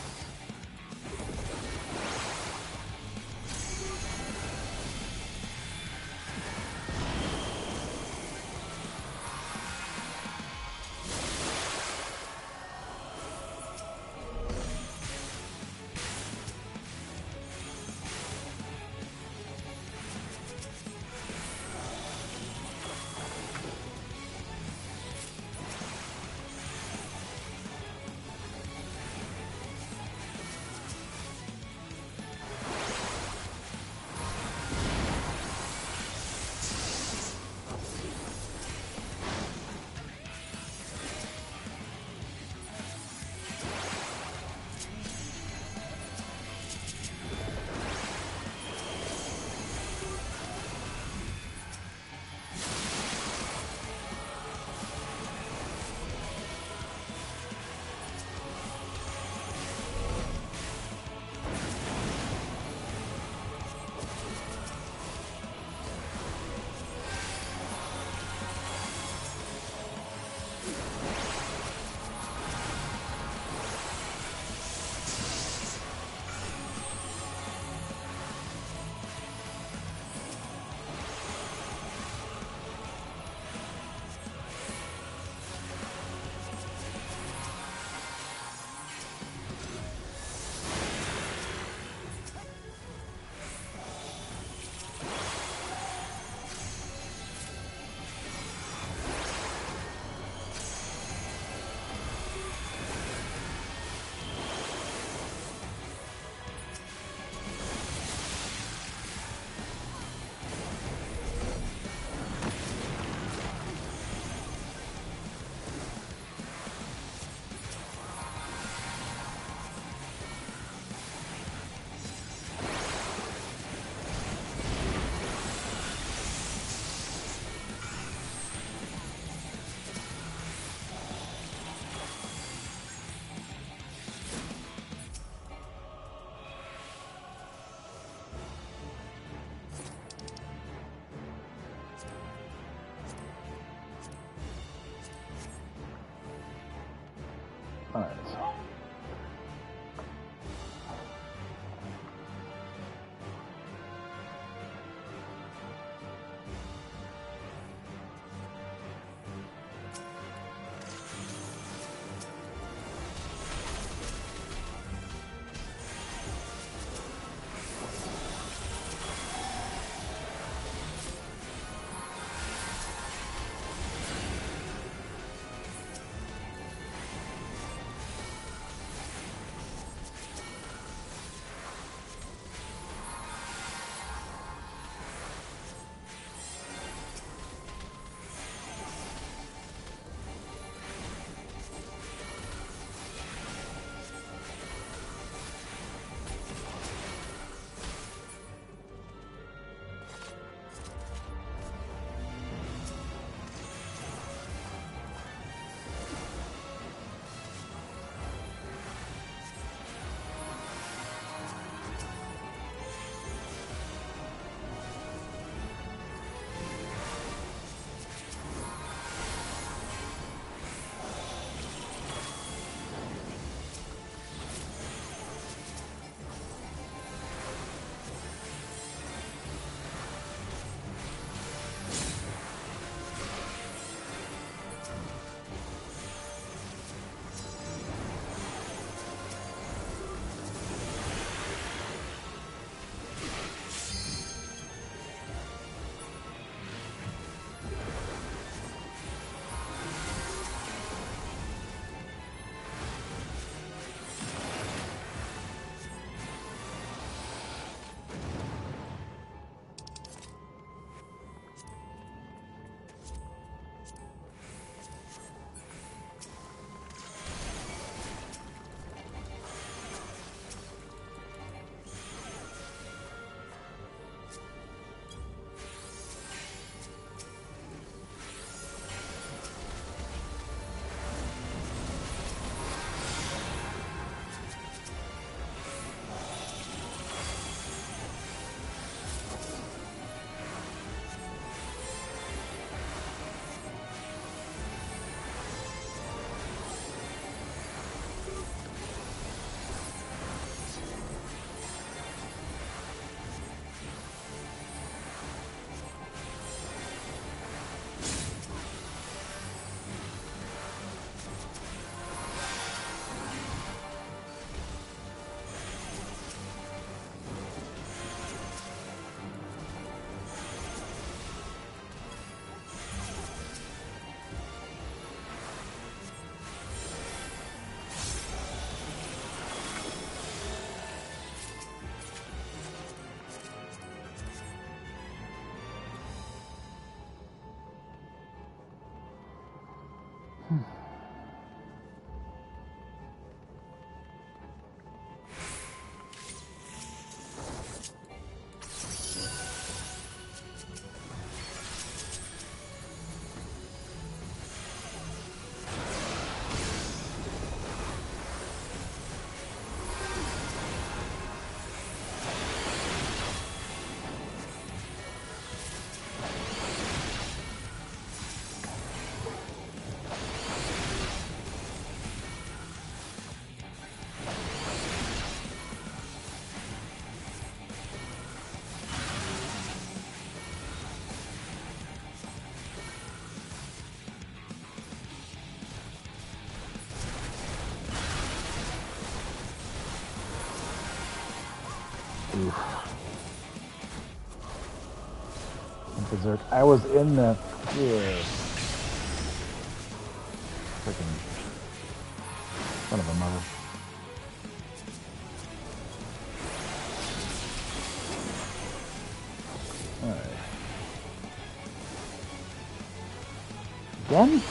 A: Alright.
B: Berserk. I was in the freaking son of a mother. All right. Again?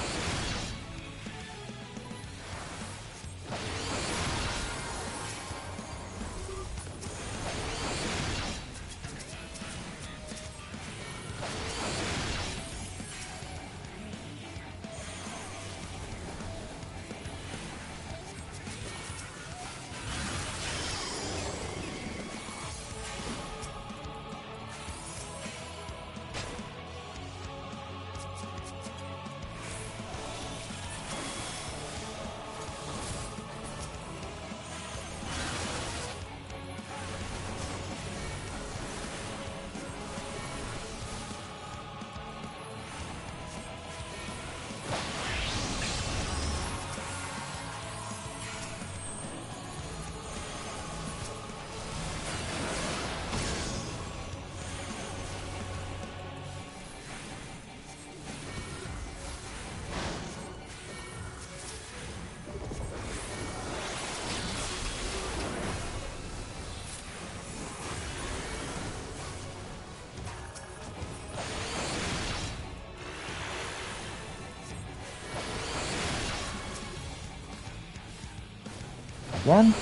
B: Again?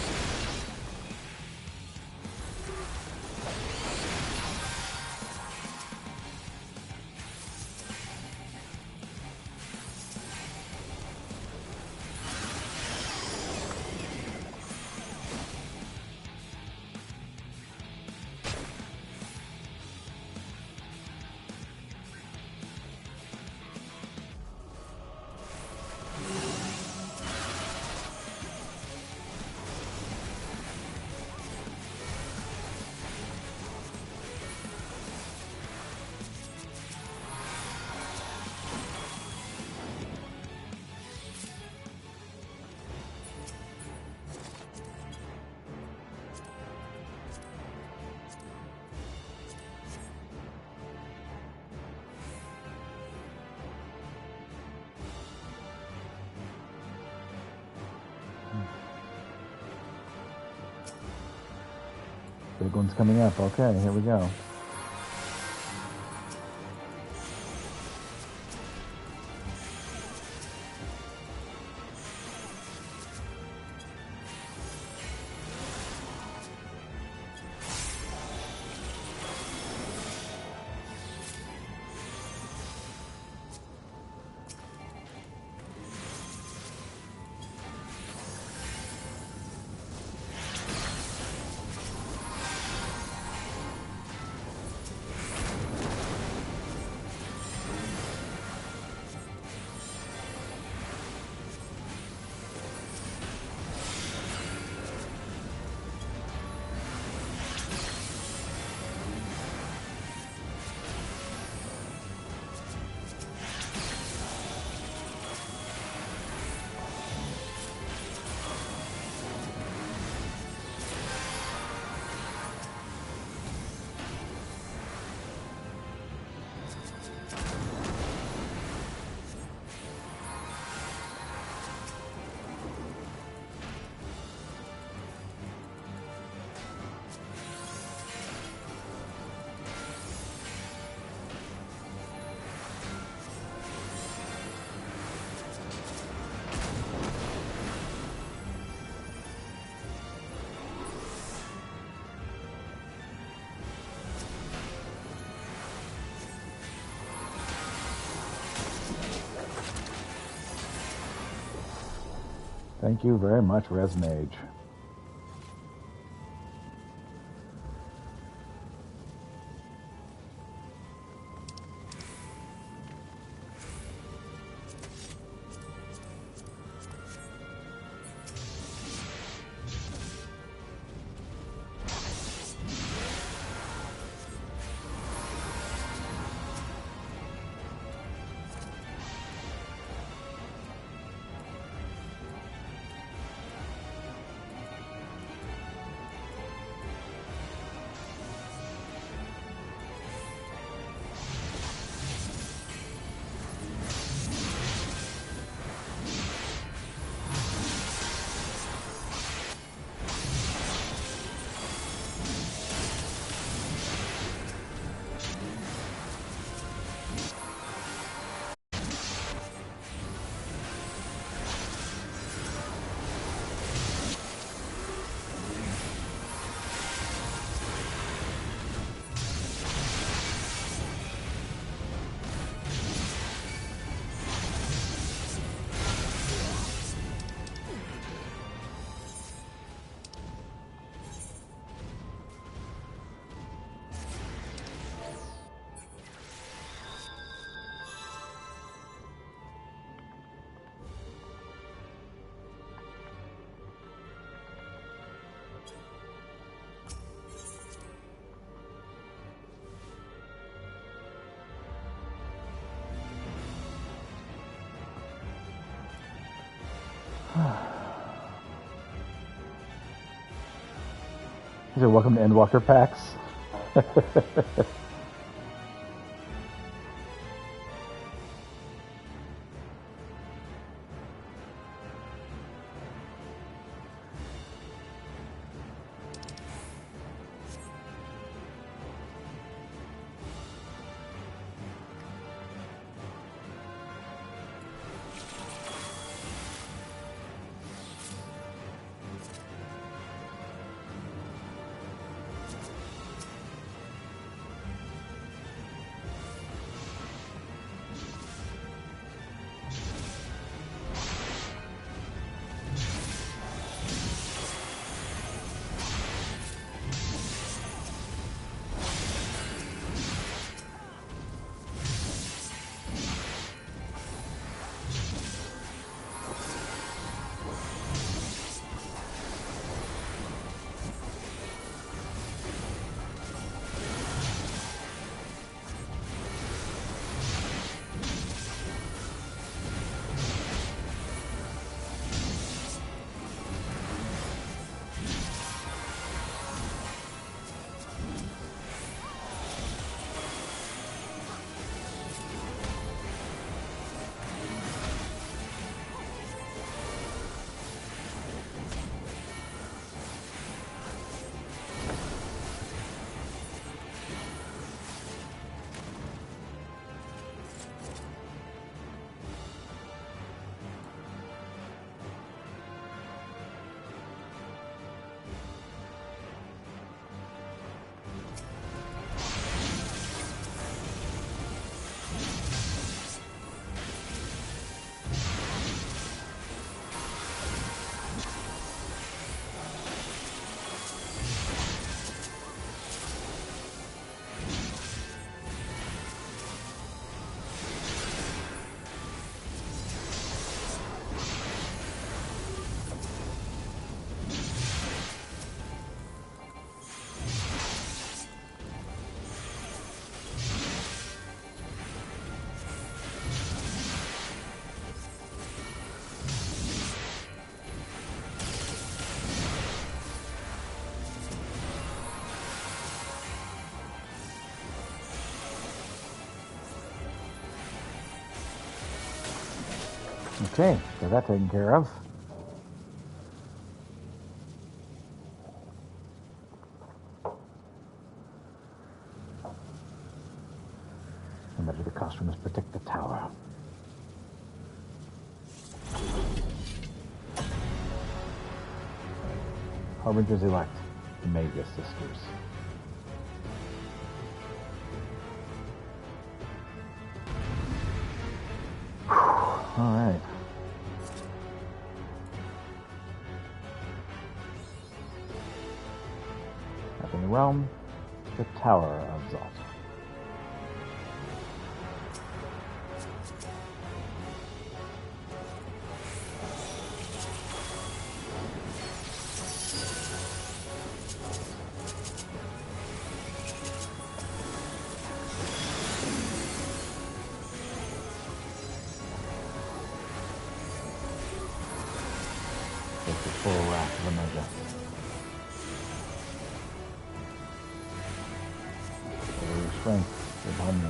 B: Big one's coming up. Okay, here we go. Thank you very much, Resmage. He said, welcome to Endwalker PAX. Okay, got that taken care of. Remember, the costumes protect the tower. Harbingers elect, the Magus sisters. All right. Up in the realm, the Tower of Zot. Take the full wrath of Omega. Over your strength upon me.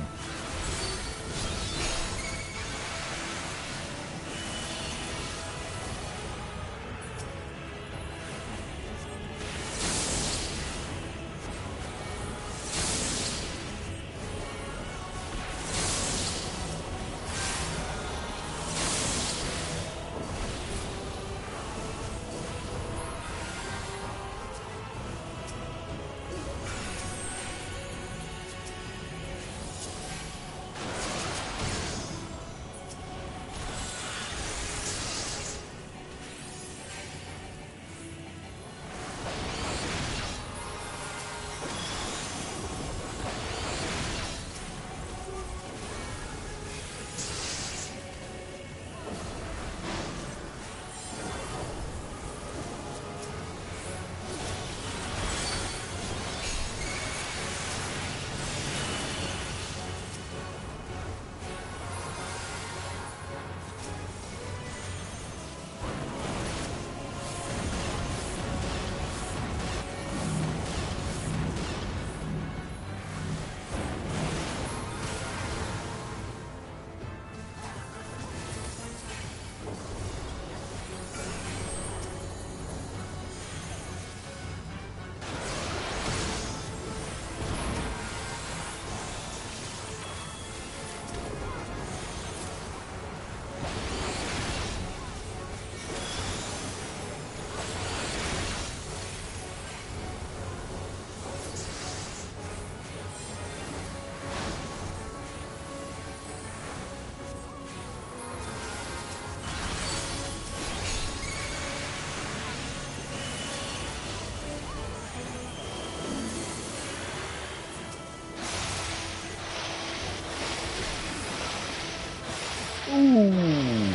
B: Ooh.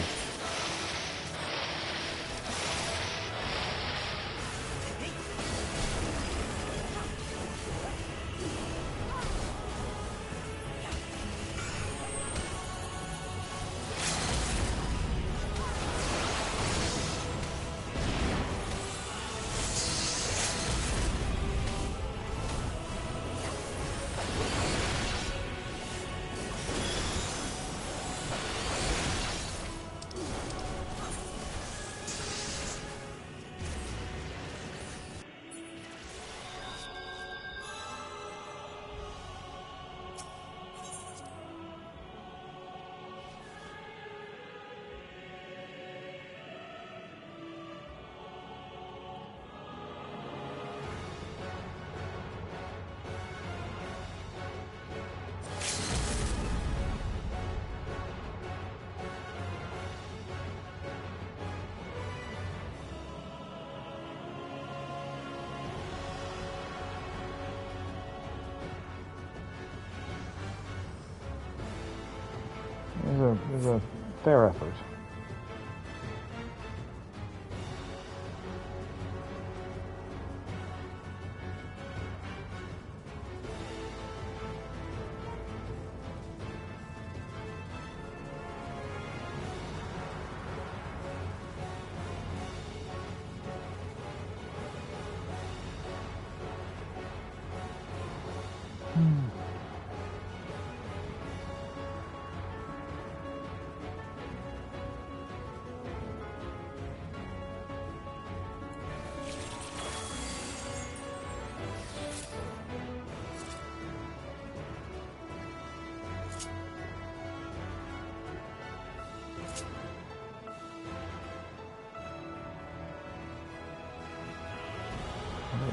A: There's a fair effort.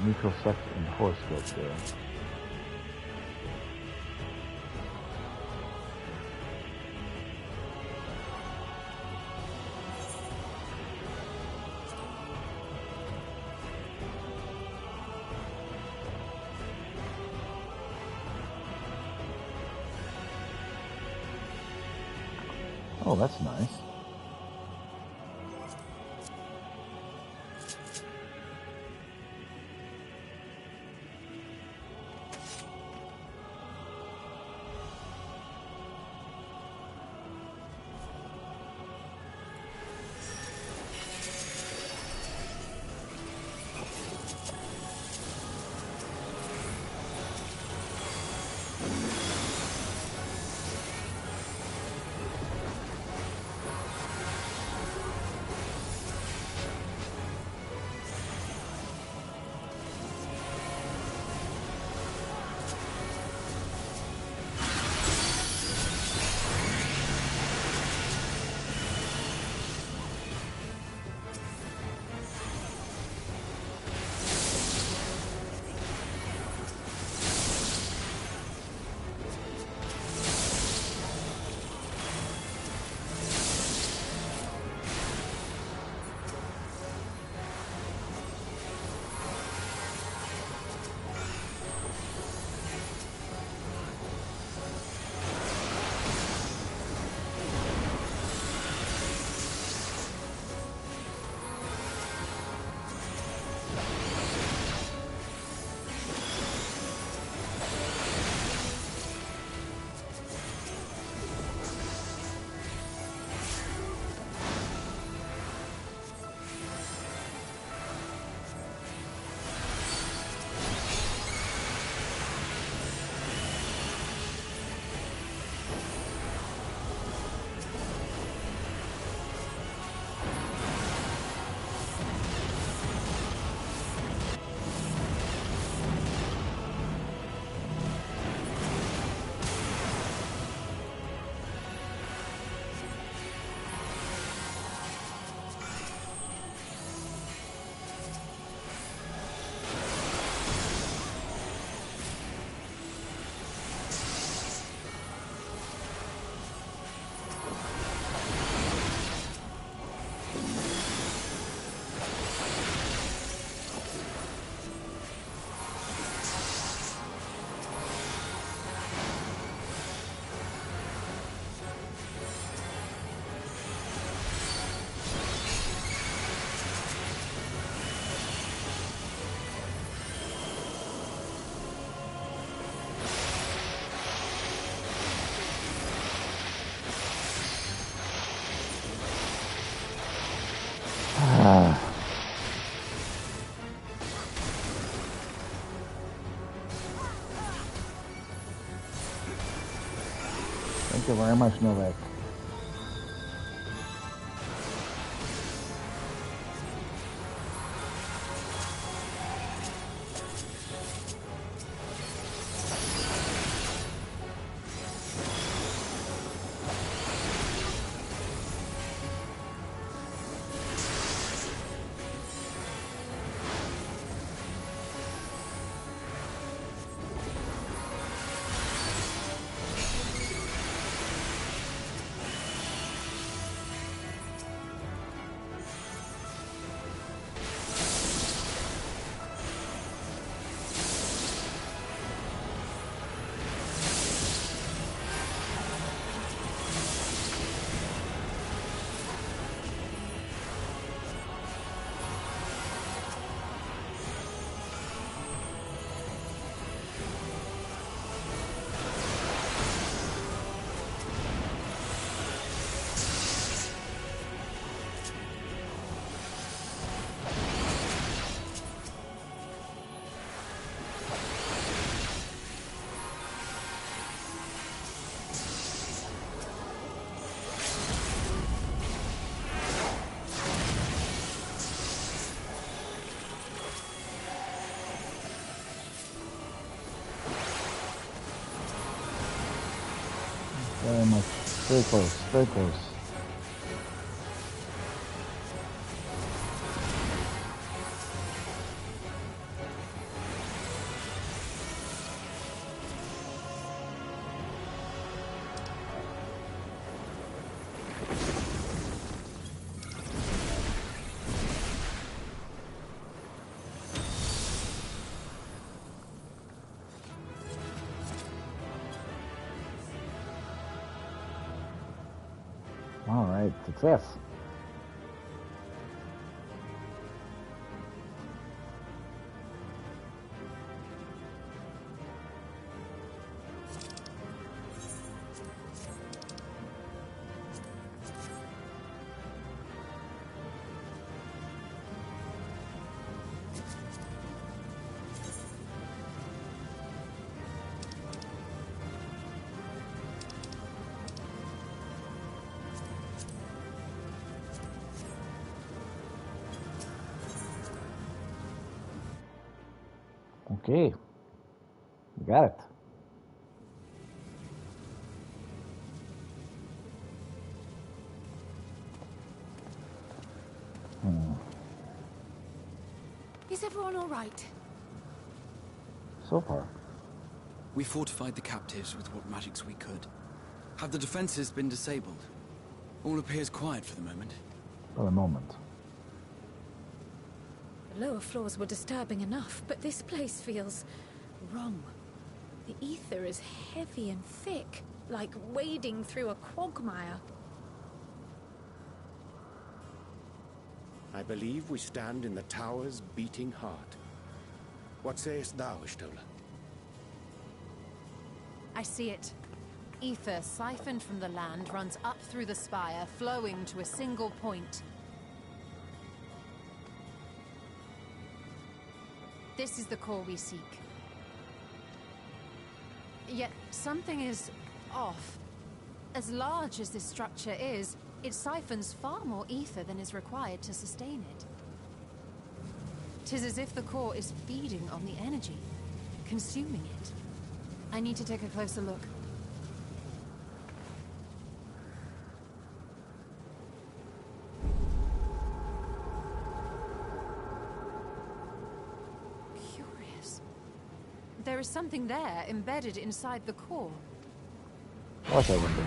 A: Neutral sect and horoscope there. Oh, that's nice.
B: Thank you very much, Novak. Very much. Very close. Very close. All right, success. Okay, we got it.
P: Is everyone all right?
B: So far.
G: We fortified the captives with what magics we could. Have the defenses been disabled? All appears quiet for the moment.
B: For the moment.
P: The lower floors were disturbing enough, but this place feels wrong. The ether is heavy and thick, like wading through a quagmire.
E: I believe we stand in the tower's beating heart. What sayest thou, Ishtola?
Q: I see it. Ether siphoned from the land runs up through the spire, flowing to a single point. This is the core we seek. Yet something is off. As large as this structure is, it siphons far more ether than is required to sustain it. 'Tis as if the core is feeding on the energy, consuming it. I need to take a closer look. Curious. There is something there embedded inside the core.
B: What I wonder.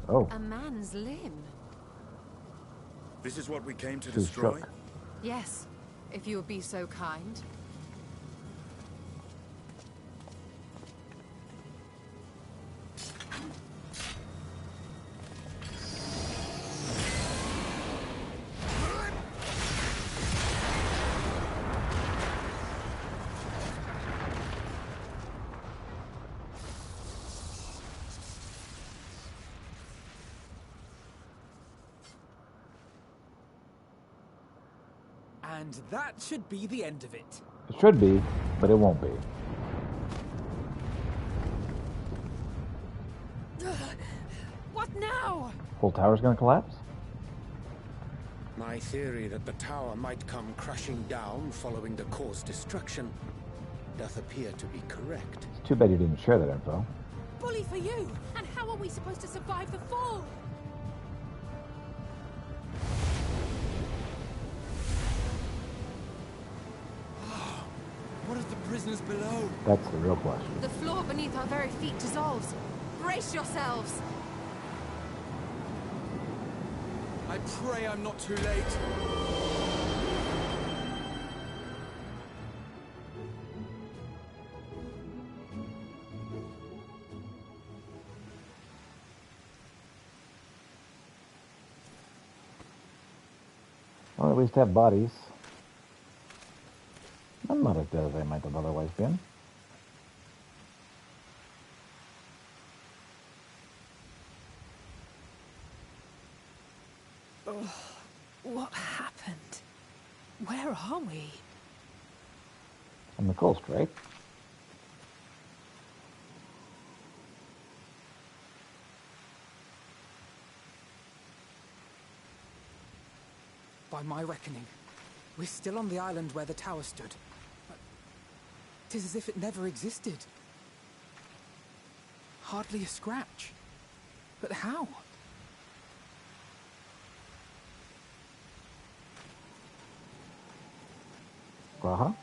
B: Oh.
Q: A man's limb.
M: This is what we came to
B: Too
M: destroy?
B: struck.
Q: Yes, if you would be so kind.
J: And that should be the end of it.
B: It should be, but it won't be.
P: now!
B: Whole tower's gonna collapse?
E: My theory that the tower might come crashing down following the core's destruction doth appear to be correct.
B: It's too bad you didn't share that info.
P: Bully for you! And how are we supposed to survive the fall?
G: What of the prisoners below?
B: That's the real question.
Q: The floor beneath our very feet dissolves. Brace yourselves!
G: I pray I'm not too late.
B: Well, at least have bodies. I'm not as dead as I might have otherwise been.
P: Oh, what happened? Where are we?
B: On the coast, right?
R: By my reckoning, we're still on the island where the tower stood. Tis as if it never existed. Hardly a scratch. But how?
B: Graha?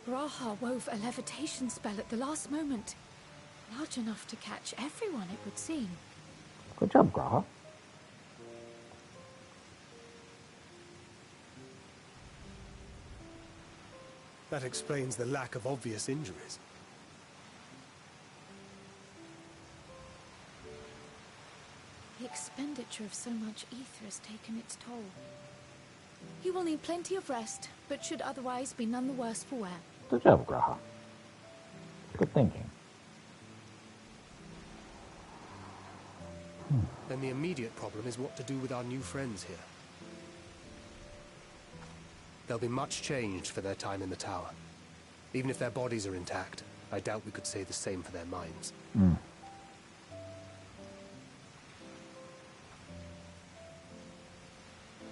P: Graha wove a levitation spell at the last moment. Large enough to catch everyone, it would seem.
B: Good job, Graha.
D: That explains the lack of obvious injuries.
P: The expenditure of so much ether has taken its toll. He will need plenty of rest, but should otherwise be none the worse for wear.
B: Good job, Graha. Good thinking.
D: Then the immediate problem is what to do with our new friends here. They'll be much changed for their time in the tower. Even if their bodies are intact, I doubt we could say the same for their minds.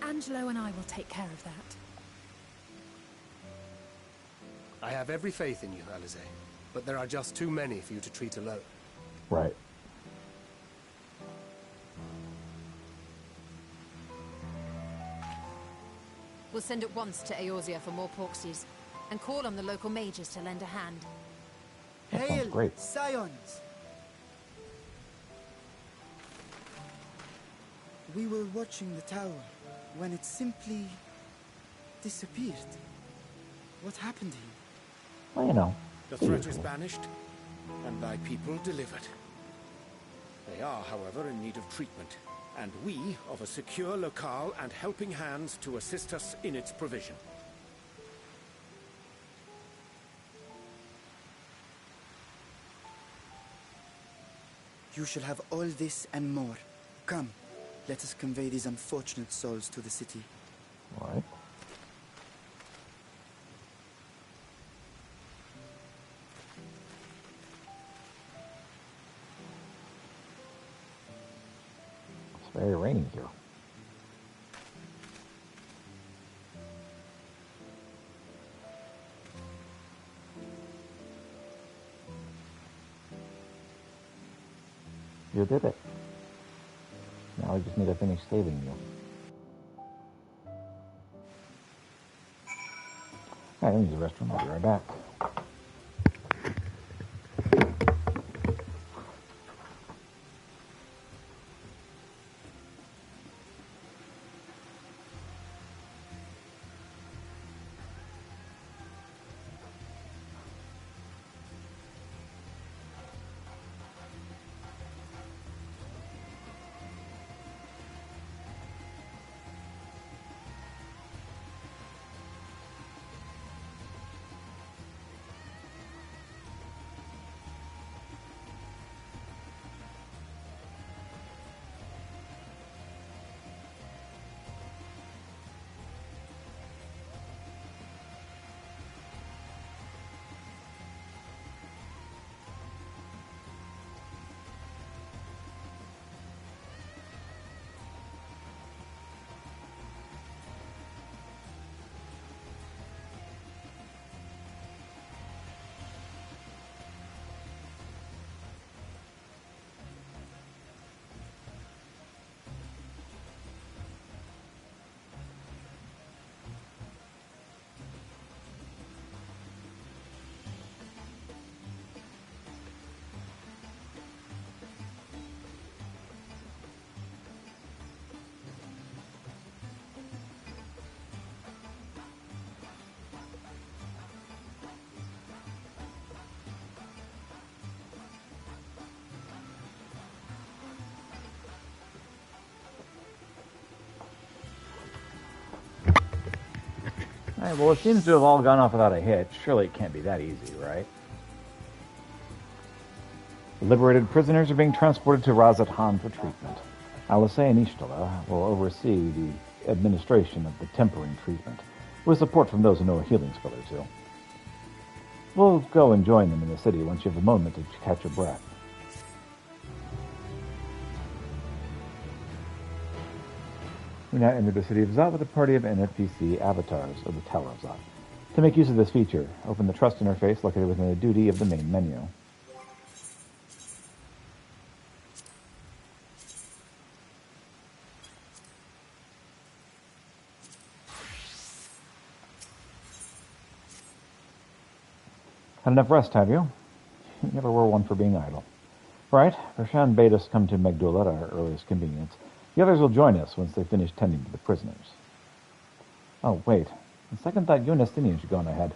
P: Angelo and I will take care of that.
D: I have every faith in you, Alize, but there are just too many for you to treat alone.
B: Right.
Q: We'll send at once to Eorzea for more Porksies, and call on the local mages to lend a hand.
B: Hail, great.
N: Scions! We were watching the tower when it simply disappeared. What happened here?
B: Well, you know.
E: The threat is banished, and thy people delivered. They are, however, in need of treatment, and we of a secure locale and helping hands to assist us in its provision.
N: You shall have all this and more. Come, let us convey these unfortunate souls to the city.
B: All right. It's very rainy here. You did it. Now I just need to finish saving you. Alright, let me use the restroom. I'll be right back. Alright, well, it seems to have all gone off without a hitch. Surely it can't be that easy, right? The liberated prisoners are being transported to Razat Han for treatment. Alisei and Ishtala will oversee the administration of the tempering treatment, with support from those who know a healing spell or two. We'll go and join them in the city once you have a moment to catch your breath. We now enter the city of Zot with a party of NFPC avatars of the Tower of Zot. To make use of this feature, open the Trust interface located within the duty of the main menu. Had enough rest, have you? You never were one for being idle. Right, Vershan bade us come to Megdula at our earliest convenience. The others will join us once they finish tending to the prisoners. Oh, wait. On second thought, you and Estinian should go on ahead.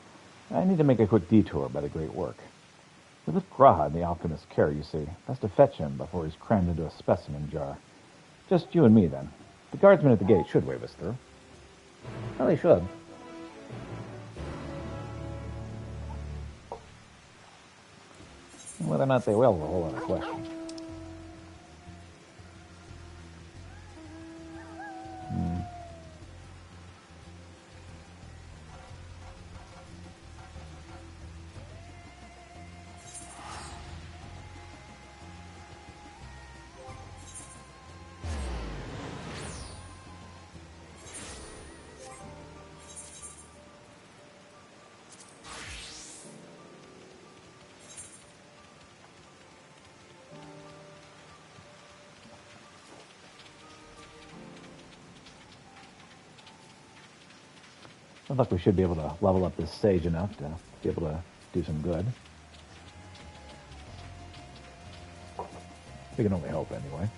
B: I need to make a quick detour by the Great Work. We left Graha in the alchemist's care, you see. Best to fetch him before he's crammed into a specimen jar. Just you and me, then. The guardsmen at the gate should wave us through. Well, they should. Whether or not they will is a whole other question. Looks like we should be able to level up this sage enough to be able to do some good. We can only hope, anyway.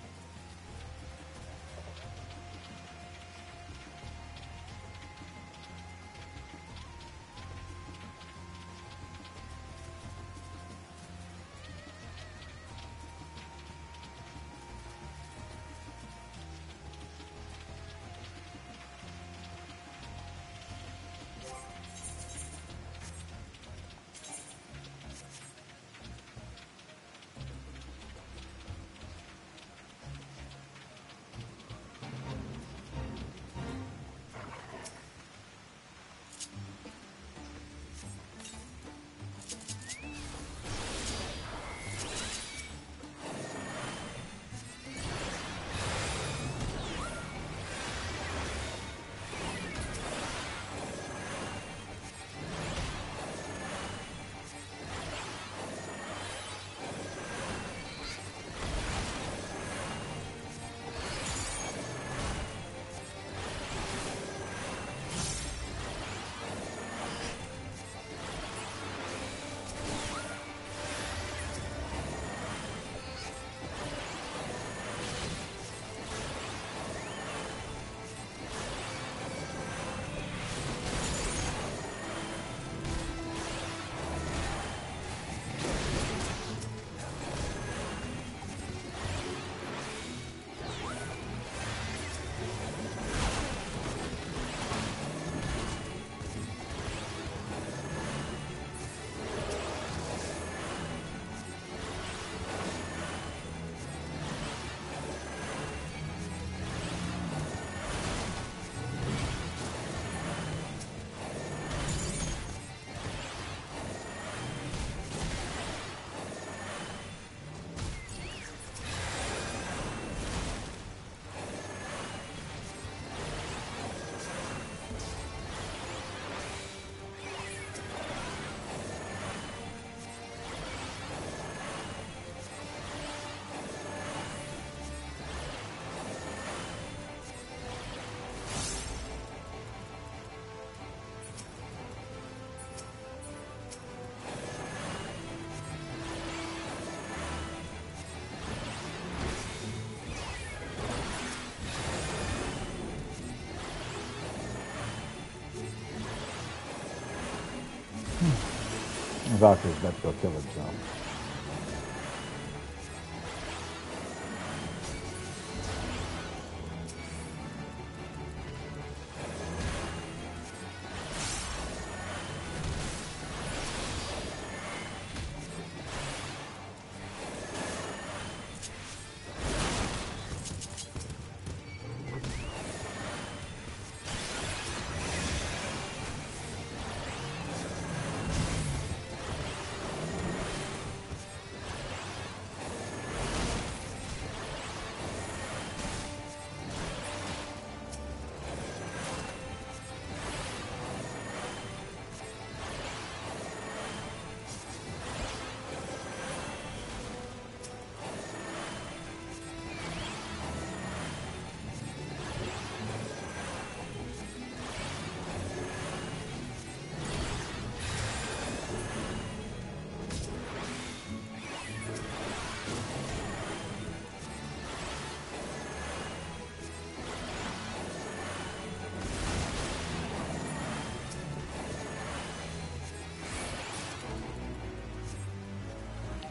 B: Valkyrie's about to go kill himself.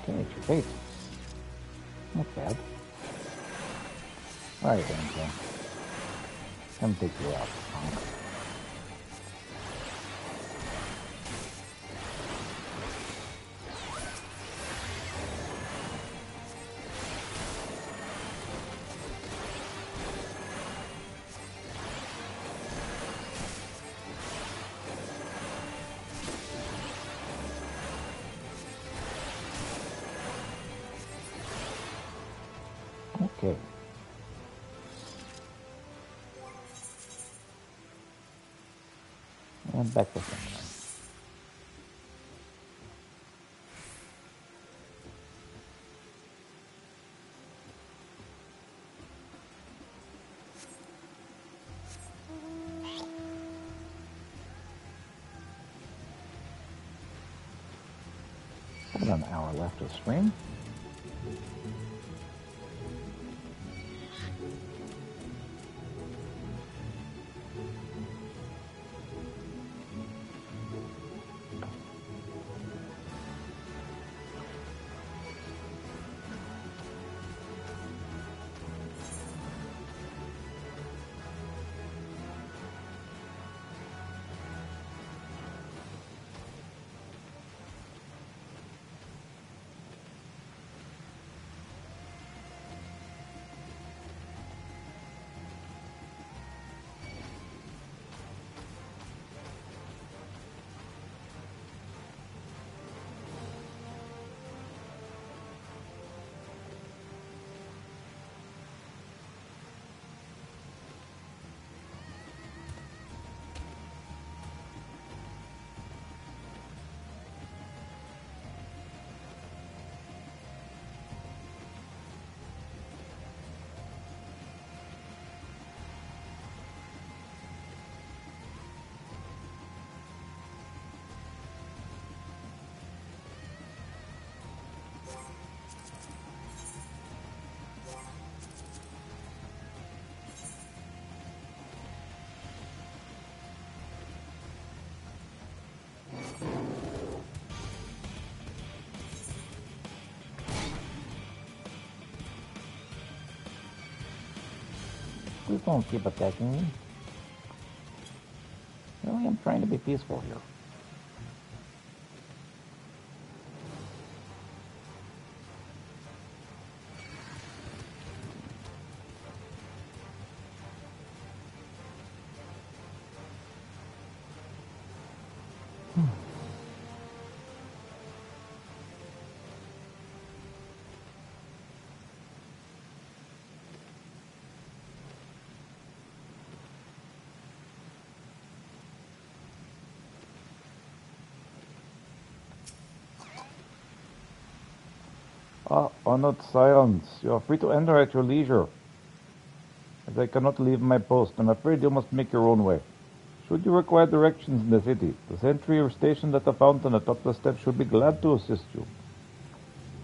B: Okay, it's your fate. Not bad. Alright then, so. Come take you out. Okay. And back to center. About an hour left of stream. Please don't keep attacking me. Really, I'm trying to be peaceful here. Honored scions, you are free to enter at your leisure. As I cannot leave my post, I'm afraid you must make your own way. Should you require directions in the city, the sentry stationed at the fountain atop the steps should be glad to assist you.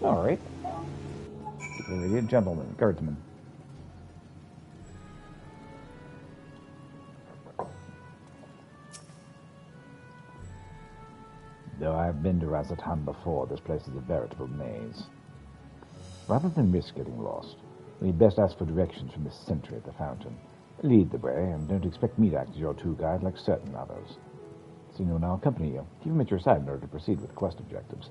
B: All right. Ladies and gentlemen, guardsmen. Though I've been to Razatan before, this place is a veritable maze. Rather than risk getting lost, we'd best ask for directions from the sentry at the fountain. Lead the way, and don't expect me to act as your tour guide like certain others. Sino will now accompany you. Keep him at your side in order to proceed with the quest objectives.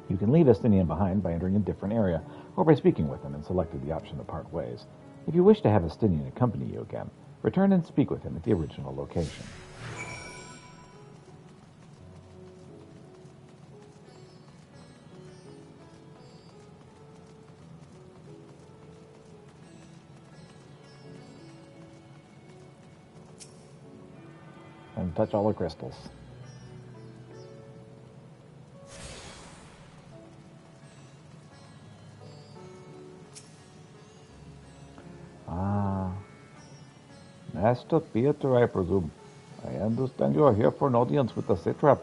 B: You can leave Estinian behind by entering a different area, or by speaking with him and selecting the option to part ways. If you wish to have Estinian accompany you again, return and speak with him at the original location. And touch all the crystals. Master Peter, I presume. I understand you are here for an audience with the satrap.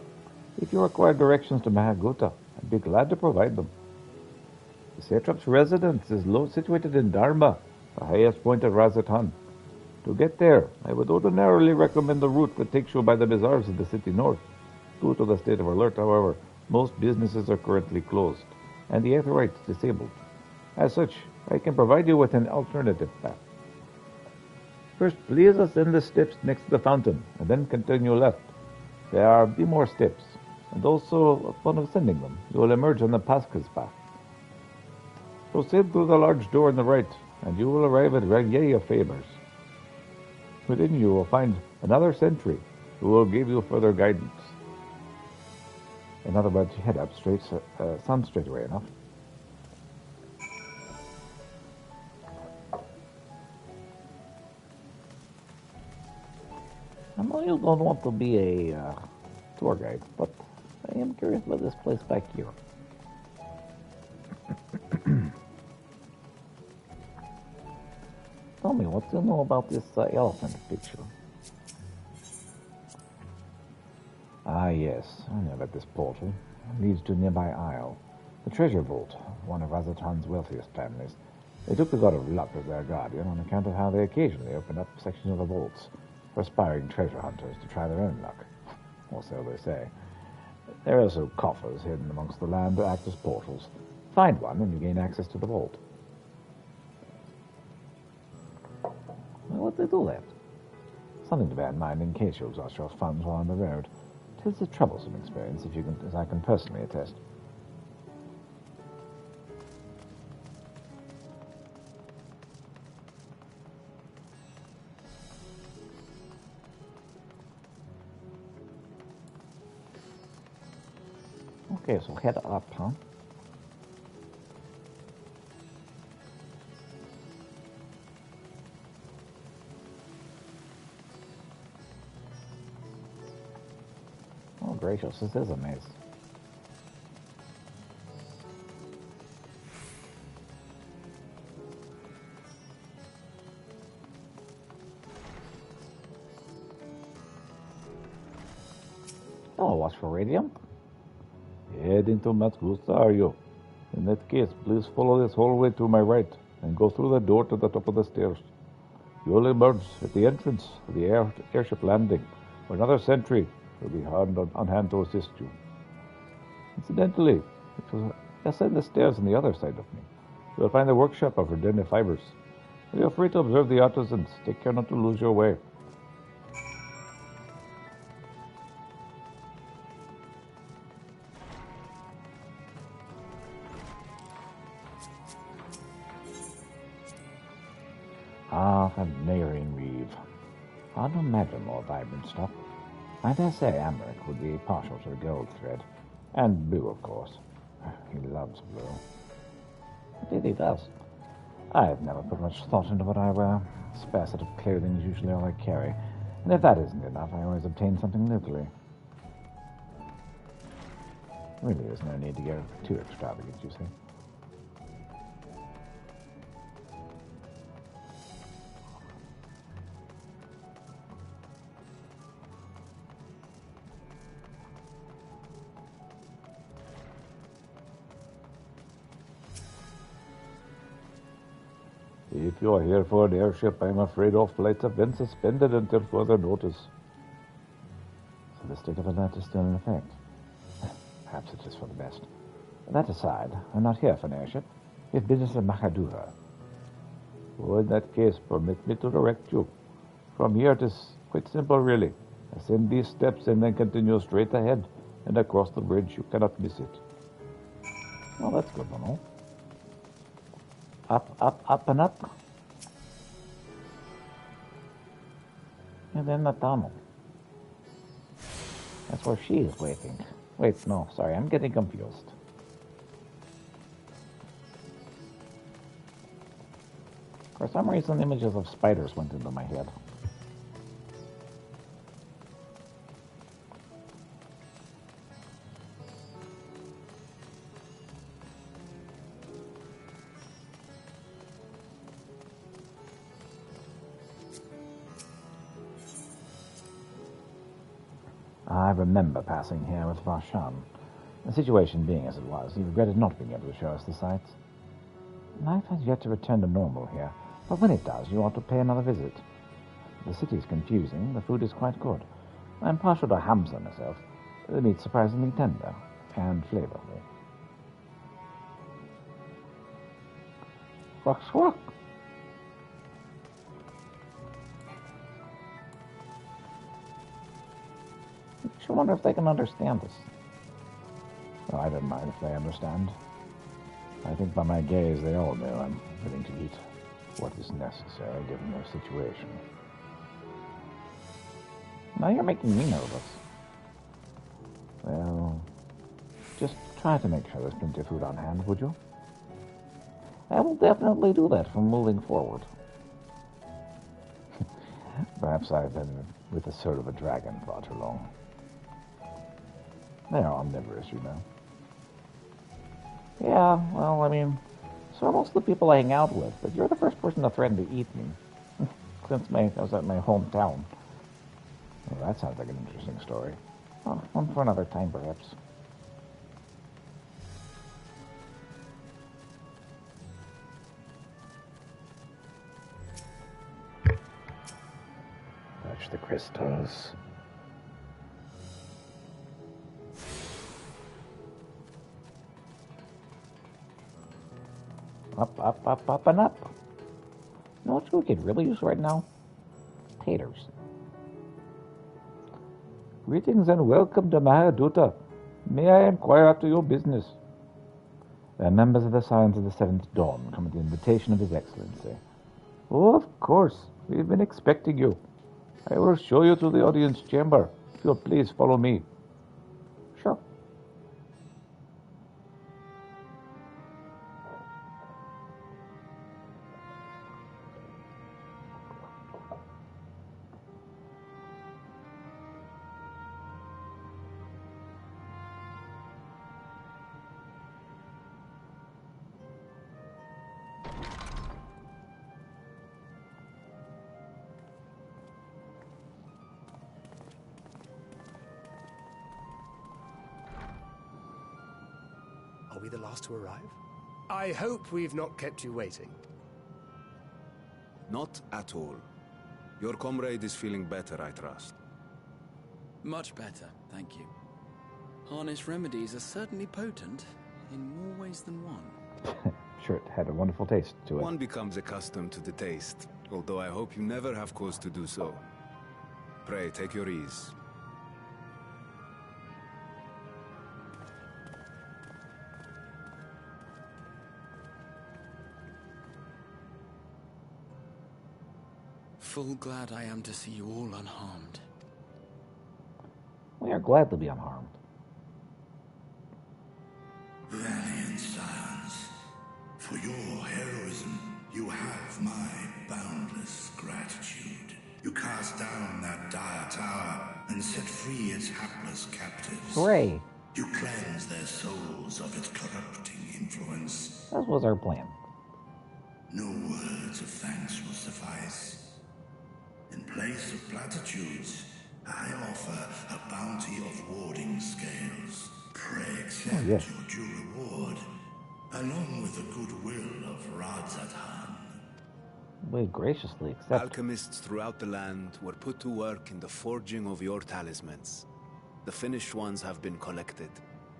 B: If you require directions to Mahaguta, I'd be glad to provide them. The satrap's residence is situated in Dharma, the highest point of Razatan. To get there, I would ordinarily recommend the route that takes you by the bazaars of the city north. Due to the state of alert, however, most businesses are currently closed.
A: and the Aetherytes disabled. As such, I can provide you with an alternative path. First, please ascend the steps next to the fountain, and then continue left. There will be more steps, and also, upon ascending them, you will emerge on the Pasca's path. Proceed through the large door on the right, and you will arrive at Ragier of Favors. Within you will find another sentry, who will give you further guidance. In other words, you head up straight, sounds straight away enough.
B: I know you don't want to be a tour guide, but I am curious about this place back here. Tell me, what do you know about this elephant picture? Ah, yes, I know about this portal. It leads to a nearby isle. The treasure vault, one of Razatan's wealthiest families. They took the god of luck as their guardian on account of how they occasionally opened up sections of the vaults for aspiring treasure hunters to try their own luck. Or so they say. There are also coffers hidden amongst the land that act as portals. Find one and you gain access to the vault. Well, what they do left? Something to bear in mind in case you exhaust your funds while on the road. It is a troublesome experience, as I can personally attest. Okay, so head up, huh? Oh, gracious, this is a maze. Oh, watch for radium?
A: Heading to Matgusta, are you? In that case, please follow this hallway to my right and go through the door to the top of the stairs. You'll emerge at the entrance of the airship landing, where another sentry will be on hand to assist you. Incidentally, if you ascend the stairs on the other side of me, you will find the workshop of Verdena Fibers. Feel free to observe the artisans. Take care not to lose your way.
B: Ah, Valerian Reeve. Hard to imagine more vibrant stuff. I dare say Amric would be partial to the gold thread. And blue, of course. He loves blue. Indeed he does. I've never put much thought into what I wear. A spare set of clothing is usually all I carry. And if that isn't enough, I always obtain something locally. Really, there's no need to go too extravagant, you see.
A: If you are here for an airship, I'm afraid all flights have been suspended until further notice.
B: So the state of alert is still in effect. Perhaps it is for the best. That aside, I'm not here for an airship. We have business at Mahadura.
A: Oh, in that case, permit me to direct you. From here, it is quite simple, really. Ascend these steps and then continue straight ahead and across the bridge. You cannot miss it.
B: Well, that's good to know. Up, up, up, and up. And then the tunnel. That's where she is waiting. Wait, no, sorry, I'm getting confused. For some reason, images of spiders went into my head. I remember passing here with Varshan. The situation being as it was, he regretted not being able to show us the sights. Life has yet to return to normal here, but when it does, you ought to pay another visit. The city is confusing, the food is quite good. I'm partial to Hamza myself. The meat's surprisingly tender and flavorful. Fuck. I wonder if they can understand us. Well, I don't mind if they understand. I think by my gaze they all know I'm willing to eat what is necessary given their situation. Now you're making me nervous. Well, just try to make sure there's plenty of food on hand, would you? I will definitely do that from moving forward. Perhaps I've been with the soul of a dragon far too long. They're omnivorous, you know. Yeah, well, I mean, so are most of the people I hang out with, but you're the first person to threaten to eat me. Since I was at my hometown. Well, that sounds like an interesting story. Well, one for another time, perhaps. Touch the crystals. Up, and up. You know what we could really use right now? Taters. Greetings and welcome to Mahaduta. May I inquire after your business? The members of the Scions of the Seventh Dawn come at the invitation of His Excellency. Oh, of course. We've been expecting you. I will show you to the audience chamber. If you'll please follow me. Sure.
D: Are we the last to arrive? I hope we've not kept you waiting.
L: Not at all. Your comrade is feeling better, I trust.
G: Much better, thank you. Harness remedies are certainly potent, in more ways than one.
B: Sure, it had a wonderful taste to it.
L: One becomes accustomed to the taste, although I hope you never have cause to do so. Pray, take your ease.
G: Full glad I am to see you all unharmed.
B: We are glad to be unharmed.
K: Valiant Scions, for your heroism, you have my boundless gratitude. You cast down that dire tower and set free its hapless captives.
B: Hooray!
K: You cleanse their souls of its corrupting influence.
B: That was our plan.
K: No words of thanks will suffice. In place of platitudes, I offer a bounty of warding scales. Pray accept your due reward, along with the goodwill of Radzatan.
B: We graciously accept.
L: Alchemists throughout the land were put to work in the forging of your talismans. The finished ones have been collected,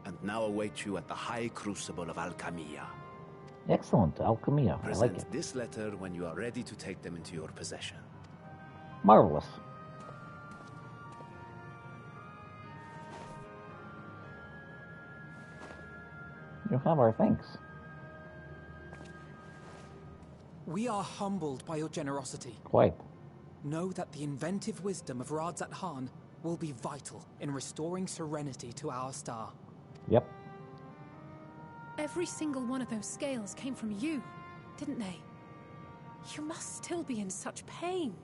L: and now await you at the High Crucible of Alchemia.
B: Excellent, Alchemia. I like it.
L: Present this letter when you are ready to take them into your possession.
B: Marvelous. You have our thanks.
R: We are humbled by your generosity.
B: Quite.
R: Know that the inventive wisdom of Radzat will be vital in restoring serenity to our star.
B: Yep.
P: Every single one of those scales came from you, didn't they? You must still be in such pain.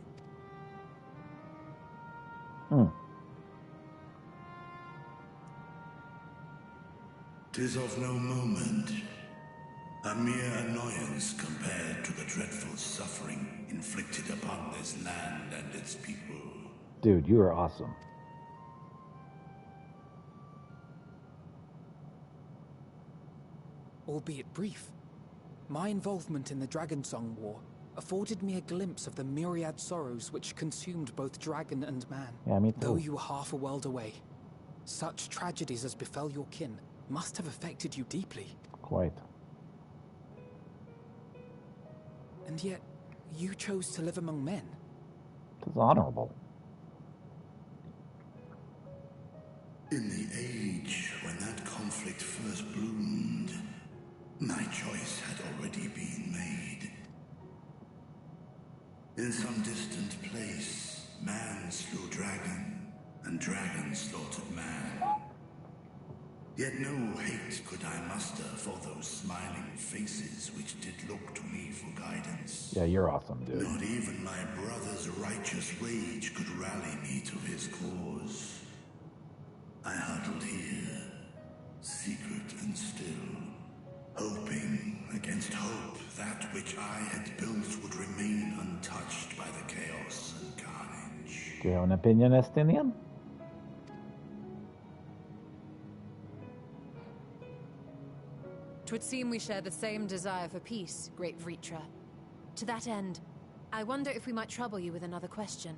K: 'Tis of no moment. A mere annoyance compared to the dreadful suffering inflicted upon this land and its people.
B: Dude, you are awesome.
R: Albeit brief, my involvement in the Dragonsong War afforded me a glimpse of the myriad sorrows which consumed both dragon and man.
B: Yeah, me too.
R: Though you were half a world away, such tragedies as befell your kin must have affected you deeply.
B: Quite.
R: And yet, you chose to live among men.
B: It's honorable.
K: In the age when that conflict first bloomed, my choice had already been made. In some distant place, man slew dragon, and dragon slaughtered man. Yet no hate could I muster for those smiling faces which did look to me for guidance.
B: Yeah, you're awesome, dude.
K: Not even my brother's righteous rage could rally me to his cause. I huddled here, secret and still, hoping against hope that which I had built would remain untouched by the chaos and carnage.
B: Do you have an opinion, Estinian?
Q: Twould seem we share the same desire for peace, great Vritra. To that end, I wonder if we might trouble you with another question.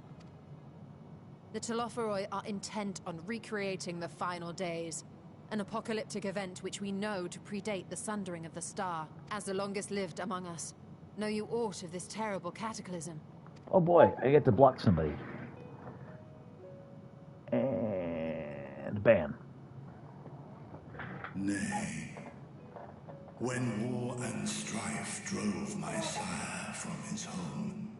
Q: The Telophoroi are intent on recreating the final days, an apocalyptic event which we know to predate the sundering of the star. As the longest lived among us, know you aught of this terrible cataclysm?
B: Oh boy, I get to block somebody. And ban.
K: Nay. When war and strife drove my sire from his home,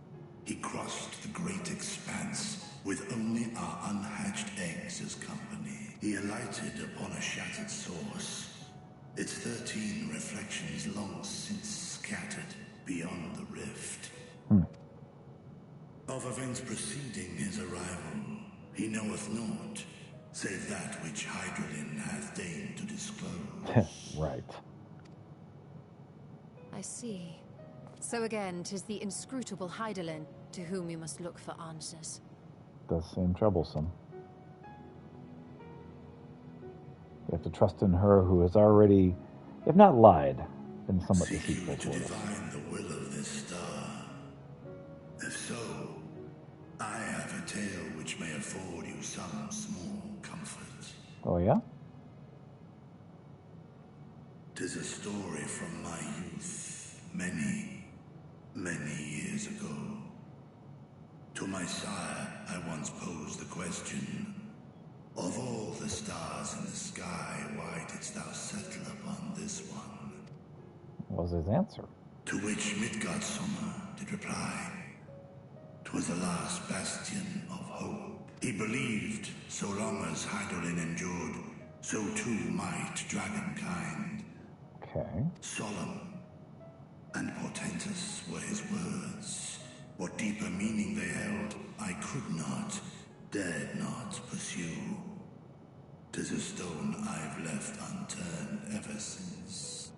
K: he crossed the great expanse with only our unhatched eggs as company. He alighted upon a shattered source, its 13 reflections long since scattered beyond the rift. Of events preceding his arrival, he knoweth naught, save that which Hydralin hath deigned to disclose.
B: Right.
Q: I see. So again, 'tis the inscrutable Hydaelyn to whom you must look for answers.
B: Does seem troublesome. You have to trust in her who has already, if not lied, been somewhat deceitful
K: to
B: for us.
K: divine the will of this star. If so, I have a tale which may afford you some small comfort.
B: Oh yeah?
K: 'Tis a story from my youth, many, many years ago. To my sire, I once posed the question, of all the stars in the sky, why didst thou settle upon this one?
B: What was his answer?
K: To which Midgardsormr did reply, 'twas the last bastion of hope. He believed so long as Hydaelyn endured, so too might dragonkind.
B: Okay.
K: Solemn and portentous were his words. What deeper meaning they held, I could not, dared not pursue. 'Tis a stone I've left unturned ever since.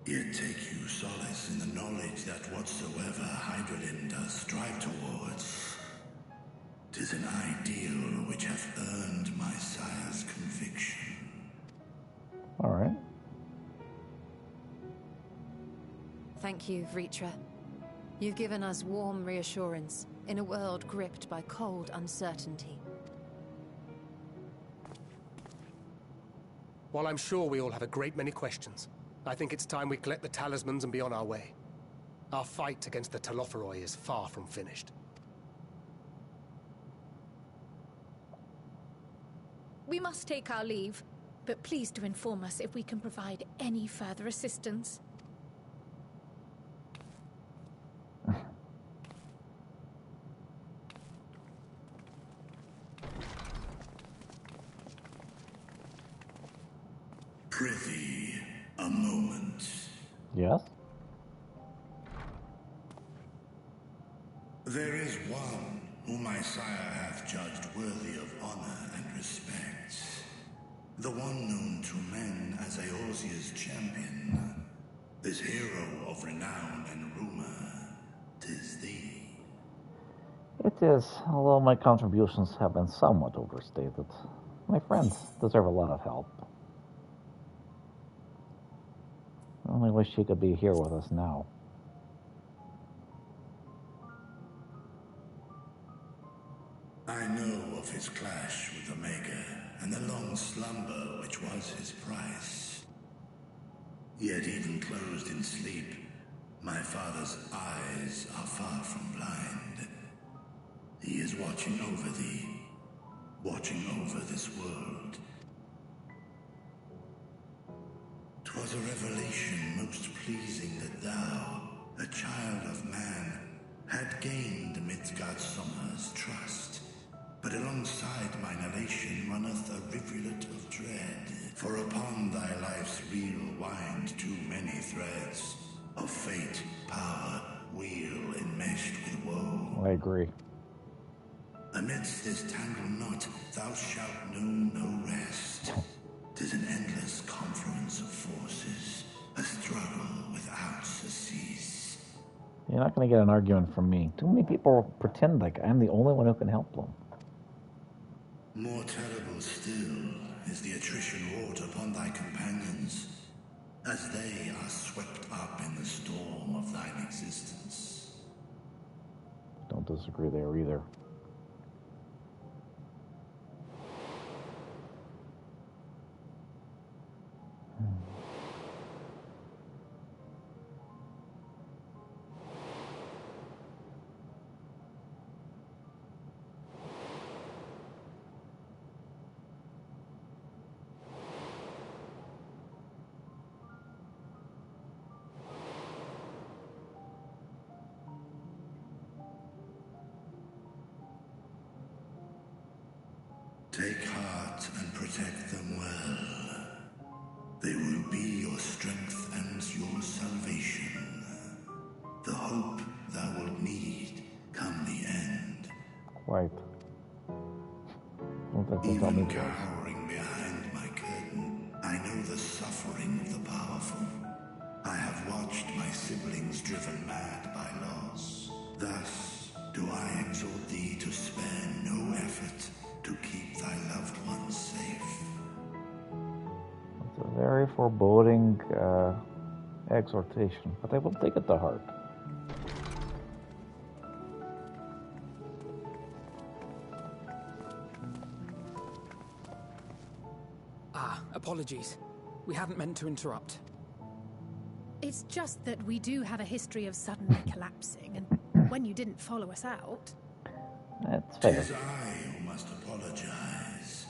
K: Yet take you solace in the knowledge that whatsoever Hydaelyn does strive towards, 'tis an ideal which hath earned my sire's conviction.
B: All right.
Q: Thank you, Vritra. You've given us warm reassurance in a world gripped by cold uncertainty.
D: While I'm sure we all have a great many questions, I think it's time we collect the talismans and be on our way. Our fight against the Telophoroi is far from finished.
P: We must take our leave, but please do inform us if we can provide any further assistance.
K: Prithee, a moment.
B: Yes?
K: There is one whom my sire hath judged worthy of honor and respect. The one known to men as Eorzea's champion. This hero of renown and rumor. 'Tis thee.
B: It is, although my contributions have been somewhat overstated. My friends deserve a lot of help. I only wish he could be here with us now.
K: I know of his clash with Omega, and the long slumber which was his price. Yet even closed in sleep, My father's eyes are far from blind. He is watching over thee, watching over this world. 'Twas a revelation most pleasing that thou, a child of man, had gained Midgardsormr's trust. But alongside mine elation runneth a rivulet of dread, for upon thy life's reel wind too many threads of fate, power, wheel enmeshed with woe.
A: I agree.
K: Amidst this tangled knot, thou shalt know no rest. 'Tis an endless confluence of forces, a struggle without surcease.
A: You're not going to get an argument from me. Too many people pretend like I'm the only one who can help them.
K: More terrible still is the attrition wrought upon thy companions, as they are swept up in the storm of thine existence.
A: Don't disagree there either.
K: Take heart and protect them well. They will be your strength and your salvation. The hope thou wilt need come the end.
A: Quite.
K: Even cowering behind my curtain, I know the suffering of the powerful. I have watched my siblings driven mad by loss. Thus do I exhort thee to spare no effort to keep thy loved ones safe.
A: It's a very foreboding exhortation, but I will take it to heart.
R: Apologies. We hadn't meant to interrupt.
P: It's just that we do have a history of suddenly collapsing, and when you didn't follow us out...
A: That's fair.
K: 'Tis I who must apologize.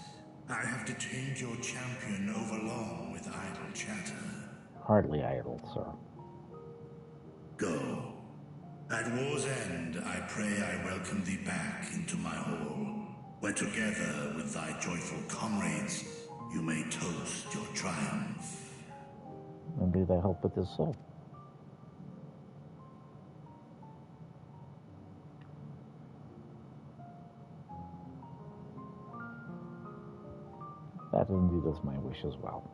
K: I have detained your champion overlong with idle chatter.
A: Hardly idle, sir.
K: Go. At war's end, I pray I welcome thee back into my hall, where together with thy joyful comrades, you may toast your triumph.
A: And do they help with his soul? That indeed is my wish as well.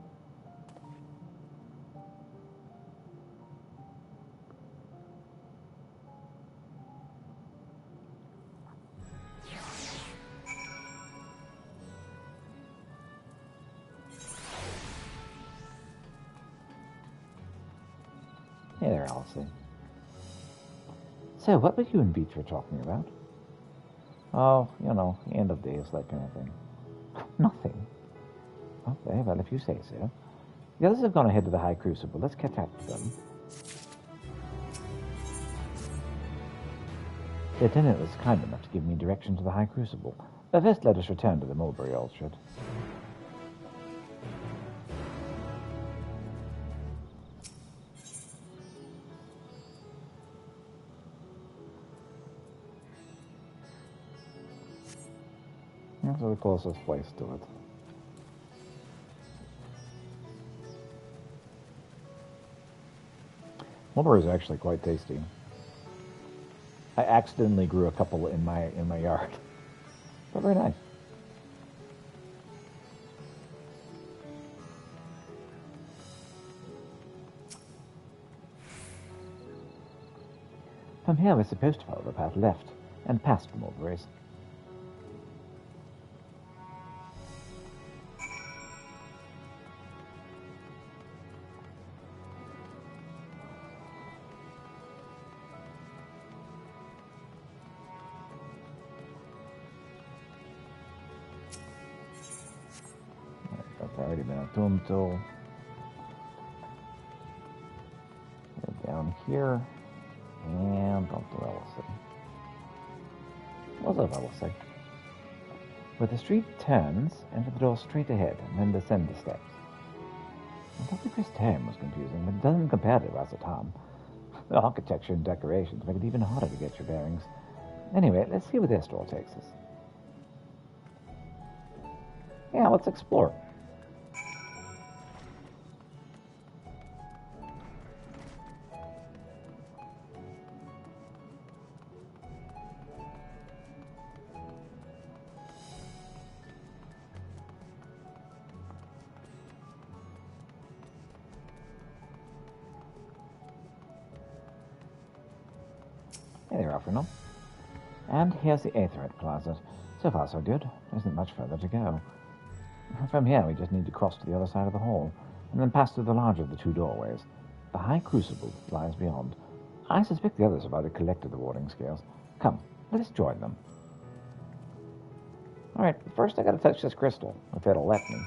A: Hey there, Allison. So, what were you and Beecher talking about? Oh, you know, end of days, that kind of thing. Nothing. Okay, well, if you say so. The others have gone ahead to the High Crucible. Let's catch up to them. The Lieutenant was kind enough to give me direction to the High Crucible. But first, let us return to the Mulberry Orchard. That's the closest place to it. Mulberry is actually quite tasty. I accidentally grew a couple in my yard. But very nice. From here we're supposed to follow the path left and past the mulberries. That's already been a tomb tool. Down
B: here. And don't do Ellison. What's up, Ellison? Where the street turns, enter the door straight ahead, and then descend the steps. I thought the Christian was confusing, but it doesn't compare to Razatam. The architecture and decorations make it even harder to get your bearings. Anyway, let's see where this door takes us. Yeah, let's explore. Hey there, Alfredo. And here's the Aetherite closet. So far, so good. There isn't much further to go. From here, we just need to cross to the other side of the hall, and then pass through the larger of the two doorways. The high crucible lies beyond. I suspect the others have already collected the warding scales. Come, let us join them. Alright, first I gotta touch this crystal, if it'll let me.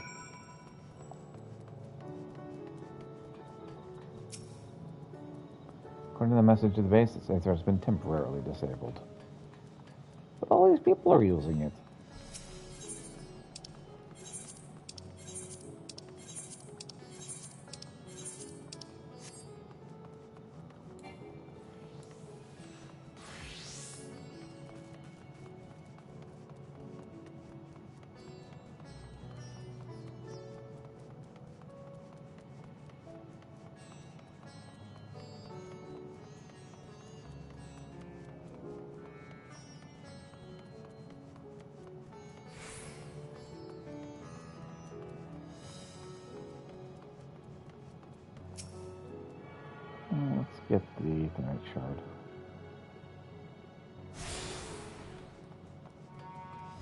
B: According to the message of the base, it says it's been temporarily disabled. But all these people are using it. Let's get the Aetherite shard.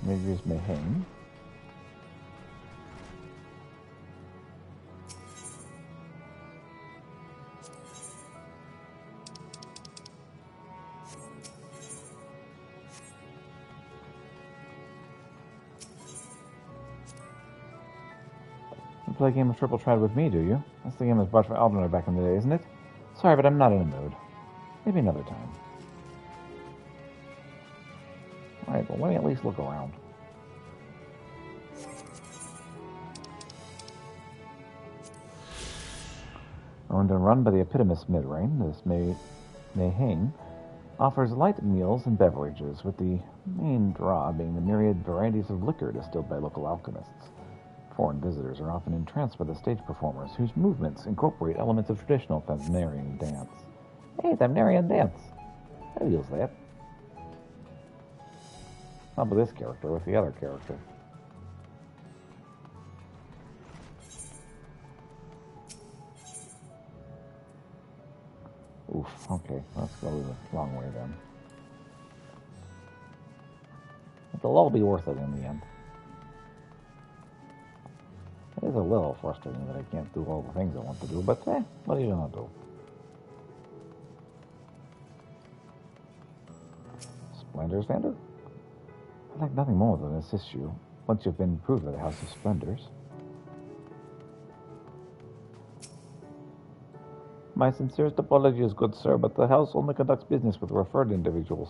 B: Maybe use may hang. You play a game of Triple Triad with me, do you? That's the game that was brought for Aldenar back in the day, isn't it? Sorry, but I'm not in a mood. Maybe another time. Alright, well, let me at least look around. Owned and run by the epitomous Midrain, this Mayhane offers light meals and beverages, with the main draw being the myriad varieties of liquor distilled by local alchemists. Foreign visitors are often entranced by the stage performers, whose movements incorporate elements of traditional Thamnarian dance. Hey, Thamnarian dance! I'll use that. Not with this character, with the other character. Oof, okay, let's go the long way then. It'll all be worth it in the end. It is a little frustrating that I can't do all the things I want to do, but what are you gonna do? Splendors, Vander? I'd like nothing more than assist you, once you've been approved by the House of Splendors. My sincerest apologies, good sir, but the House only conducts business with referred individuals.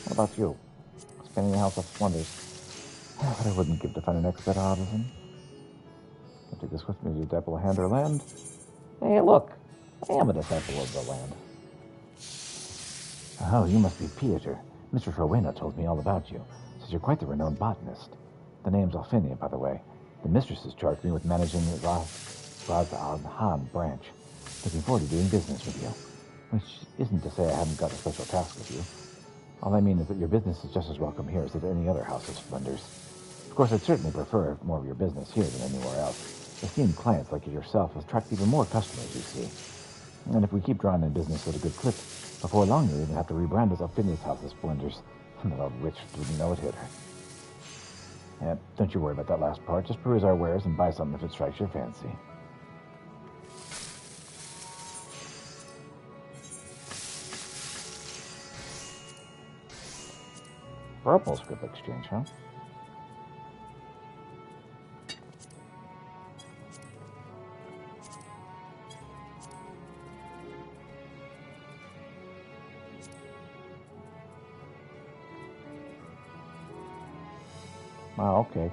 B: What about you? Expanding the House of Splendors. But I wouldn't give to find an expert artisan. I'll take this with me to Disciple of Hand or Land. Hey, look! I am a disciple of the land. Oh, you must be Pieter. Mr. Rowena told me all about you. Says you're quite the renowned botanist. The name's Alfinia, by the way. The mistresses charged me with managing the Raz-al-Han branch. Looking forward to doing business with you. Which isn't to say I haven't got a special task with you. All I mean is that your business is just as welcome here as at any other House of Splendors. Of course, I'd certainly prefer more of your business here than anywhere else. Esteemed clients like yourself attract even more customers, you see. And if we keep drawing in business at a good clip, before long you'll even have to rebrand as Alfinia's House of Splendors. And the rich wouldn't know it hit her. Yeah, don't you worry about that last part. Just peruse our wares and buy something if it strikes your fancy. Purple script exchange, huh? Oh, okay.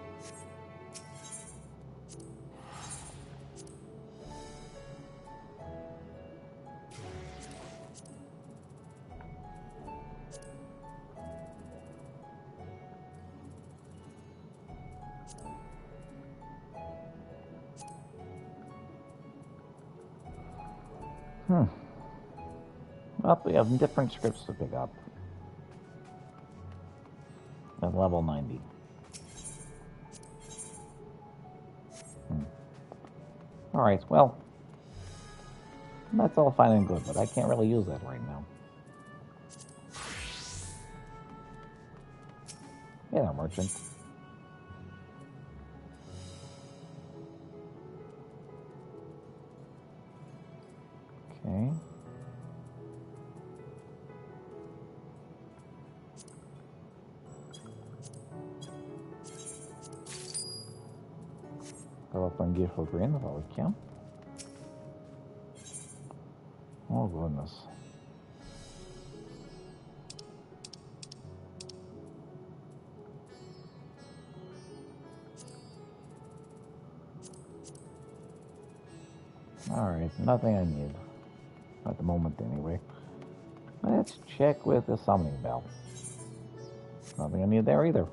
B: Well, we have different scripts to pick up. At level 90. Alright, well, that's all fine and good, but I can't really use that right now. Yeah, merchant. Okay. Go up and give for green if we can. Oh goodness. Alright, nothing I need. At the moment anyway. Let's check with the summoning bell. Nothing I need there either.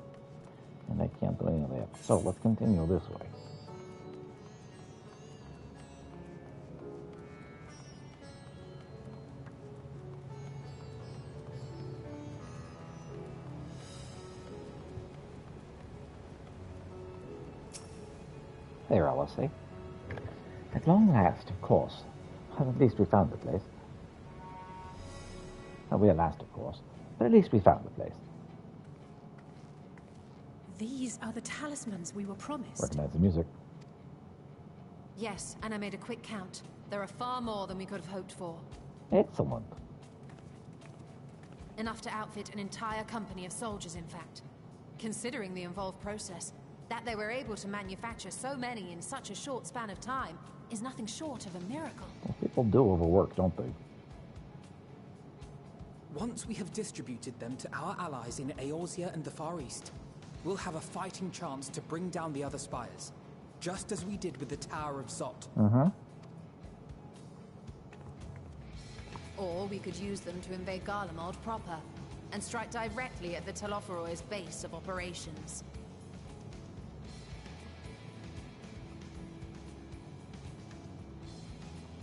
B: And I can't do any of that. So let's continue this way. There, Alice. At long last, of course. At least we found the place. Well, we at last, of course. But at least we found the place.
P: These are the talismans we were promised.
B: Recognize the music.
Q: Yes, and I made a quick count. There are far more than we could have hoped for.
B: Excellent.
Q: Enough to outfit an entire company of soldiers, in fact. Considering the involved process, that they were able to manufacture so many in such a short span of time is nothing short of a miracle.
B: Well, people do overwork, don't they?
R: Once we have distributed them to our allies in Eorzea and the Far East, we'll have a fighting chance to bring down the other spires, just as we did with the Tower of Zot.
Q: Or we could use them to invade Garlemald proper, and strike directly at the Telophoroi's base of operations.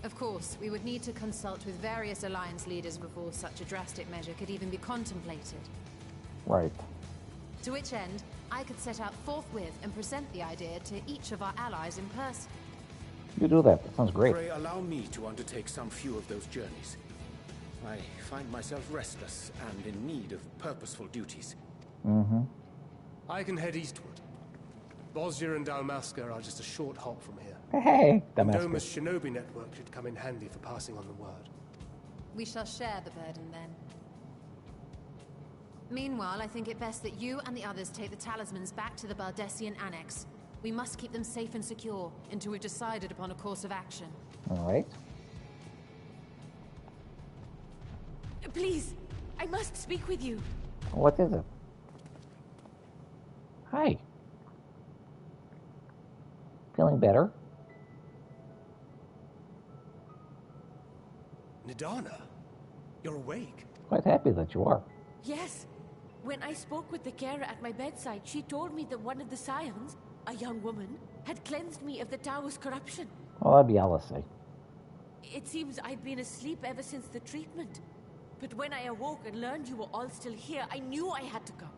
Q: Of course, we would need to consult with various alliance leaders before such a drastic measure could even be contemplated.
B: Right.
Q: To which end, I could set out forthwith and present the idea to each of our allies in person.
B: You do that. That sounds great.
E: Pray allow me to undertake some few of those journeys. I find myself restless and in need of purposeful duties.
D: I can head eastward. Bosnia and Dalmasca are just a short hop from here.
B: Hey,
D: and
B: Dalmasca.
D: Doma's shinobi network should come in handy for passing on the word.
Q: We shall share the burden then. Meanwhile, I think it best that you and the others take the talismans back to the Baldessian Annex. We must keep them safe and secure until we've decided upon a course of action.
B: All right.
F: Please, I must speak with you.
B: What is it? Hi. Feeling better?
D: Nidana, you're awake.
B: Quite happy that you are.
F: Yes. When I spoke with the carer at my bedside, she told me that one of the scions, a young woman, had cleansed me of the tower's corruption.
B: Well, that'd be Alice.
F: It seems I'd been asleep ever since the treatment. But when I awoke and learned you were all still here, I knew I had to come.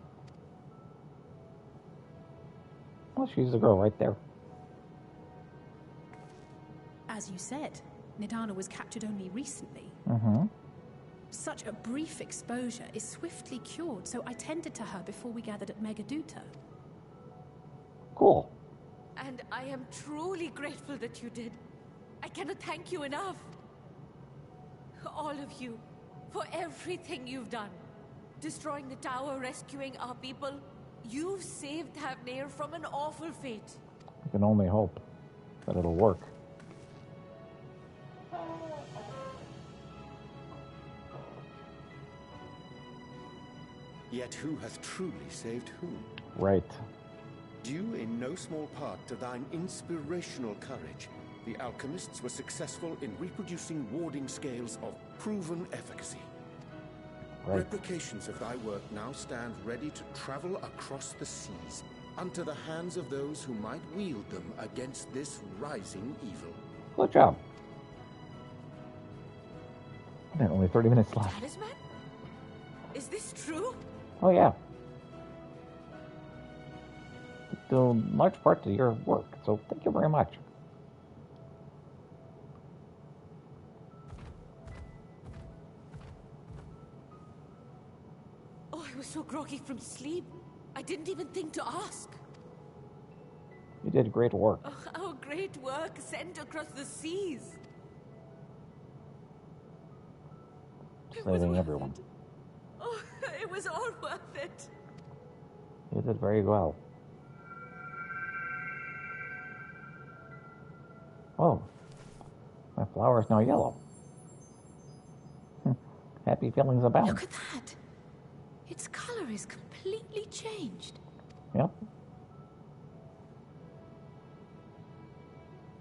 B: Well, she's the girl right there.
P: As you said, Nidana was captured only recently. Such a brief exposure is swiftly cured, so I tended to her before we gathered at Megaduta.
B: Cool.
F: And I am truly grateful that you did. I cannot thank you enough. All of you, for everything you've done. Destroying the tower, rescuing our people. You've saved Thavnair from an awful fate.
B: I can only hope that it'll work.
E: Yet who has truly saved whom?
B: Right.
E: in no small part to thine inspirational courage, the alchemists were successful in reproducing warding scales of proven efficacy.
A: Right.
E: Replications of thy work now stand ready to travel across the seas, unto the hands of those who might wield them against this rising evil.
A: Good job. Man, only 30 minutes left.
F: Talisman? Is this true?
A: Oh, yeah. Do large part of your work, so thank you very much.
F: Oh, I was so groggy from sleep. I didn't even think to ask.
A: You did great work.
F: Oh, our great work sent across the seas.
A: Saving everyone.
F: Oh, it was all worth it.
A: You did very well. Oh, my flower is now yellow. Happy feelings abound.
F: Look at that. Its color is completely changed.
A: Yep.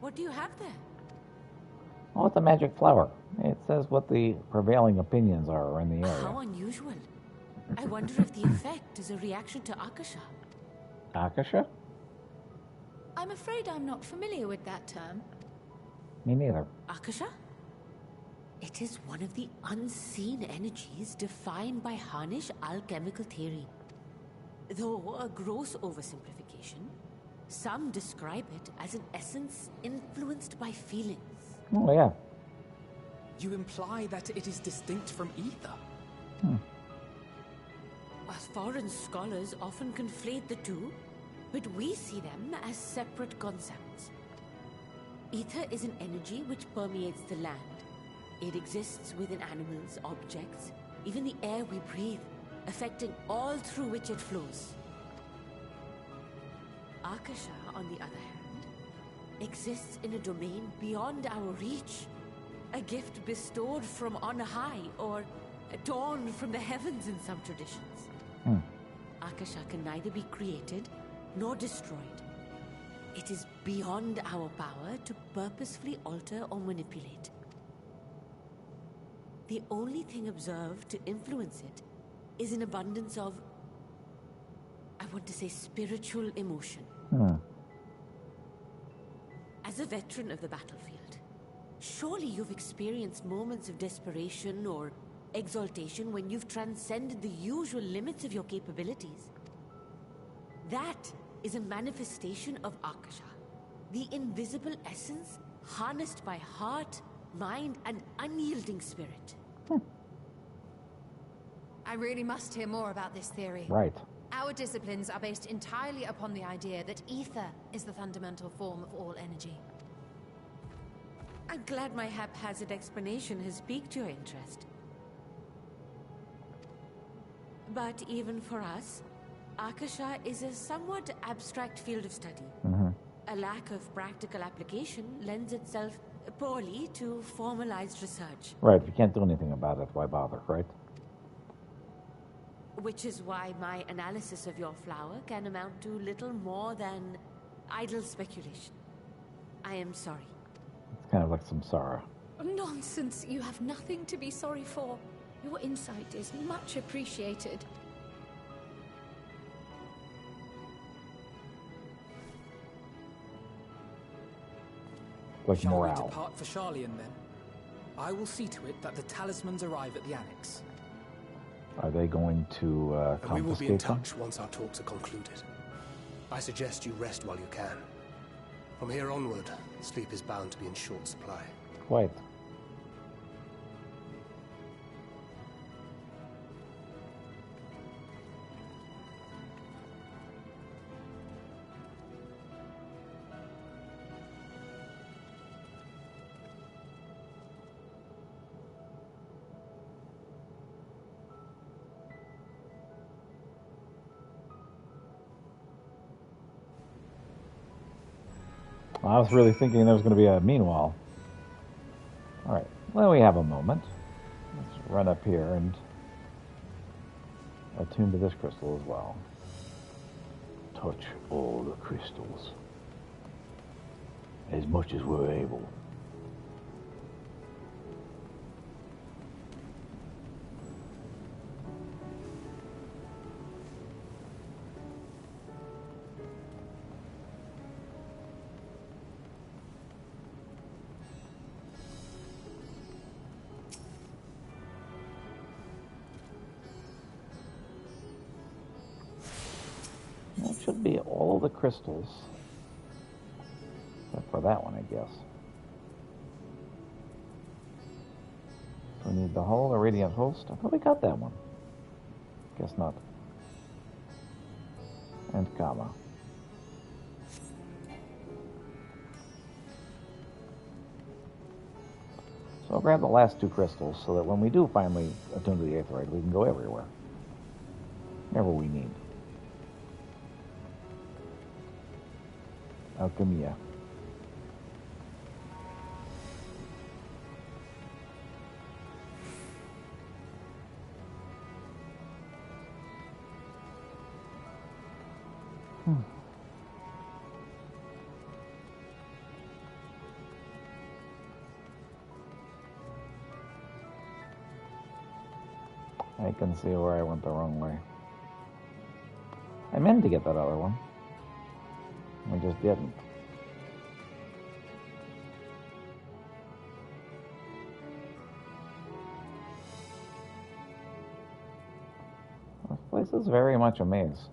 F: What do you have there?
A: Oh, it's a magic flower. It says what the prevailing opinions are in the area.
F: How unusual. I wonder if the effect is a reaction to Akasha.
A: Akasha?
Q: I'm afraid I'm not familiar with that term.
A: Me neither.
F: Akasha? It is one of the unseen energies defined by Harnish alchemical theory. Though a gross oversimplification, some describe it as an essence influenced by feelings.
A: Oh, yeah.
R: You imply that it is distinct from ether?
F: As foreign scholars often conflate the two, but we see them as separate concepts. Ether is an energy which permeates the land. It exists within animals, objects, even the air we breathe, affecting all through which it flows. Akasha, on the other hand, exists in a domain beyond our reach. A gift bestowed from on high, or torn from the heavens in some traditions. Akasha can neither be created nor destroyed. It is beyond our power to purposefully alter or manipulate. The only thing observed to influence it is an abundance of, I want to say, spiritual emotion. As a veteran of the battlefield, surely you've experienced moments of desperation or exaltation when you've transcended the usual limits of your capabilities. That is a manifestation of Akasha, the invisible essence harnessed by heart, mind, and unyielding spirit.
Q: I really must hear more about this theory.
A: Right.
Q: Our disciplines are based entirely upon the idea that ether is the fundamental form of all energy.
F: I'm glad my haphazard explanation has piqued your interest. But even for us, Akasha is a somewhat abstract field of study. A lack of practical application lends itself poorly to formalized research.
A: Right, if you can't do anything about it, why bother, right?
F: Which is why my analysis of your flower can amount to little more than idle speculation. I am sorry.
A: It's kind of like samsara.
P: Nonsense. You have nothing to be sorry for. Your insight is much appreciated.
A: Like
R: Shall we
A: morale.
R: depart for Charlian then? I will see to it that the talismans arrive at the annex.
A: Are they going to
D: And we will be in
A: confiscate them?
D: touch once our talks are concluded. I suggest you rest while you can. From here onward, sleep is bound to be in short supply.
A: Quite. I was really thinking there was going to be a meanwhile. All right, well, we have a moment. Let's run up here and attune to this crystal as well.
C: touch all the crystals. As much as we're able.
B: It should be all the crystals. Except for that one, I guess. We need the whole Radiant Host. I thought we got that one. Guess not. And Kama. So I'll grab the last two crystals so that when we do finally attune to the Aetheroid, we can go everywhere. Wherever we need. Alchemia. I can see where I went the wrong way. I meant to get that other one. I just didn't. This place is very much a maze.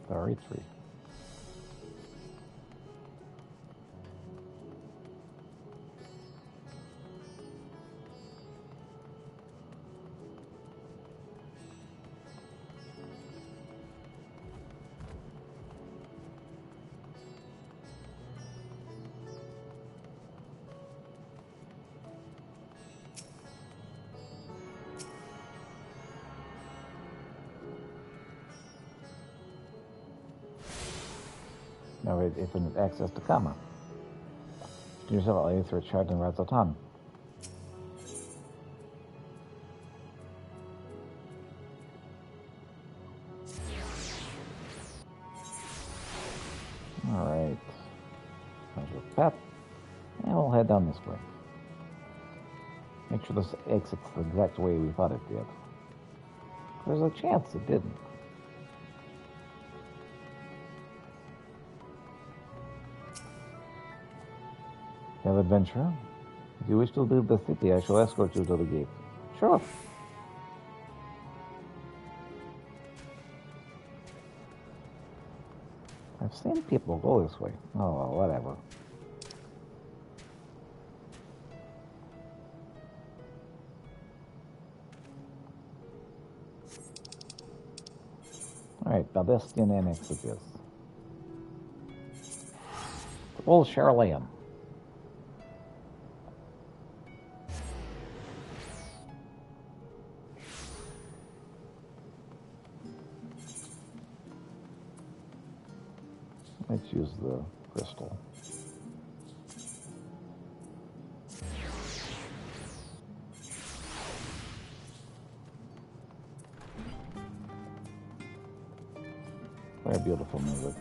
B: Sorry, 3. Now it's an access to Kama. Do yourself a through a chart in Razatan. Alright. How's your pet? And we'll head down this way. Make sure this exits the exact way we thought it did. There's a chance it didn't. Have adventure? If you wish to leave the city, I shall escort you to the gate. Sure. I've seen people go this way. Oh, well, whatever. Alright, Baldestian Annex it is. Old Charlayan. Let's use the crystal. Very beautiful music.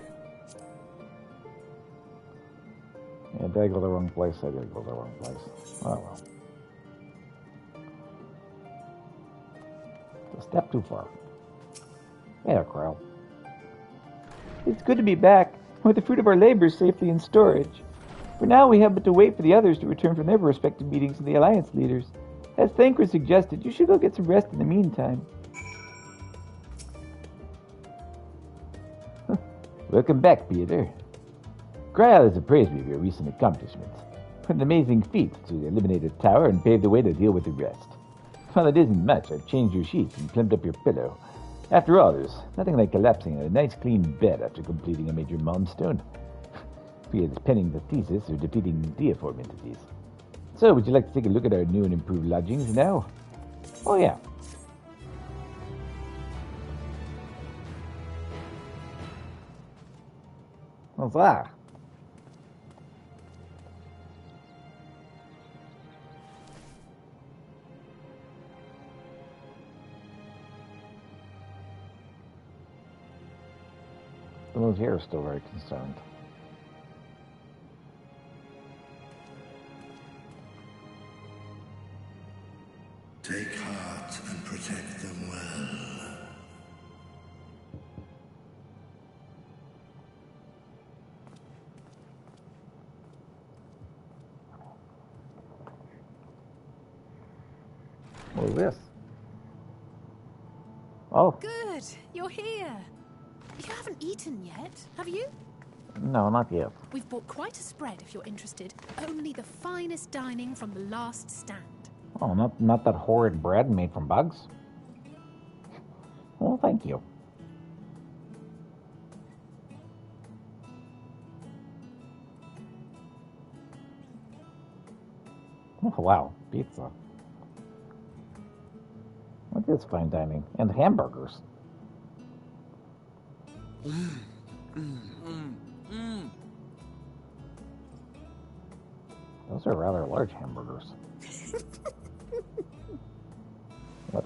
B: Yeah, did I go the wrong place? I did go the wrong place. Oh well. It's a step too far.
A: Yeah, Crow.
O: It's good to be back, with the fruit of our labors safely in storage. For now, we have but to wait for the others to return from their respective meetings with the Alliance leaders. As Thancred suggested, you should go get some rest in the meantime.
B: Welcome back, Peter. Grail has appraised me of your recent accomplishments. What an amazing feat to eliminate a tower and pave the way to deal with the rest. While it isn't much, I've changed your sheets and plumped up your pillow. After all, there's nothing like collapsing in a nice clean bed after completing a major milestone. Be it penning the thesis or defeating deiform entities. So, would you like to take a look at our new and improved lodgings now?
A: Oh, yeah. What's that? Those here are still very concerned.
K: Take heart and protect them well.
A: What is this? Oh.
P: Good, you're here. You haven't eaten yet, have you?
A: No, not yet.
P: We've bought quite a spread if you're interested. Only the finest dining from the last stand.
A: Oh, not that horrid bread made from bugs? Well, thank you. Oh, wow, pizza. Look at this fine dining. And hamburgers. Those are rather large hamburgers.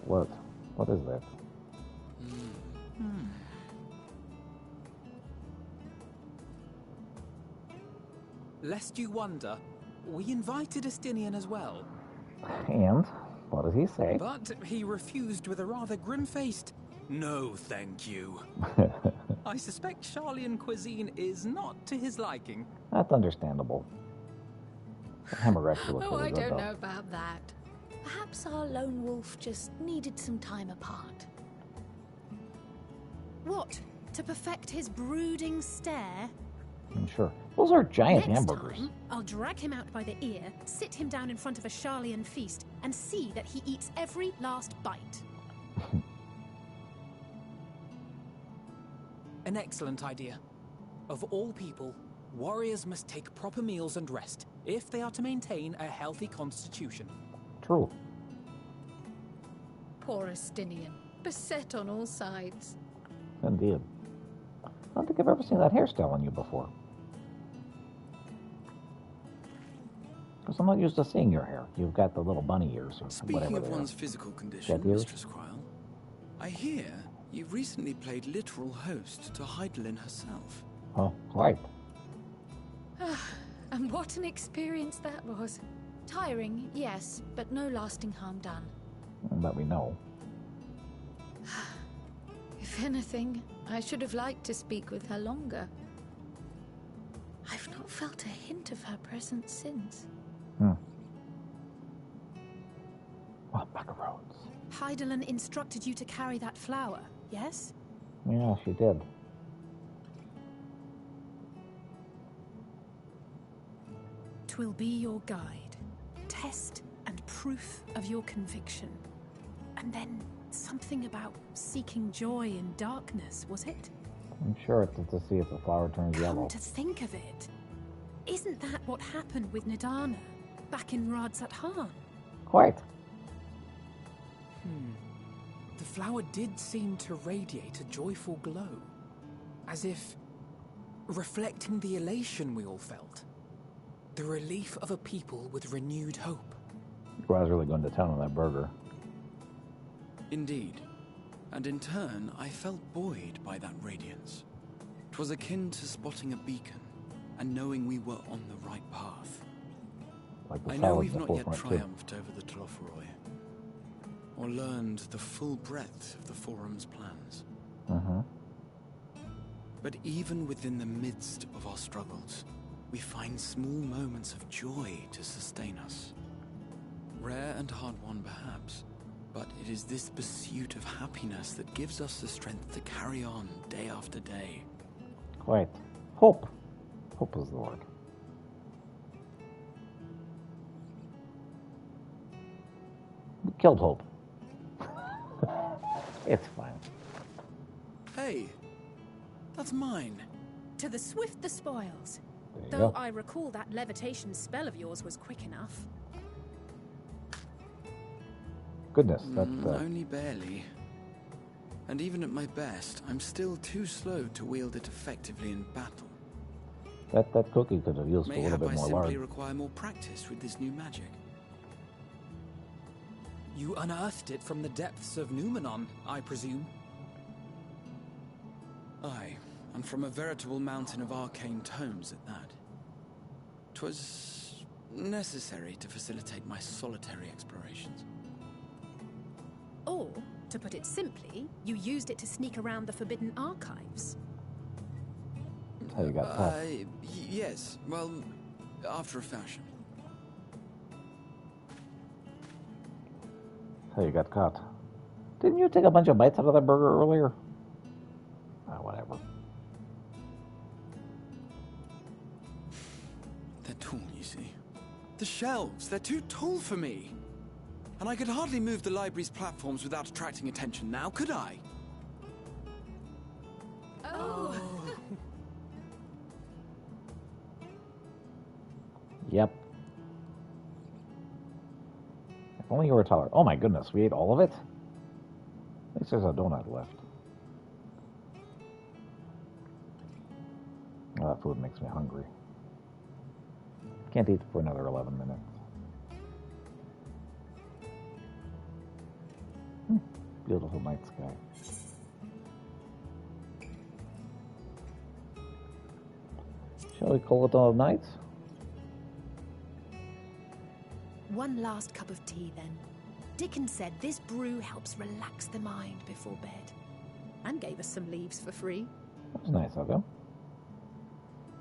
A: What is that?
R: Lest you wonder, we invited Estinian as well.
A: And what does he say?
R: But he refused with a rather grim-faced, "No, thank you." I suspect Charlian cuisine is not to his liking.
A: That's understandable. The hamburger actually looks
S: Oh,
A: really
S: I
A: good,
S: don't
A: though.
S: know about that. Perhaps our lone wolf just needed some time apart.
P: What? To perfect his brooding stare?
A: I'm sure. Those are giant
P: Next
A: hamburgers.
P: time, I'll drag him out by the ear, sit him down in front of a Charlian feast, and see that he eats every last bite.
R: An excellent idea. Of all people, warriors must take proper meals and rest if they are to maintain a healthy constitution.
A: True.
S: Poor Estinian, beset on all sides.
A: Indeed. I don't think I've ever seen that hairstyle on you before. Because I'm not used to seeing your hair. You've got the little bunny ears or
G: Speaking
A: whatever
G: of
A: they
G: one's
A: are.
G: physical condition,
A: Cat ears?
G: Mistress Quile, I hear you've recently played literal host to Heidelin herself.
A: Oh, right.
S: And what an experience that was. Tiring, yes, but no lasting harm done.
A: That we know.
S: If anything, I should have liked to speak with her longer. I've not felt a hint of her presence since.
A: Well, macaroons.
P: Heidelin instructed you to carry that flower, yes?
A: Yeah, she did.
P: Twill be your guide, test and proof of your conviction. And then something about seeking joy in darkness, was it?
A: I'm sure it's to see if the flower turns yellow.
P: Come to think of it, isn't that what happened with Nidana back in Radzat-Han?
A: Quite.
R: The flower did seem to radiate a joyful glow, as if reflecting the elation we all felt. The relief of a people with renewed hope.
A: I was really going to town on that burger.
G: Indeed. And in turn, I felt buoyed by that radiance. 'Twas akin to spotting a beacon, and knowing we were on the right path.
A: Like the
G: I know
A: salad
G: we've
A: in the
G: not yet
A: forefront, too.
G: triumphed over the Tloforoy, or learned the full breadth of the Forum's plans. But even within the midst of our struggles, we find small moments of joy to sustain us. Rare and hard-won, perhaps, but it is this pursuit of happiness that gives us the strength to carry on day after day.
B: Quite. Hope. Hope is the word. We killed Hope. It's fine.
G: Hey, that's mine.
P: To the swift the spoils.
B: There
P: Though
B: you go.
P: I recall that levitation spell of yours was quick enough.
B: Goodness, that's...
G: Only barely. And even at my best, I'm still too slow to wield it effectively in battle.
B: That cookie could have used a little
G: Mayhap
B: bit
G: I
B: more
G: simply
B: lard.
G: require more practice with this new magic.
R: You unearthed it from the depths of Numenon, I presume?
G: Aye, and from a veritable mountain of arcane tomes at that. 'Twas necessary to facilitate my solitary explorations.
P: Or, to put it simply, you used it to sneak around the Forbidden Archives.
B: How you got caught.
G: Yes, well, after a fashion.
B: How you got caught. Didn't you take a bunch of bites out of that burger earlier? Whatever.
G: They're tall, you see. The shelves, they're too tall for me. And I could hardly move the library's platforms without attracting attention now, could I?
P: Oh.
B: Yep. If only you were taller. Oh my goodness, we ate all of it? At least there's a donut left. Oh, that food makes me hungry. Can't eat for another 11 minutes. Beautiful night sky. Shall we call it all night?
P: One last cup of tea, then. Dickon said this brew helps relax the mind before bed. And gave us some leaves for free.
B: That was nice of him.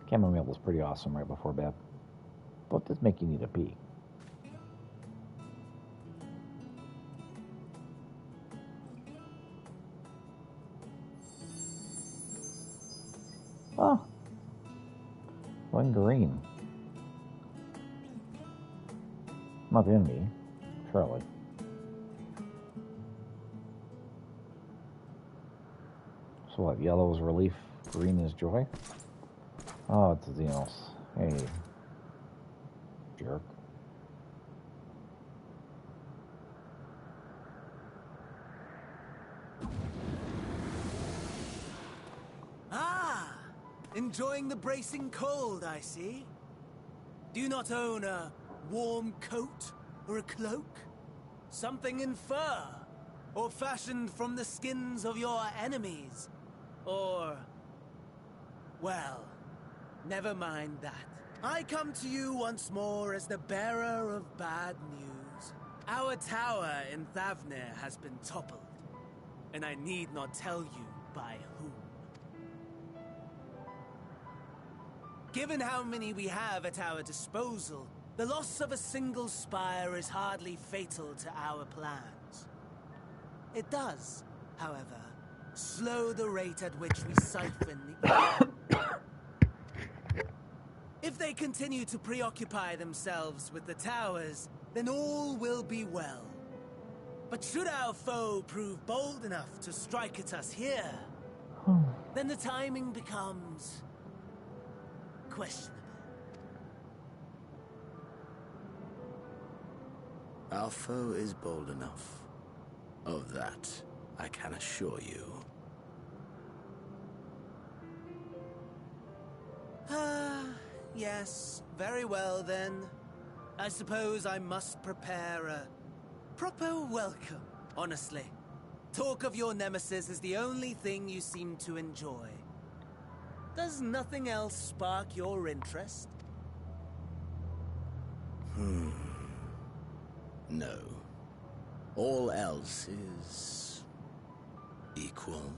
B: Chamomile was pretty awesome right before bed. But does make you need a pee. Oh. Going green. Not the enemy, surely. So what, yellow is relief, green is joy? Oh, it's Xenos. Hey. Jerk.
I: Ah! Enjoying the bracing cold, I see. Do you not own a warm coat or a cloak? Something in fur? Or fashioned from the skins of your enemies? Or... well, never mind that. I come to you once more as the bearer of bad news. Our tower in Thavnir has been toppled, and I need not tell you by whom. Given how many we have at our disposal, the loss of a single spire is hardly fatal to our plans. It does, however, slow the rate at which we siphon the... If they continue to preoccupy themselves with the towers, then all will be well. But should our foe prove bold enough to strike at us here, then the timing becomes... questionable.
L: Our foe is bold enough. Of that, I can assure you.
I: Yes, very well then. I suppose I must prepare a proper welcome, honestly. Talk of your nemesis is the only thing you seem to enjoy. Does nothing else spark your interest?
L: No. All else is... equal.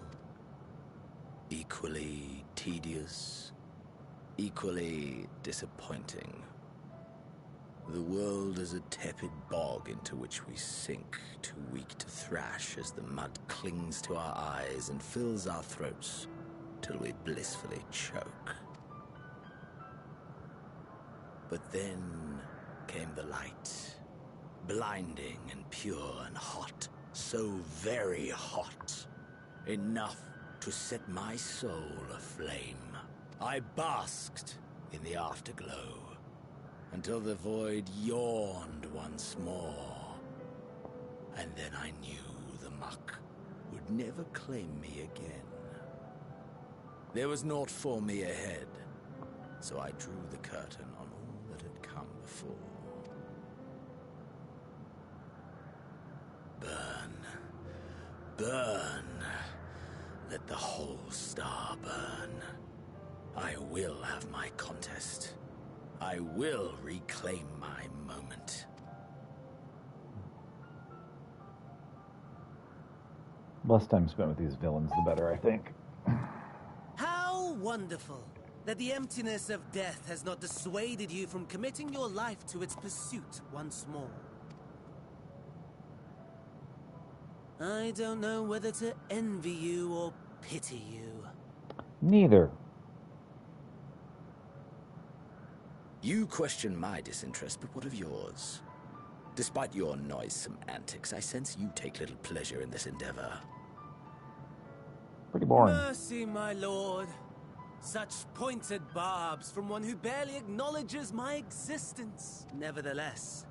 L: Equally tedious, equally disappointing. The world is a tepid bog into which we sink, too weak to thrash as the mud clings to our eyes and fills our throats till we blissfully choke. But then came the light, blinding and pure and hot, so very hot, enough to set my soul aflame. I basked in the afterglow until the void yawned once more, and then I knew the muck would never claim me again. There was naught for me ahead, so I drew the curtain on all that had come before. Burn, burn, let the whole star burn. I will have my contest. I will reclaim my moment.
B: Less time spent with these villains, the better, I think.
I: How wonderful that the emptiness of death has not dissuaded you from committing your life to its pursuit once more. I don't know whether to envy you or pity you.
B: Neither.
L: You question my disinterest, but what of yours? Despite your noisome antics, I sense you take little pleasure in this endeavor.
B: Pretty boring.
I: Mercy, my lord. Such pointed barbs from one who barely acknowledges my existence. Nevertheless,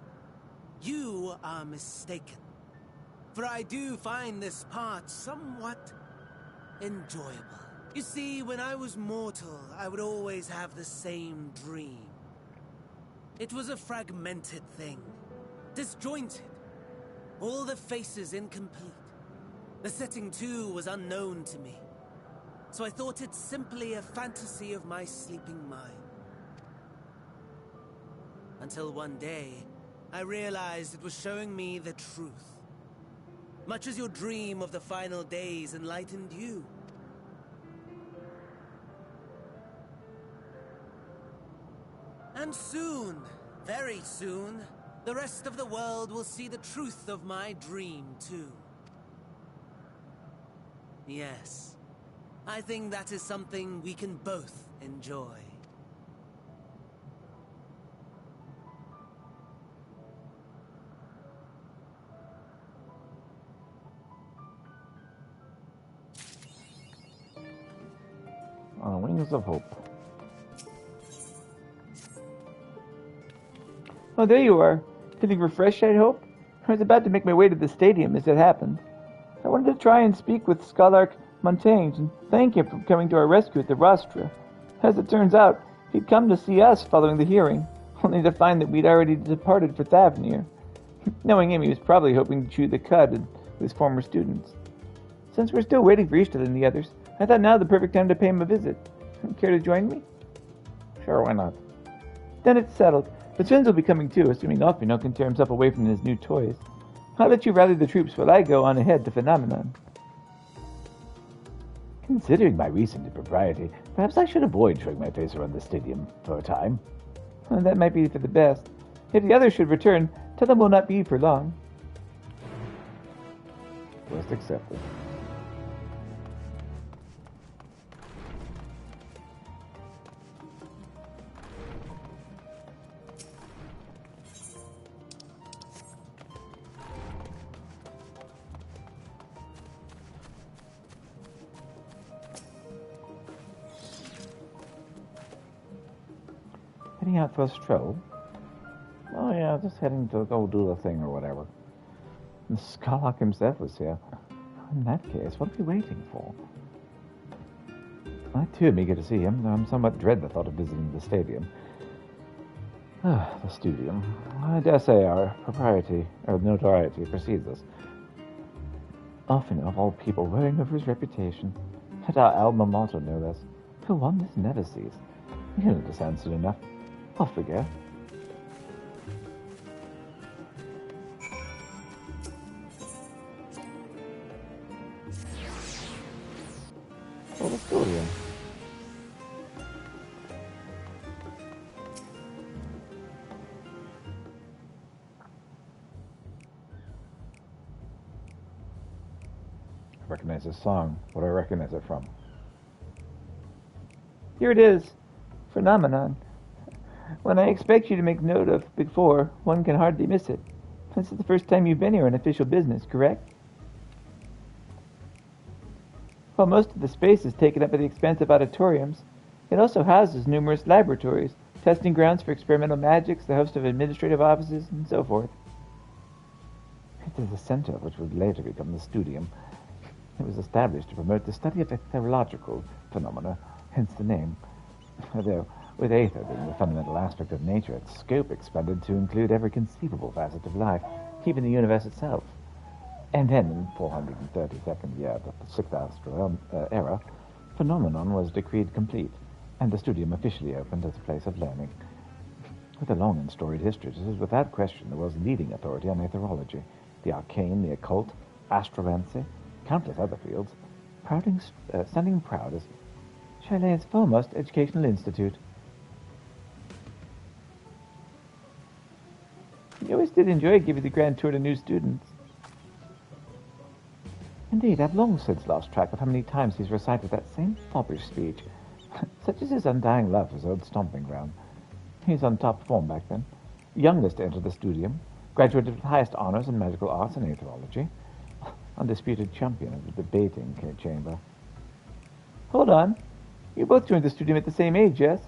I: you are mistaken. For I do find this part somewhat enjoyable. You see, when I was mortal, I would always have the same dream. It was a fragmented thing, disjointed, all the faces incomplete. The setting, too, was unknown to me, so I thought it simply a fantasy of my sleeping mind. Until one day, I realized it was showing me the truth. Much as your dream of the final days enlightened you. And soon, very soon, the rest of the world will see the truth of my dream, too. Yes, I think that is something we can both enjoy.
B: On Wings of Hope.
O: Oh, there you are. Feeling refreshed, I hope? I was about to make my way to the stadium as it happened. I wanted to try and speak with Scholark Montaigne and thank him for coming to our rescue at the Rostra. As it turns out, he'd come to see us following the hearing, only to find that we'd already departed for Thavnir. Knowing him, he was probably hoping to chew the cud with his former students. Since we're still waiting for Ishtal and the others, I thought now the perfect time to pay him a visit. Care to join me?
B: Sure, why not?
O: Then it's settled. The twins will be coming too, assuming Alfino can tear himself away from his new toys. I'll let you rally the troops while I go on ahead to Phenomenon.
B: Considering my recent impropriety, perhaps I should avoid showing my face around the stadium for a time.
O: Well, that might be for the best. If the others should return, tell them we'll not be for long.
B: Request accepted. Heading out for Stroll? Oh yeah, just heading to go do the thing or whatever. And Scarlock himself was here. In that case, what are we waiting for? I too am eager to see him, though I'm somewhat dread the thought of visiting the stadium. The studium. I dare say our notoriety precedes us. Often of all people worrying over his reputation. At our alma mater, no less. For one this never sees. He'll understand soon enough. Off we go. Oh, let's go here. studium. I recognize this song. What do I recognize it from?
O: Here it is. Phenomenon. When I expect you to make note of before, one can hardly miss it. This is the first time you've been here on official business, correct? While most of the space is taken up by the expansive auditoriums, it also houses numerous laboratories, testing grounds for experimental magics, the host of administrative offices, and so forth. It is a center which would later become the studium. It was established to promote the study of etheriological phenomena, hence the name. Although, with aether being the fundamental aspect of nature, its scope expanded to include every conceivable facet of life, even the universe itself. And then, in 432nd year of the 6th Astral era, Phenomenon was decreed complete, and the studium officially opened as a place of learning. With a long and storied history, this is without question the world's leading authority on aetherology, the arcane, the occult, astromancy, countless other fields, standing proud as Chalet's foremost educational institute. You always did enjoy giving the grand tour to new students. Indeed, I've long since lost track of how many times he's recited that same foppish speech. Such is his undying love for his old stomping ground. He's on top form back then. Youngest to enter the studium, graduated with highest honors in magical arts and aetherology. Undisputed champion of the debating chamber. Hold on. You both joined the studium at the same age, yes?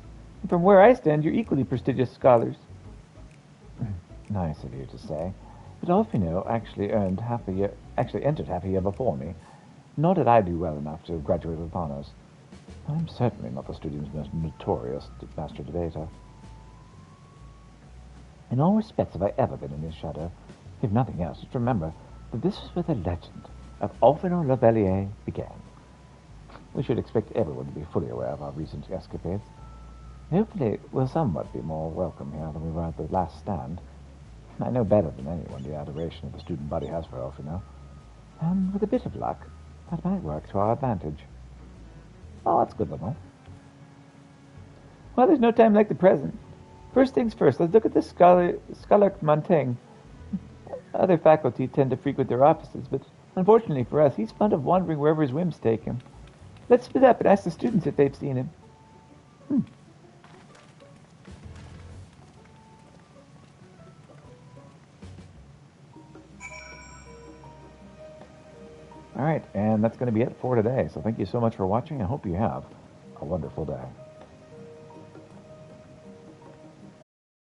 O: And from where I stand, you're equally prestigious scholars.
B: Nice of you to say. But Alfino actually entered half a year before me. Nor did I do well enough to graduate with honors. I'm certainly not the studium's most notorious master debater. In all respects have I ever been in his shadow. If nothing else, just remember that this is where the legend of Alfino Lavalier began. We should expect everyone to be fully aware of our recent escapades. Hopefully, we'll somewhat be more welcome here than we were at the last stand. I know better than anyone the adoration of the student body has for Alfino. And with a bit of luck, that might work to our advantage. Oh, that's good, though.
O: Well, there's no time like the present. First things first, let's look at the Scholar Montaigne. Other faculty tend to frequent their offices, but unfortunately for us, he's fond of wandering wherever his whims take him. Let's split up and ask the students if they've seen him.
B: All right, and that's going to be it for today. So thank you so much for watching. I hope you have a wonderful day.